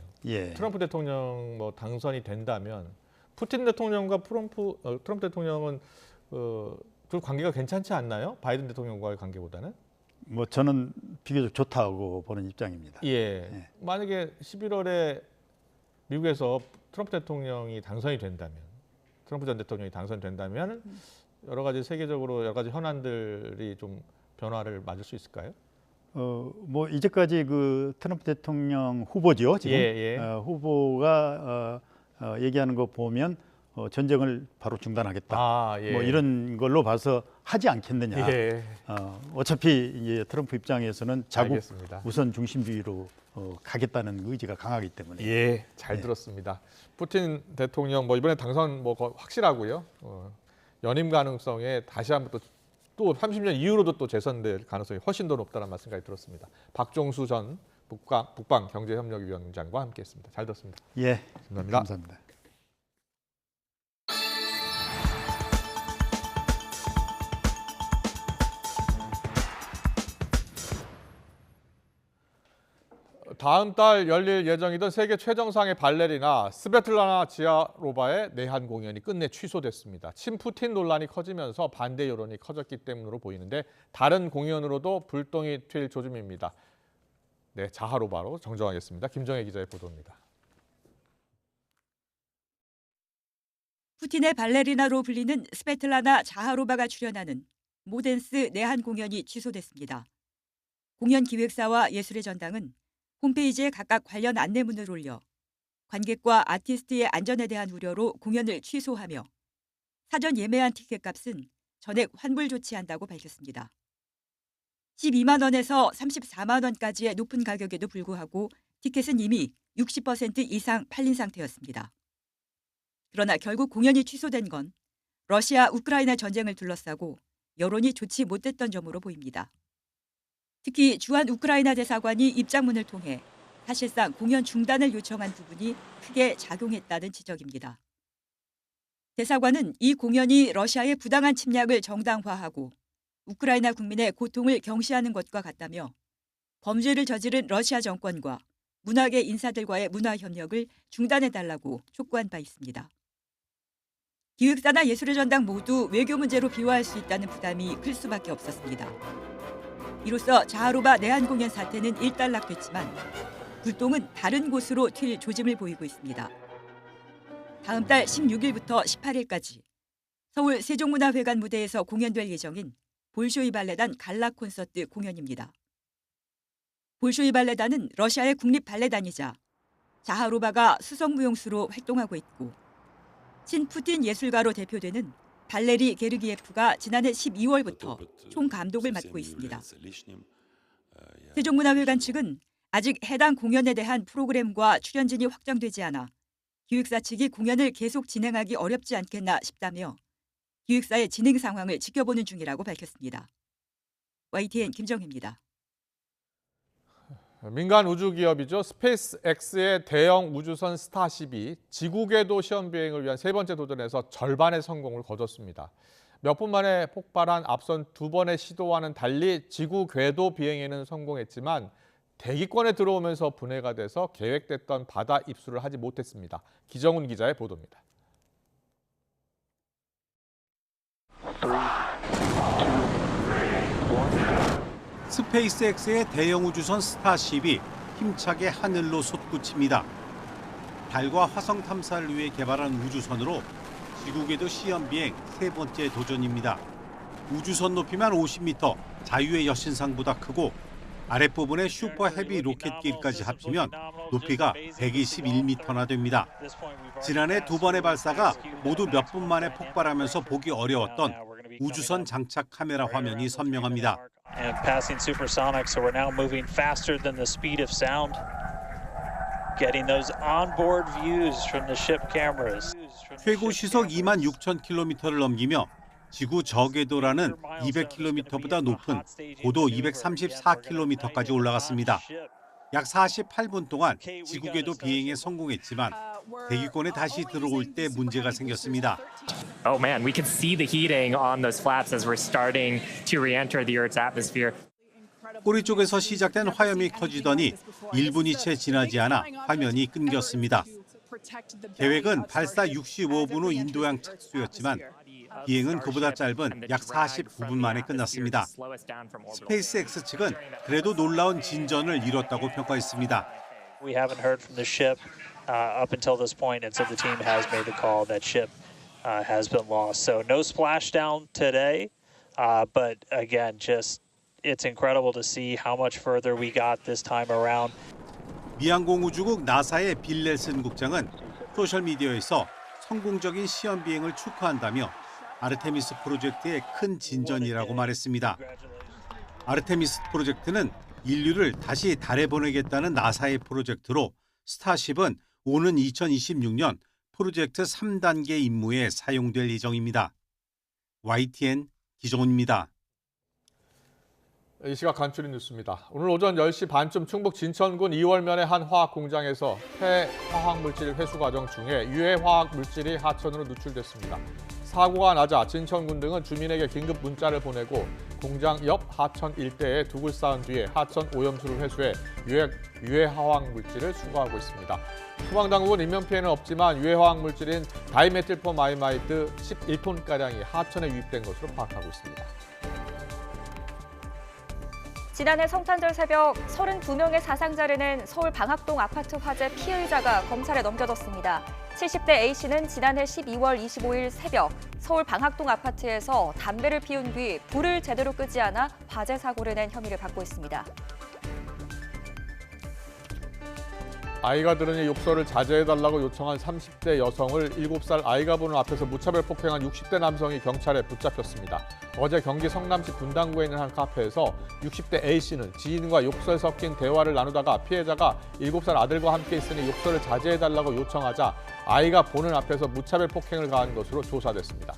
Speaker 1: 트럼프 대통령 뭐 당선이 된다면 푸틴 대통령과 트럼프 대통령은 그 관계가 괜찮지 않나요? 바이든 대통령과의 관계보다는?
Speaker 12: 뭐 저는 비교적 좋다고 보는 입장입니다.
Speaker 1: 만약에 11월에 미국에서 트럼프 대통령이 당선이 된다면, 트럼프 전 대통령이 당선된다면 여러 가지 세계적으로 여러 가지 현안들이 좀 변화를 맞을 수 있을까요?
Speaker 12: 뭐 이제까지 그 트럼프 대통령 후보죠 지금 후보가 얘기하는 거 보면 전쟁을 바로 중단하겠다. 뭐 이런 걸로 봐서 하지 않겠느냐. 어차피 이제 트럼프 입장에서는 자국
Speaker 1: 알겠습니다.
Speaker 12: 우선 중심주의로 가겠다는 의지가 강하기 때문에.
Speaker 1: 잘 들었습니다. 푸틴 대통령 뭐 이번에 당선 뭐 확실하고요. 연임 가능성에 다시 한번 또 30년 이후로도 또 재선될 가능성이 훨씬 더 높다는 말씀까지 들었습니다. 박종수 전 북방 경제협력위원장과 함께했습니다. 잘 들었습니다.
Speaker 12: 감사합니다.
Speaker 1: 다음 달 열릴 예정이던 세계 최정상의 발레리나 스베틀라나 지하로바의 내한 공연이 끝내 취소됐습니다. 친푸틴 논란이 커지면서 반대 여론이 커졌기 때문으로 보이는데 다른 공연으로도 불똥이 튈 조짐입니다. 네, 자하로바로 정정하겠습니다. 김정혜 기자의 보도입니다.
Speaker 13: 푸틴의 발레리나로 불리는 스베틀라나 자하로바가 출연하는 모덴스 내한 공연이 취소됐습니다. 공연 기획사와 예술의 전당은 홈페이지에 각각 관련 안내문을 올려 관객과 아티스트의 안전에 대한 우려로 공연을 취소하며 사전 예매한 티켓값은 전액 환불 조치한다고 밝혔습니다. 12만 원에서 34만 원까지의 높은 가격에도 불구하고 티켓은 이미 60% 이상 팔린 상태였습니다. 그러나 결국 공연이 취소된 건 러시아 우크라이나 전쟁을 둘러싸고 여론이 좋지 못했던 점으로 보입니다. 특히 주한 우크라이나 대사관이 입장문을 통해 사실상 공연 중단을 요청한 부분이 크게 작용했다는 지적입니다. 대사관은 이 공연이 러시아의 부당한 침략을 정당화하고 우크라이나 국민의 고통을 경시하는 것과 같다며 범죄를 저지른 러시아 정권과 문화계 인사들과의 문화 협력을 중단해달라고 촉구한 바 있습니다. 기획사나 예술의 전당 모두 외교 문제로 비화할 수 있다는 부담이 클 수밖에 없었습니다. 이로써 자하로바 내한 공연 사태는 일단락됐지만 불똥은 다른 곳으로 튈 조짐을 보이고 있습니다. 다음 달 16일부터 18일까지 서울 세종문화회관 무대에서 공연될 예정인 볼쇼이 발레단 갈라 콘서트 공연입니다. 볼쇼이 발레단은 러시아의 국립 발레단이자 자하로바가 수성무용수로 활동하고 있고 친푸틴 예술가로 대표되는 발레리 게르기예프가 지난해 12월부터 총감독을 맡고 있습니다. 세종문화회관 측은 아직 해당 공연에 대한 프로그램과 출연진이 확정되지 않아 기획사 측이 공연을 계속 진행하기 어렵지 않겠나 싶다며 기획사의 진행 상황을 지켜보는 중이라고 밝혔습니다. YTN 김정혜입니다.
Speaker 1: 민간 우주 기업이죠. 스페이스X의 대형 우주선 스타쉽이 지구 궤도 시험 비행을 위한 세 번째 도전에서 절반의 성공을 거뒀습니다. 몇 분 만에 폭발한 앞선 두 번의 시도와는 달리 지구 궤도 비행에는 성공했지만 대기권에 들어오면서 분해가 돼서 계획됐던 바다 입수를 하지 못했습니다. 기정훈 기자의 보도입니다.
Speaker 14: 스페이스X의 대형 우주선 스타쉽이 힘차게 하늘로 솟구칩니다. 달과 화성 탐사를 위해 개발한 우주선으로 지구궤도 시험 비행 세 번째 도전입니다. 우주선 높이만 50m, 자유의 여신상보다 크고 아랫부분에 슈퍼 헤비 로켓길까지 합치면 높이가 121m나 됩니다. 지난해 두 번의 발사가 모두 몇 분 만에 폭발하면서 보기 어려웠던 우주선 장착 카메라 화면이 선명합니다.
Speaker 15: And passing supersonic, so we're now moving faster than the speed of sound. Getting those onboard views from the ship cameras.
Speaker 14: 최고 시속 26,000km를 넘기며 지구 저궤도라는 200km보다 높은 고도 234km까지 올라갔습니다. 약 48분 동안 지구궤도 비행에 성공했지만 대기권에 다시 들어올 때 문제가 생겼습니다.
Speaker 16: Oh man, we can see the heating on those flaps as we're starting to re-enter the Earth's atmosphere.
Speaker 14: 꼬리 쪽에서 시작된 화염이 커지더니 1분이 채 지나지 않아 화면이 끊겼습니다. 계획은 발사 65분 후 인도양 착수였지만 비행은 그보다 짧은 약 49분 만에 끝났습니다. 스페이스X 측은 그래도 놀라운 진전을 이뤘다고 평가했습니다.
Speaker 15: We haven't heard from the ship up until this point, and so the team has made the call that ship has been lost. So no splashdown today, but again, just it's incredible to see how much further we got this time around.
Speaker 14: 미항공우주국 나사의 빌 넬슨 국장은 소셜미디어에서 성공적인 시험 비행을 축하한다며 아르테미스 프로젝트의 큰 진전이라고 말했습니다. 아르테미스 프로젝트는 인류를 다시 달에 보내겠다는 나사의 프로젝트로 스타쉽은 오는 2026년 프로젝트 3단계 임무에 사용될 예정입니다. YTN 기정훈입니다.
Speaker 1: 이 시각 간추린 뉴스입니다. 오늘 오전 10시 반쯤 충북 진천군 이월면의 한 화학 공장에서 폐화학물질 회수 과정 중에 유해 화학물질이 하천으로 누출됐습니다. 사고가 나자 진천군 등은 주민에게 긴급 문자를 보내고 공장 옆 하천 일대에 둑을 쌓은 뒤에 하천 오염수를 회수해 유해화학 물질을 수거하고 있습니다. 소방당국은 인명 피해는 없지만 유해화학 물질인 다이메틸포마이마이드 11톤가량이 하천에 유입된 것으로 파악하고 있습니다.
Speaker 11: 지난해 성탄절 새벽 32명의 사상자를 낸 서울 방학동 아파트 화재 피해자가 검찰에 넘겨졌습니다. 70대 A씨는 지난해 12월 25일 새벽 서울 방학동 아파트에서 담배를 피운 뒤 불을 제대로 끄지 않아 화재 사고를 낸 혐의를 받고 있습니다.
Speaker 1: 아이가 들으니 욕설을 자제해달라고 요청한 30대 여성을 7살 아이가 보는 앞에서 무차별 폭행한 60대 남성이 경찰에 붙잡혔습니다. 어제 경기 성남시 분당구에 있는 한 카페에서 60대 A씨는 지인과 욕설 섞인 대화를 나누다가 피해자가 7살 아들과 함께 있으니 욕설을 자제해달라고 요청하자 아이가 보는 앞에서 무차별 폭행을 가한 것으로 조사됐습니다.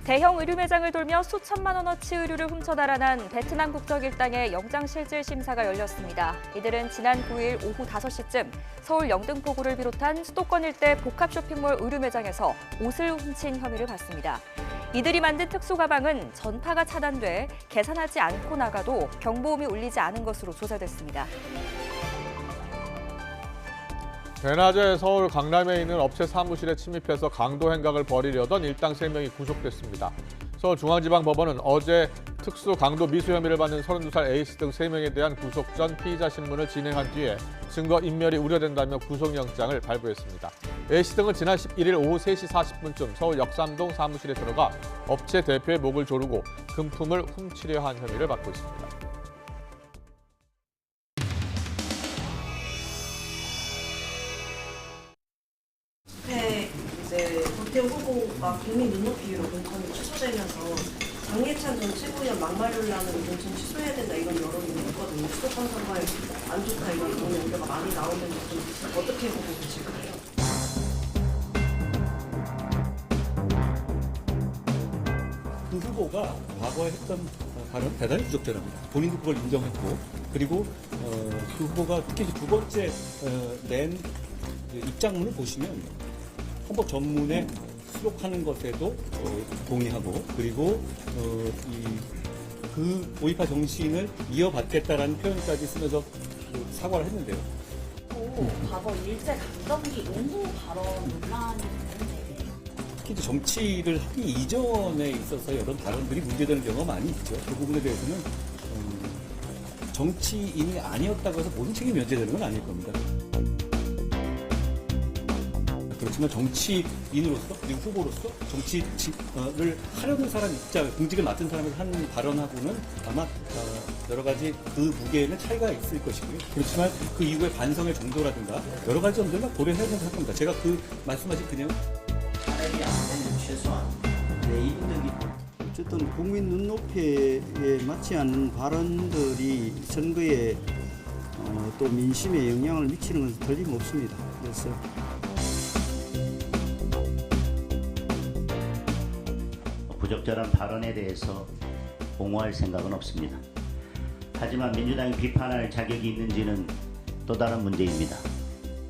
Speaker 11: 대형 의류 매장을 돌며 수천만 원어치 의류를 훔쳐 달아난 베트남 국적 일당의 영장실질 심사가 열렸습니다. 이들은 지난 9일 오후 5시쯤 서울 영등포구를 비롯한 수도권 일대 복합 쇼핑몰 의류 매장에서 옷을 훔친 혐의를 받습니다. 이들이 만든 특수 가방은 전파가 차단돼 계산하지 않고 나가도 경보음이 울리지 않은 것으로 조사됐습니다.
Speaker 1: 대낮에 서울 강남에 있는 업체 사무실에 침입해서 강도 행각을 벌이려던 일당 3명이 구속됐습니다. 서울중앙지방법원은 어제 특수 강도 미수 혐의를 받는 32살 A씨 등 3명에 대한 구속 전 피의자 신문을 진행한 뒤에 증거 인멸이 우려된다며 구속영장을 발부했습니다. A씨 등은 지난 11일 오후 3시 40분쯤 서울 역삼동 사무실에 들어가 업체 대표의 목을 조르고 금품을 훔치려 한 혐의를 받고 있습니다.
Speaker 17: 이제 고태우 후보가 국민 눈높이로 공천이 취소되면서 장예찬 전 최고위원 막말하는 공천 취소해야 된다 이런 여론이 있거든요. 수도권 선거에 안 좋다 이런 우려가 많이 나오는데 좀 어떻게 보고 계실까요?
Speaker 8: 그 후보가 과거에 했던 발언 대단히 부적절합니다. 본인도 그걸 인정했고 그리고 그 후보가 특히 두 번째 낸 입장문을 보시면 헌법 전문에 수록하는 것에도 동의하고 그리고 그 5.18 정신을 이어받겠다라는 표현까지 쓰면서 사과를 했는데요.
Speaker 18: 과거 일제 강점기 운동 발언 논란이 있는데
Speaker 8: 특히 이제 정치를 하기 이전에 있어서 이런 발언들이 문제되는 경우가 많이 있죠. 그 부분에 대해서는 정치인이 아니었다고 해서 모든 책임이 면제되는 건 아닐 겁니다. 그렇지만 정치인으로서 그리고 후보로서 정치를 하려는 사람 입장, 공직을 맡은 사람이 한 발언하고는 아마 여러 가지 그 무게에는 차이가 있을 것이고요. 그렇지만 그 이후에 반성의 정도라든가 여러 가지 점들만 고려해야 된다고 생각합니다. 제가 그 말씀하신 그냥
Speaker 10: 발행이 안 되는 최소한 내 이득이 어쨌든 국민 눈높이에 맞지 않는 발언들이 선거에 또 민심에 영향을 미치는 것은 틀림없습니다. 그래서
Speaker 19: 부적절한 발언에 대해서 옹호할 생각은 없습니다. 하지만 민주당이 비판할 자격이 있는지는 또 다른 문제입니다.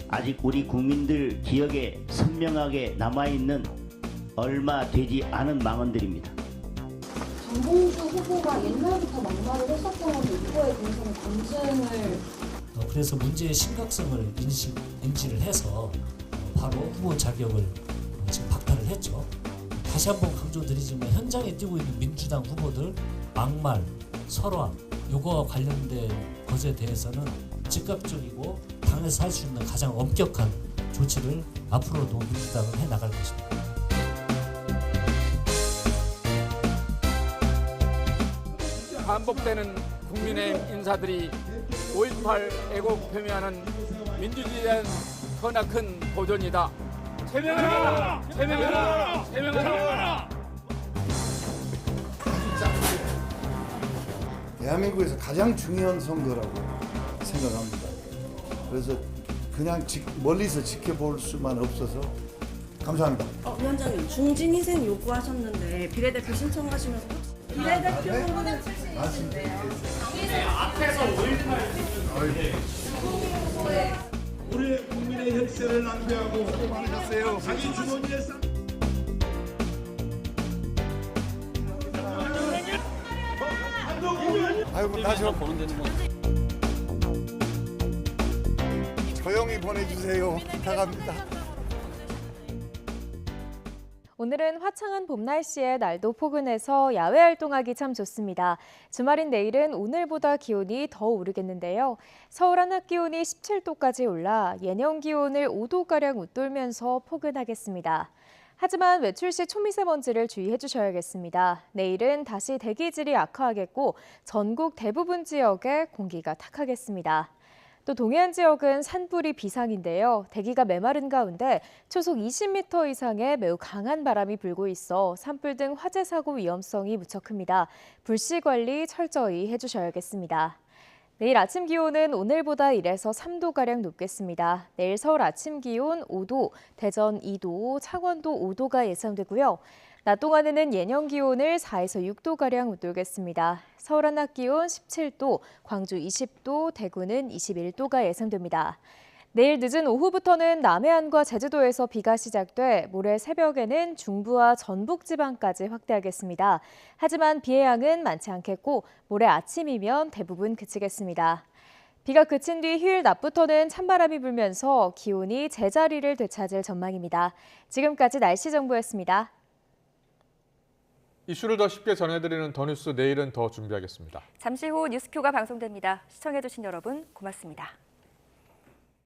Speaker 19: 아직 우리 국민들 기억에 선명하게 남아있는 얼마 되지 않은 망언들입니다.
Speaker 20: 정봉주 후보가 옛날부터 막말을 했었다는 이거에 대해서는 검증을
Speaker 21: 그래서 문제의 심각성을 인지를 해서 바로 후보 자격을 지금 박탈을 했죠. 다시 한번 강조드리지만 현장에 뛰고 있는 민주당 후보들 막말, 설화, 요거와 관련된 것에 대해서는 즉각적이고 당에서 할 수 있는 가장 엄격한 조치를 앞으로도 민주당은 해나갈 것입니다.
Speaker 9: 반복되는 국민의힘 인사들이 5.18 애국 표명하는 민주주의에 대한 크나큰 도전이다. 제명하라! 제명하라! 제명하라!
Speaker 26: 대한민국에서 가장 중요한 선거라고 생각합니다. 그래서 그냥 멀리서 지켜볼 수만 없어서 감사합니다.
Speaker 17: 위원장님 중진희생 요구하셨는데 비례대표 신청하시면서 비례대표 후보는
Speaker 26: 앞에서 5.18 우리 국민의 혈세를 낭비하고 수고 많으셨어요. 자기 주머니에 아이고 다시 보는 데는 뭐. 조용히 보내주세요. 부탁합니다.
Speaker 2: 오늘은 화창한 봄 날씨에 날도 포근해서 야외 활동하기 참 좋습니다. 주말인 내일은 오늘보다 기온이 더 오르겠는데요. 서울 한낮 기온이 17도까지 올라 예년 기온을 5도가량 웃돌면서 포근하겠습니다. 하지만 외출 시 초미세먼지를 주의해 주셔야겠습니다. 내일은 다시 대기질이 악화하겠고 전국 대부분 지역에 공기가 탁하겠습니다. 또 동해안 지역은 산불이 비상인데요. 대기가 메마른 가운데 초속 20m 이상의 매우 강한 바람이 불고 있어 산불 등 화재 사고 위험성이 무척 큽니다. 불씨 관리 철저히 해주셔야겠습니다. 내일 아침 기온은 오늘보다 1에서 3도가량 높겠습니다. 내일 서울 아침 기온 5도, 대전 2도, 창원도 5도가 예상되고요. 낮 동안에는 예년 기온을 4에서 6도가량 웃돌겠습니다. 서울 한낮 기온 17도, 광주 20도, 대구는 21도가 예상됩니다. 내일 늦은 오후부터는 남해안과 제주도에서 비가 시작돼 모레 새벽에는 중부와 전북 지방까지 확대하겠습니다. 하지만 비의 양은 많지 않겠고 모레 아침이면 대부분 그치겠습니다. 비가 그친 뒤 휴일 낮부터는 찬바람이 불면서 기온이 제자리를 되찾을 전망입니다. 지금까지 날씨 정보였습니다.
Speaker 1: 이슈를 더 쉽게 전해드리는 더 뉴스 내일은 더 준비하겠습니다.
Speaker 11: 잠시 후 뉴스큐가 방송됩니다. 시청해주신 여러분 고맙습니다.